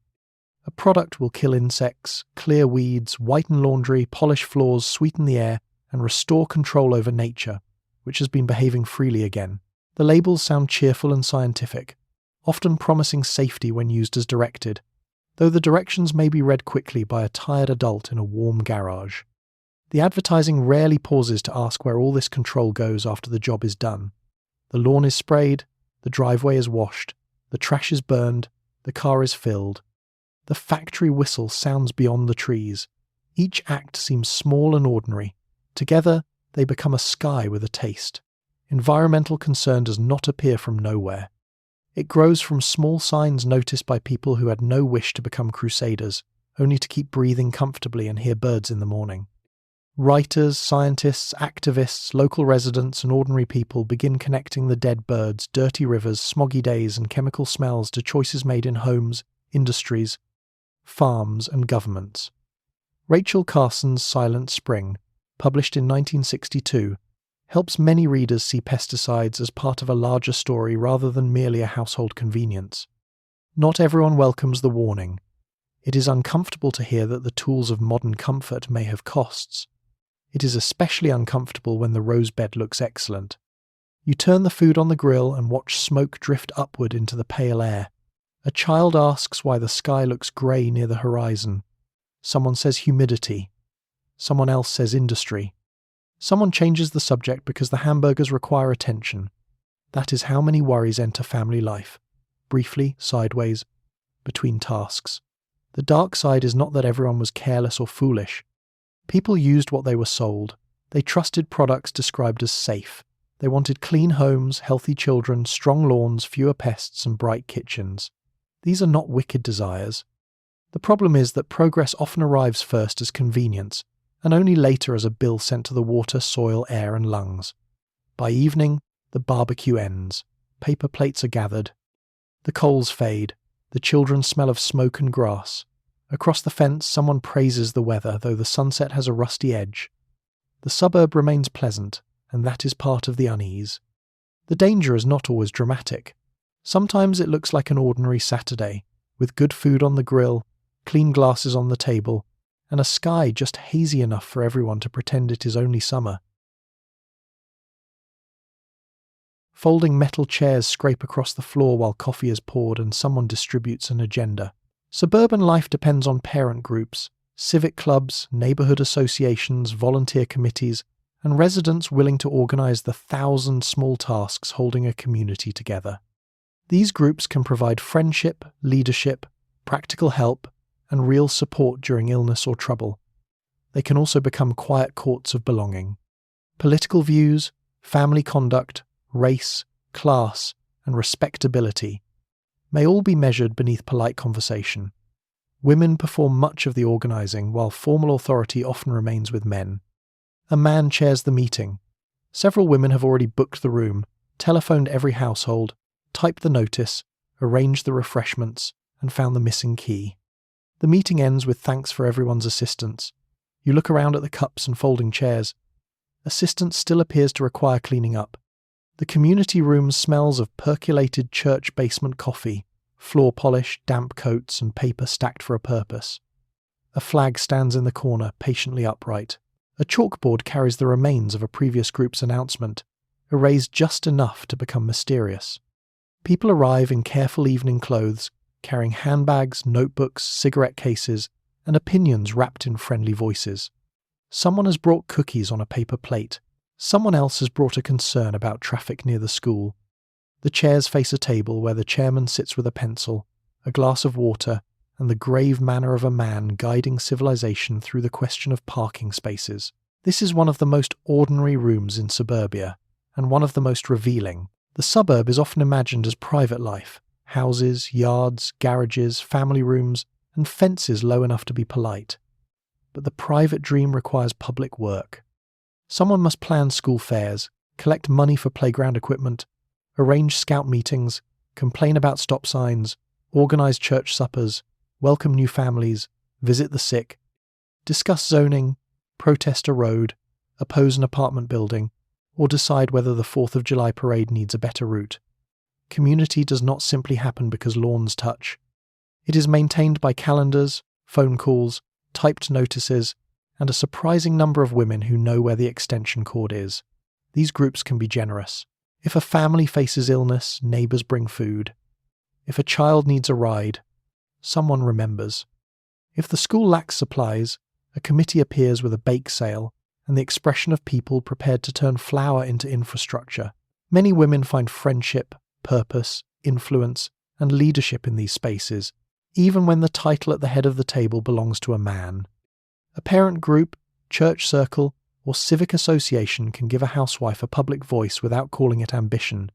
Speaker 1: A product will kill insects, clear weeds, whiten laundry, polish floors, sweeten the air, and restore control over nature, which has been behaving freely again. The labels sound cheerful and scientific, often promising safety when used as directed, though the directions may be read quickly by a tired adult in a warm garage. The advertising rarely pauses to ask where all this control goes after the job is done. The lawn is sprayed, the driveway is washed, the trash is burned, the car is filled. The factory whistle sounds beyond the trees. Each act seems small and ordinary. Together, they become a sky with a taste. Environmental concern does not appear from nowhere. It grows from small signs noticed by people who had no wish to become crusaders, only to keep breathing comfortably and hear birds in the morning. Writers, scientists, activists, local residents, and ordinary people begin connecting the dead birds, dirty rivers, smoggy days, and chemical smells to choices made in homes, industries, farms, and governments. Rachel Carson's Silent Spring, published in 1962, helps many readers see pesticides as part of a larger story rather than merely a household convenience. Not everyone welcomes the warning. It is uncomfortable to hear that the tools of modern comfort may have costs. It is especially uncomfortable when the rose bed looks excellent. You turn the food on the grill and watch smoke drift upward into the pale air. A child asks why the sky looks grey near the horizon. Someone says humidity. Someone else says industry. Someone changes the subject because the hamburgers require attention. That is how many worries enter family life. Briefly, sideways, between tasks. The dark side is not that everyone was careless or foolish. People used what they were sold. They trusted products described as safe. They wanted clean homes, healthy children, strong lawns, fewer pests, and bright kitchens. These are not wicked desires. The problem is that progress often arrives first as convenience, and only later as a bill sent to the water, soil, air, and lungs. By evening, the barbecue ends. Paper plates are gathered. The coals fade. The children smell of smoke and grass. Across the fence, someone praises the weather, though the sunset has a rusty edge. The suburb remains pleasant, and that is part of the unease. The danger is not always dramatic. Sometimes it looks like an ordinary Saturday, with good food on the grill, clean glasses on the table, and a sky just hazy enough for everyone to pretend it is only summer. Folding metal chairs scrape across the floor while coffee is poured and someone distributes an agenda. Suburban life depends on parent groups, civic clubs, neighbourhood associations, volunteer committees, and residents willing to organise the 1,000 small tasks holding a community together. These groups can provide friendship, leadership, practical help, and real support during illness or trouble. They can also become quiet courts of belonging. Political views, family conduct, race, class, and respectability may all be measured beneath polite conversation. Women perform much of the organising, while formal authority often remains with men. A man chairs the meeting. Several women have already booked the room, telephoned every household, typed the notice, arranged the refreshments, and found the missing key. The meeting ends with thanks for everyone's assistance. You look around at the cups and folding chairs. Assistance still appears to require cleaning up. The community room smells of percolated church basement coffee, floor polish, damp coats, and paper stacked for a purpose. A flag stands in the corner, patiently upright. A chalkboard carries the remains of a previous group's announcement, erased just enough to become mysterious. People arrive in careful evening clothes, carrying handbags, notebooks, cigarette cases, and opinions wrapped in friendly voices. Someone has brought cookies on a paper plate. Someone else has brought a concern about traffic near the school. The chairs face a table where the chairman sits with a pencil, a glass of water, and the grave manner of a man guiding civilization through the question of parking spaces. This is one of the most ordinary rooms in Suburbia, and one of the most revealing. The suburb is often imagined as private life: houses, yards, garages, family rooms, and fences low enough to be polite. But the private dream requires public work. Someone must plan school fairs, collect money for playground equipment, arrange scout meetings, complain about stop signs, organise church suppers, welcome new families, visit the sick, discuss zoning, protest a road, oppose an apartment building, or decide whether the 4th of July parade needs a better route. Community does not simply happen because lawns touch. It is maintained by calendars, phone calls, typed notices, and a surprising number of women who know where the extension cord is. These groups can be generous. If a family faces illness, neighbours bring food. If a child needs a ride, someone remembers. If the school lacks supplies, a committee appears with a bake sale and the expression of people prepared to turn flour into infrastructure. Many women find friendship, purpose, influence, and leadership in these spaces, even when the title at the head of the table belongs to a man. A parent group, church circle, or civic association can give a housewife a public voice without calling it ambition,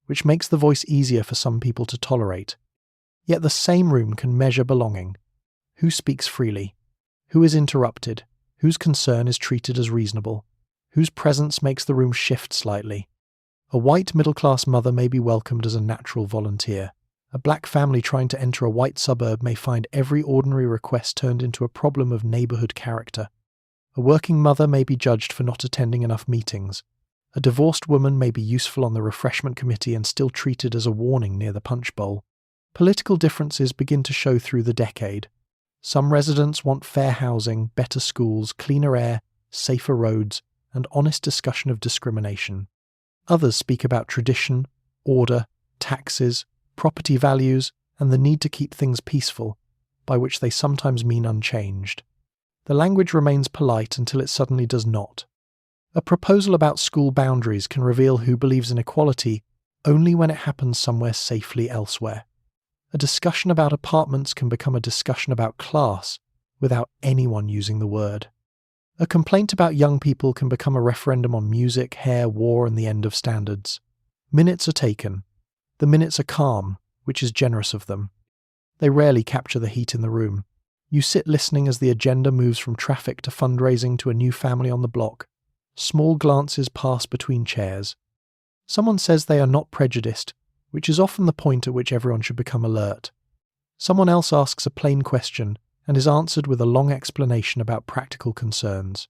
Speaker 1: which makes the voice easier for some people to tolerate. Yet the same room can measure belonging. Who speaks freely? Who is interrupted? Whose concern is treated as reasonable? Whose presence makes the room shift slightly? A white middle-class mother may be welcomed as a natural volunteer. A black family trying to enter a white suburb may find every ordinary request turned into a problem of neighbourhood character. A working mother may be judged for not attending enough meetings. A divorced woman may be useful on the refreshment committee and still treated as a warning near the punch bowl. Political differences begin to show through the decade. Some residents want fair housing, better schools, cleaner air, safer roads, and honest discussion of discrimination. Others speak about tradition, order, taxes, property values, and the need to keep things peaceful, by which they sometimes mean unchanged. The language remains polite until it suddenly does not. A proposal about school boundaries can reveal who believes in equality only when it happens somewhere safely elsewhere. A discussion about apartments can become a discussion about class without anyone using the word. A complaint about young people can become a referendum on music, hair, war, and the end of standards. Minutes are taken. The minutes are calm, which is generous of them. They rarely capture the heat in the room. You sit listening as the agenda moves from traffic to fundraising to a new family on the block. Small glances pass between chairs. Someone says they are not prejudiced, which is often the point at which everyone should become alert. Someone else asks a plain question and is answered with a long explanation about practical concerns.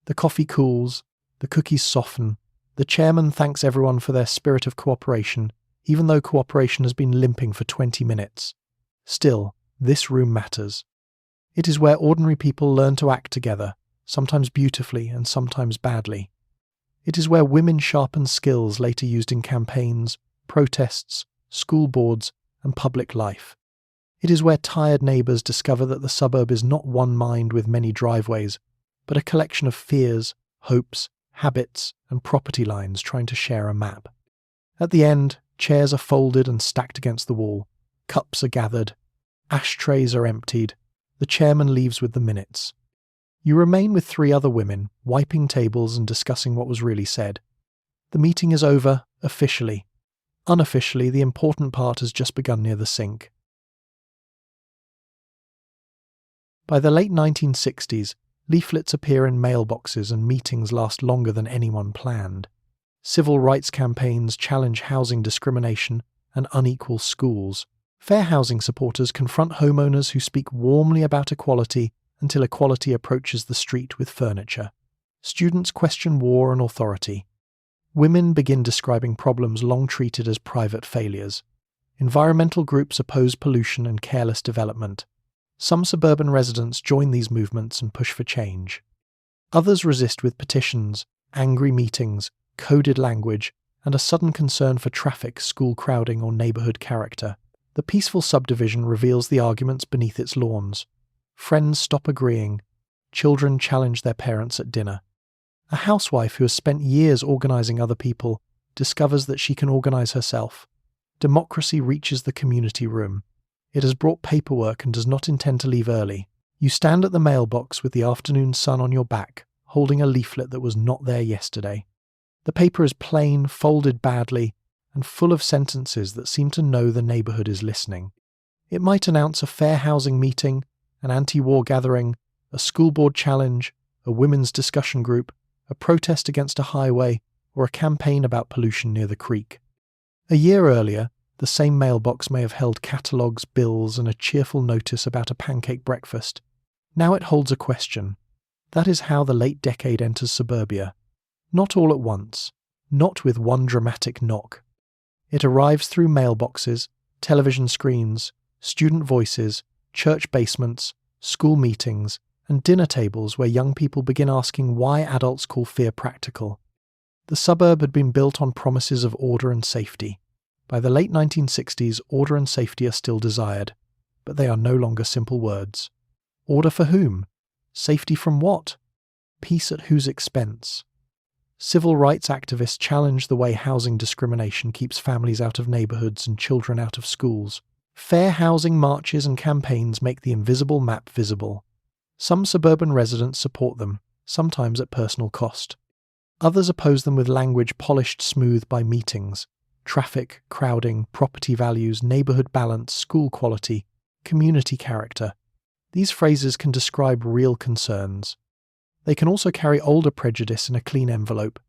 Speaker 1: The coffee cools, the cookies soften, The chairman thanks everyone for their spirit of cooperation, even though cooperation has been limping for 20 minutes. Still, this room matters. It is where ordinary people learn to act together, sometimes beautifully and sometimes badly. It is where women sharpen skills later used in campaigns, protests, school boards, and public life. It is where tired neighbours discover that the suburb is not one mind with many driveways, but a collection of fears, hopes, habits, and property lines trying to share a map. At the end, chairs are folded and stacked against the wall, cups are gathered, ashtrays are emptied, the chairman leaves with the minutes. You remain with 3 other women, wiping tables and discussing what was really said. The meeting is over, officially. Unofficially, the important part has just begun near the sink. By the late 1960s, leaflets appear in mailboxes and meetings last longer than anyone planned. Civil rights campaigns challenge housing discrimination and unequal schools. Fair housing supporters confront homeowners who speak warmly about equality until equality approaches the street with furniture. Students question war and authority. Women begin describing problems long treated as private failures. Environmental groups oppose pollution and careless development. Some suburban residents join these movements and push for change. Others resist with petitions, angry meetings, coded language, and a sudden concern for traffic, school crowding, or neighbourhood character. The peaceful subdivision reveals the arguments beneath its lawns. Friends stop agreeing. Children challenge their parents at dinner. A housewife who has spent years organising other people discovers that she can organise herself. Democracy reaches the community room. It has brought paperwork and does not intend to leave early. You stand at the mailbox with the afternoon sun on your back, holding a leaflet that was not there yesterday. The paper is plain, folded badly, and full of sentences that seem to know the neighbourhood is listening. It might announce a fair housing meeting, an anti-war gathering, a school board challenge, a women's discussion group, a protest against a highway, or a campaign about pollution near the creek. A year earlier, the same mailbox may have held catalogues, bills, and a cheerful notice about a pancake breakfast. Now it holds a question. That is how the late decade enters suburbia. Not all at once, not with one dramatic knock. It arrives through mailboxes, television screens, student voices, church basements, school meetings, and dinner tables where young people begin asking why adults call fear practical. The suburb had been built on promises of order and safety. By the late 1960s, order and safety are still desired, but they are no longer simple words. Order for whom? Safety from what? Peace at whose expense? Civil rights activists challenge the way housing discrimination keeps families out of neighbourhoods and children out of schools. Fair housing marches and campaigns make the invisible map visible. Some suburban residents support them, sometimes at personal cost. Others oppose them with language polished smooth by meetings. Traffic, crowding, property values, neighbourhood balance, school quality, community character. These phrases can describe real concerns. They can also carry older prejudice in a clean envelope.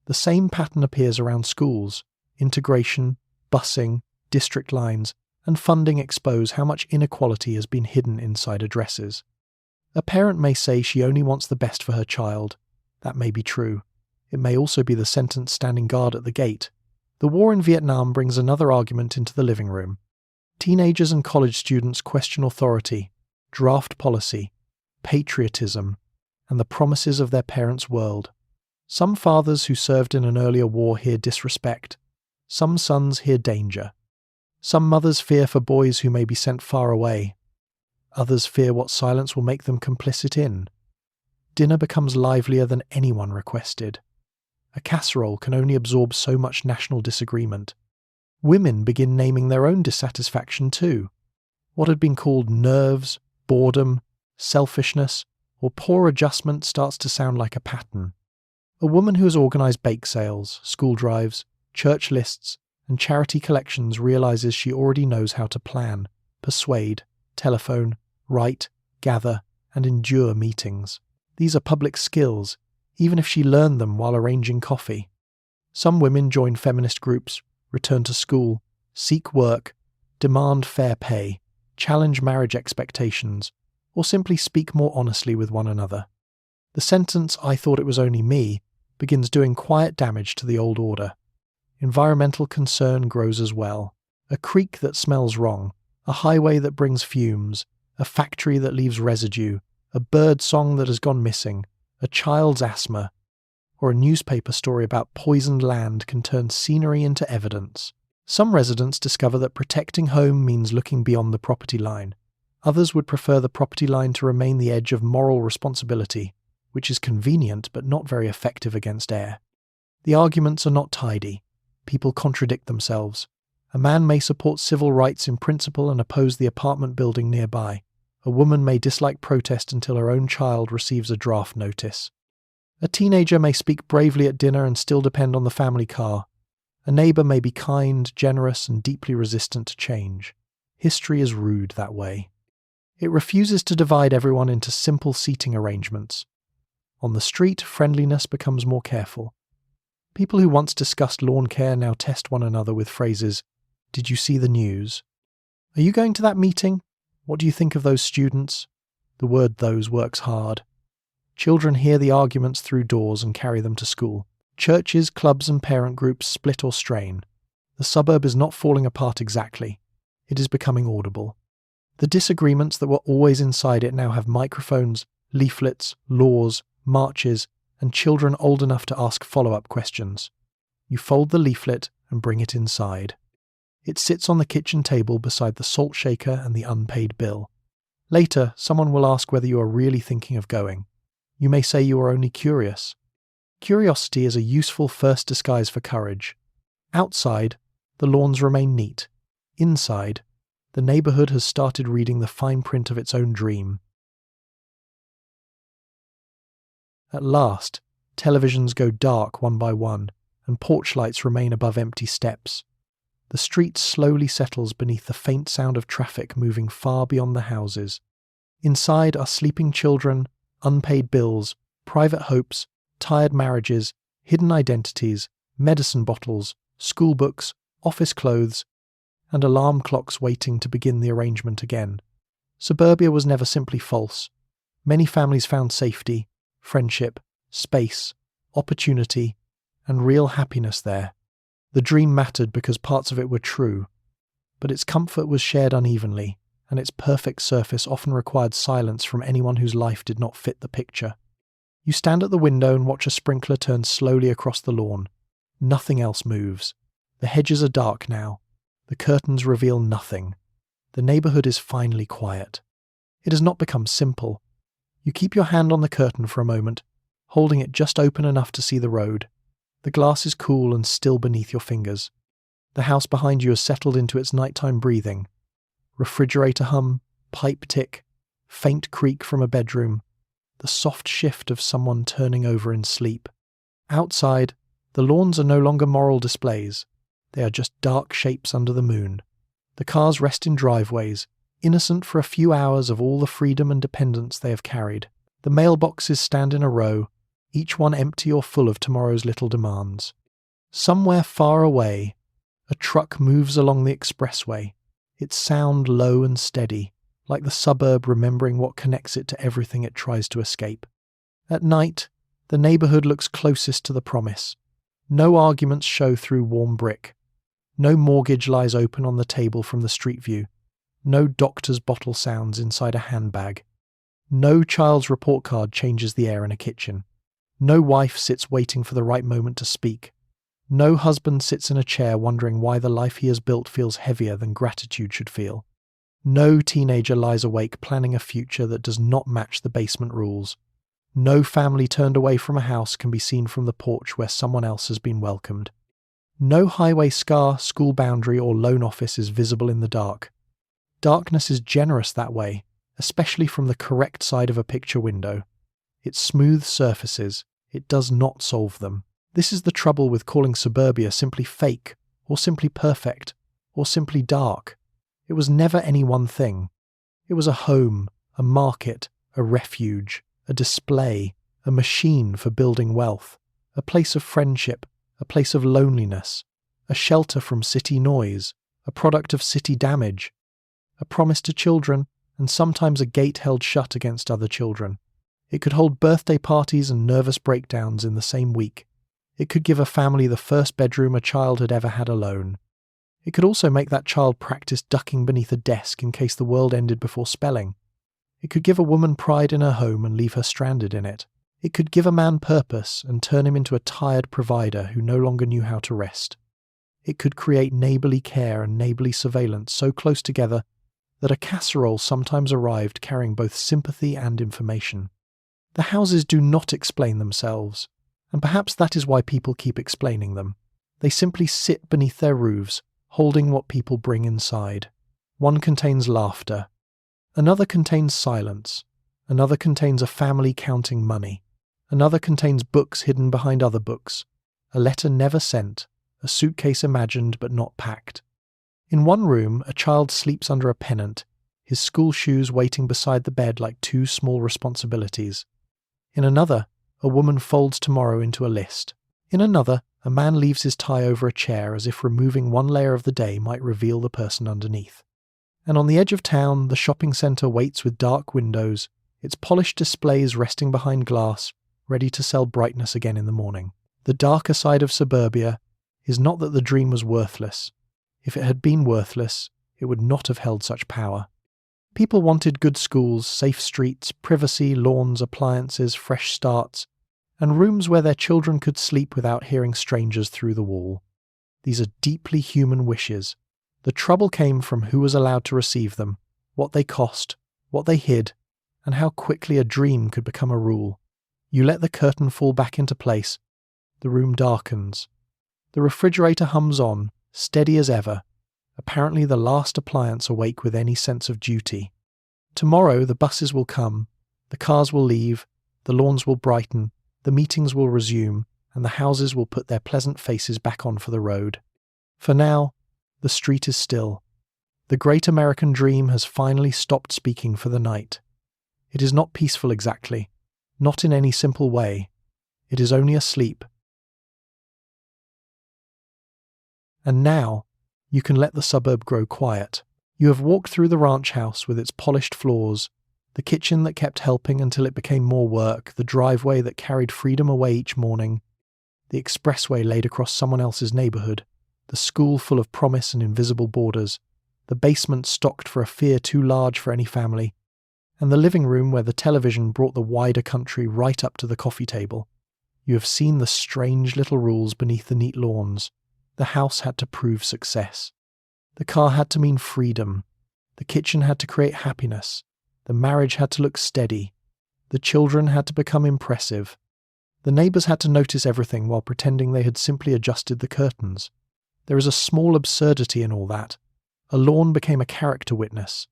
Speaker 1: The same pattern appears around schools. Integration, busing, district lines, and funding expose how much inequality has been hidden inside addresses. A parent may say she only wants the best for her child. That may be true. It may also be the sentence standing guard at the gate. The war in Vietnam brings another argument into the living room. Teenagers and college students question authority, draft policy, patriotism, and the promises of their parents' world. Some fathers who served in an earlier war hear disrespect. Some sons hear danger. Some mothers fear for boys who may be sent far away. Others fear what silence will make them complicit in. Dinner becomes livelier than anyone requested. A casserole can only absorb so much national disagreement. Women begin naming their own dissatisfaction too. What had been called nerves, boredom, selfishness, or poor adjustment starts to sound like a pattern. A woman who has organised bake sales, school drives, church lists, and charity collections realises she already knows how to plan, persuade, telephone, write, gather, and endure meetings. These are public skills, even if she learned them while arranging coffee. Some women join feminist groups, return to school, seek work, demand fair pay, challenge marriage expectations, or simply speak more honestly with one another. The sentence, "I thought it was only me," begins doing quiet damage to the old order. Environmental concern grows as well. A creek that smells wrong, a highway that brings fumes, a factory that leaves residue, a bird song that has gone missing, a child's asthma, or a newspaper story about poisoned land can turn scenery into evidence. Some residents discover that protecting home means looking beyond the property line. Others would prefer the property line to remain the edge of moral responsibility, which is convenient but not very effective against air. The arguments are not tidy. People contradict themselves. A man may support civil rights in principle and oppose the apartment building nearby. A woman may dislike protest until her own child receives a draft notice. A teenager may speak bravely at dinner and still depend on the family car. A neighbour may be kind, generous, and deeply resistant to change. History is rude that way. It refuses to divide everyone into simple seating arrangements. On the street, friendliness becomes more careful. People who once discussed lawn care now test one another with phrases, "Did you see the news? Are you going to that meeting? What do you think of those students?" The word "those" works hard. Children hear the arguments through doors and carry them to school. Churches, clubs, and parent groups split or strain. The suburb is not falling apart exactly. It is becoming audible. The disagreements that were always inside it now have microphones, leaflets, laws, marches, and children old enough to ask follow-up questions. You fold the leaflet and bring it inside. It sits on the kitchen table beside the salt shaker and the unpaid bill. Later, someone will ask whether you are really thinking of going. You may say you are only curious. Curiosity is a useful first disguise for courage. Outside, the lawns remain neat. Inside, the neighbourhood has started reading the fine print of its own dream. At last, televisions go dark one by one, and porch lights remain above empty steps. The street slowly settles beneath the faint sound of traffic moving far beyond the houses. Inside are sleeping children, unpaid bills, private hopes, tired marriages, hidden identities, medicine bottles, school books, office clothes, and alarm clocks waiting to begin the arrangement again. Suburbia was never simply false. Many families found safety, friendship, space, opportunity, and real happiness there. The dream mattered because parts of it were true, but its comfort was shared unevenly, and its perfect surface often required silence from anyone whose life did not fit the picture. You stand at the window and watch a sprinkler turn slowly across the lawn. Nothing else moves. The hedges are dark now. The curtains reveal nothing. The neighbourhood is finally quiet. It has not become simple. You keep your hand on the curtain for a moment, holding it just open enough to see the road. The glass is cool and still beneath your fingers. The house behind you has settled into its nighttime breathing. Refrigerator hum, pipe tick, faint creak from a bedroom, the soft shift of someone turning over in sleep. Outside, the lawns are no longer moral displays. They are just dark shapes under the moon. The cars rest in driveways, innocent for a few hours of all the freedom and dependence they have carried. The mailboxes stand in a row, each one empty or full of tomorrow's little demands. Somewhere far away, a truck moves along the expressway, its sound low and steady, like the suburb remembering what connects it to everything it tries to escape. At night, the neighbourhood looks closest to the promise. No arguments show through warm brick. No mortgage lies open on the table from the street view. No doctor's bottle sounds inside a handbag. No child's report card changes the air in a kitchen. No wife sits waiting for the right moment to speak. No husband sits in a chair wondering why the life he has built feels heavier than gratitude should feel. No teenager lies awake planning a future that does not match the basement rules. No family turned away from a house can be seen from the porch where someone else has been welcomed. No highway scar, school boundary, or loan office is visible in the dark. Darkness is generous that way, especially from the correct side of a picture window. It smooths surfaces. It does not solve them. This is the trouble with calling suburbia simply fake, or simply perfect, or simply dark. It was never any one thing. It was a home, a market, a refuge, a display, a machine for building wealth, a place of friendship, a place of loneliness, a shelter from city noise, a product of city damage, a promise to children, and sometimes a gate held shut against other children. It could hold birthday parties and nervous breakdowns in the same week. It could give a family the first bedroom a child had ever had alone. It could also make that child practice ducking beneath a desk in case the world ended before spelling. It could give a woman pride in her home and leave her stranded in it. It could give a man purpose and turn him into a tired provider who no longer knew how to rest. It could create neighbourly care and neighbourly surveillance so close together that a casserole sometimes arrived carrying both sympathy and information. The houses do not explain themselves, and perhaps that is why people keep explaining them. They simply sit beneath their roofs, holding what people bring inside. One contains laughter. Another contains silence. Another contains a family counting money. Another contains books hidden behind other books. A letter never sent. A suitcase imagined but not packed. In one room, a child sleeps under a pennant, his school shoes waiting beside the bed like two small responsibilities. In another, a woman folds tomorrow into a list. In another, a man leaves his tie over a chair as if removing one layer of the day might reveal the person underneath. And on the edge of town, the shopping centre waits with dark windows, its polished displays resting behind glass, ready to sell brightness again in the morning. The darker side of suburbia is not that the dream was worthless. If it had been worthless, it would not have held such power. People wanted good schools, safe streets, privacy, lawns, appliances, fresh starts, and rooms where their children could sleep without hearing strangers through the wall. These are deeply human wishes. The trouble came from who was allowed to receive them, what they cost, what they hid, and how quickly a dream could become a rule. You let the curtain fall back into place. The room darkens. The refrigerator hums on, steady as ever, apparently the last appliance awake with any sense of duty. Tomorrow the buses will come, the cars will leave, the lawns will brighten, the meetings will resume, and the houses will put their pleasant faces back on for the road. For now, the street is still. The great American dream has finally stopped speaking for the night. It is not peaceful exactly, not in any simple way. It is only asleep. And now, you can let the suburb grow quiet. You have walked through the ranch house with its polished floors, the kitchen that kept helping until it became more work, the driveway that carried freedom away each morning, the expressway laid across someone else's neighbourhood, the school full of promise and invisible borders, the basement stocked for a fear too large for any family, and the living room where the television brought the wider country right up to the coffee table. You have seen the strange little rules beneath the neat lawns. The house had to prove success. The car had to mean freedom. The kitchen had to create happiness. The marriage had to look steady. The children had to become impressive. The neighbours had to notice everything while pretending they had simply adjusted the curtains. There is a small absurdity in all that. A lawn became a character witness.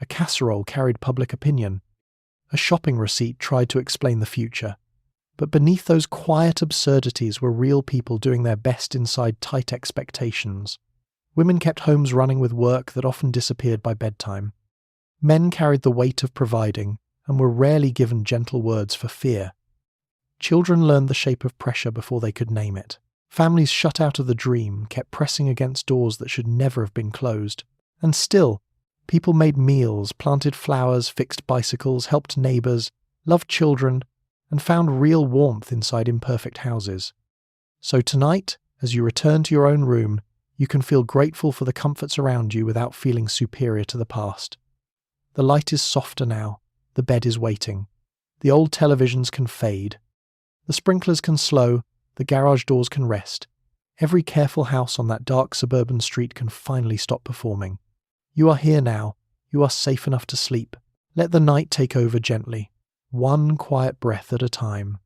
Speaker 1: A casserole carried public opinion. A shopping receipt tried to explain the future. But beneath those quiet absurdities were real people doing their best inside tight expectations. Women kept homes running with work that often disappeared by bedtime. Men carried the weight of providing and were rarely given gentle words for fear. Children learned the shape of pressure before they could name it. Families shut out of the dream kept pressing against doors that should never have been closed. And still, people made meals, planted flowers, fixed bicycles, helped neighbours, loved children, and found real warmth inside imperfect houses. So tonight, as you return to your own room, you can feel grateful for the comforts around you without feeling superior to the past. The light is softer now, the bed is waiting. The old televisions can fade. The sprinklers can slow, the garage doors can rest. Every careful house on that dark suburban street can finally stop performing. You are here now, you are safe enough to sleep. Let the night take over gently, one quiet breath at a time.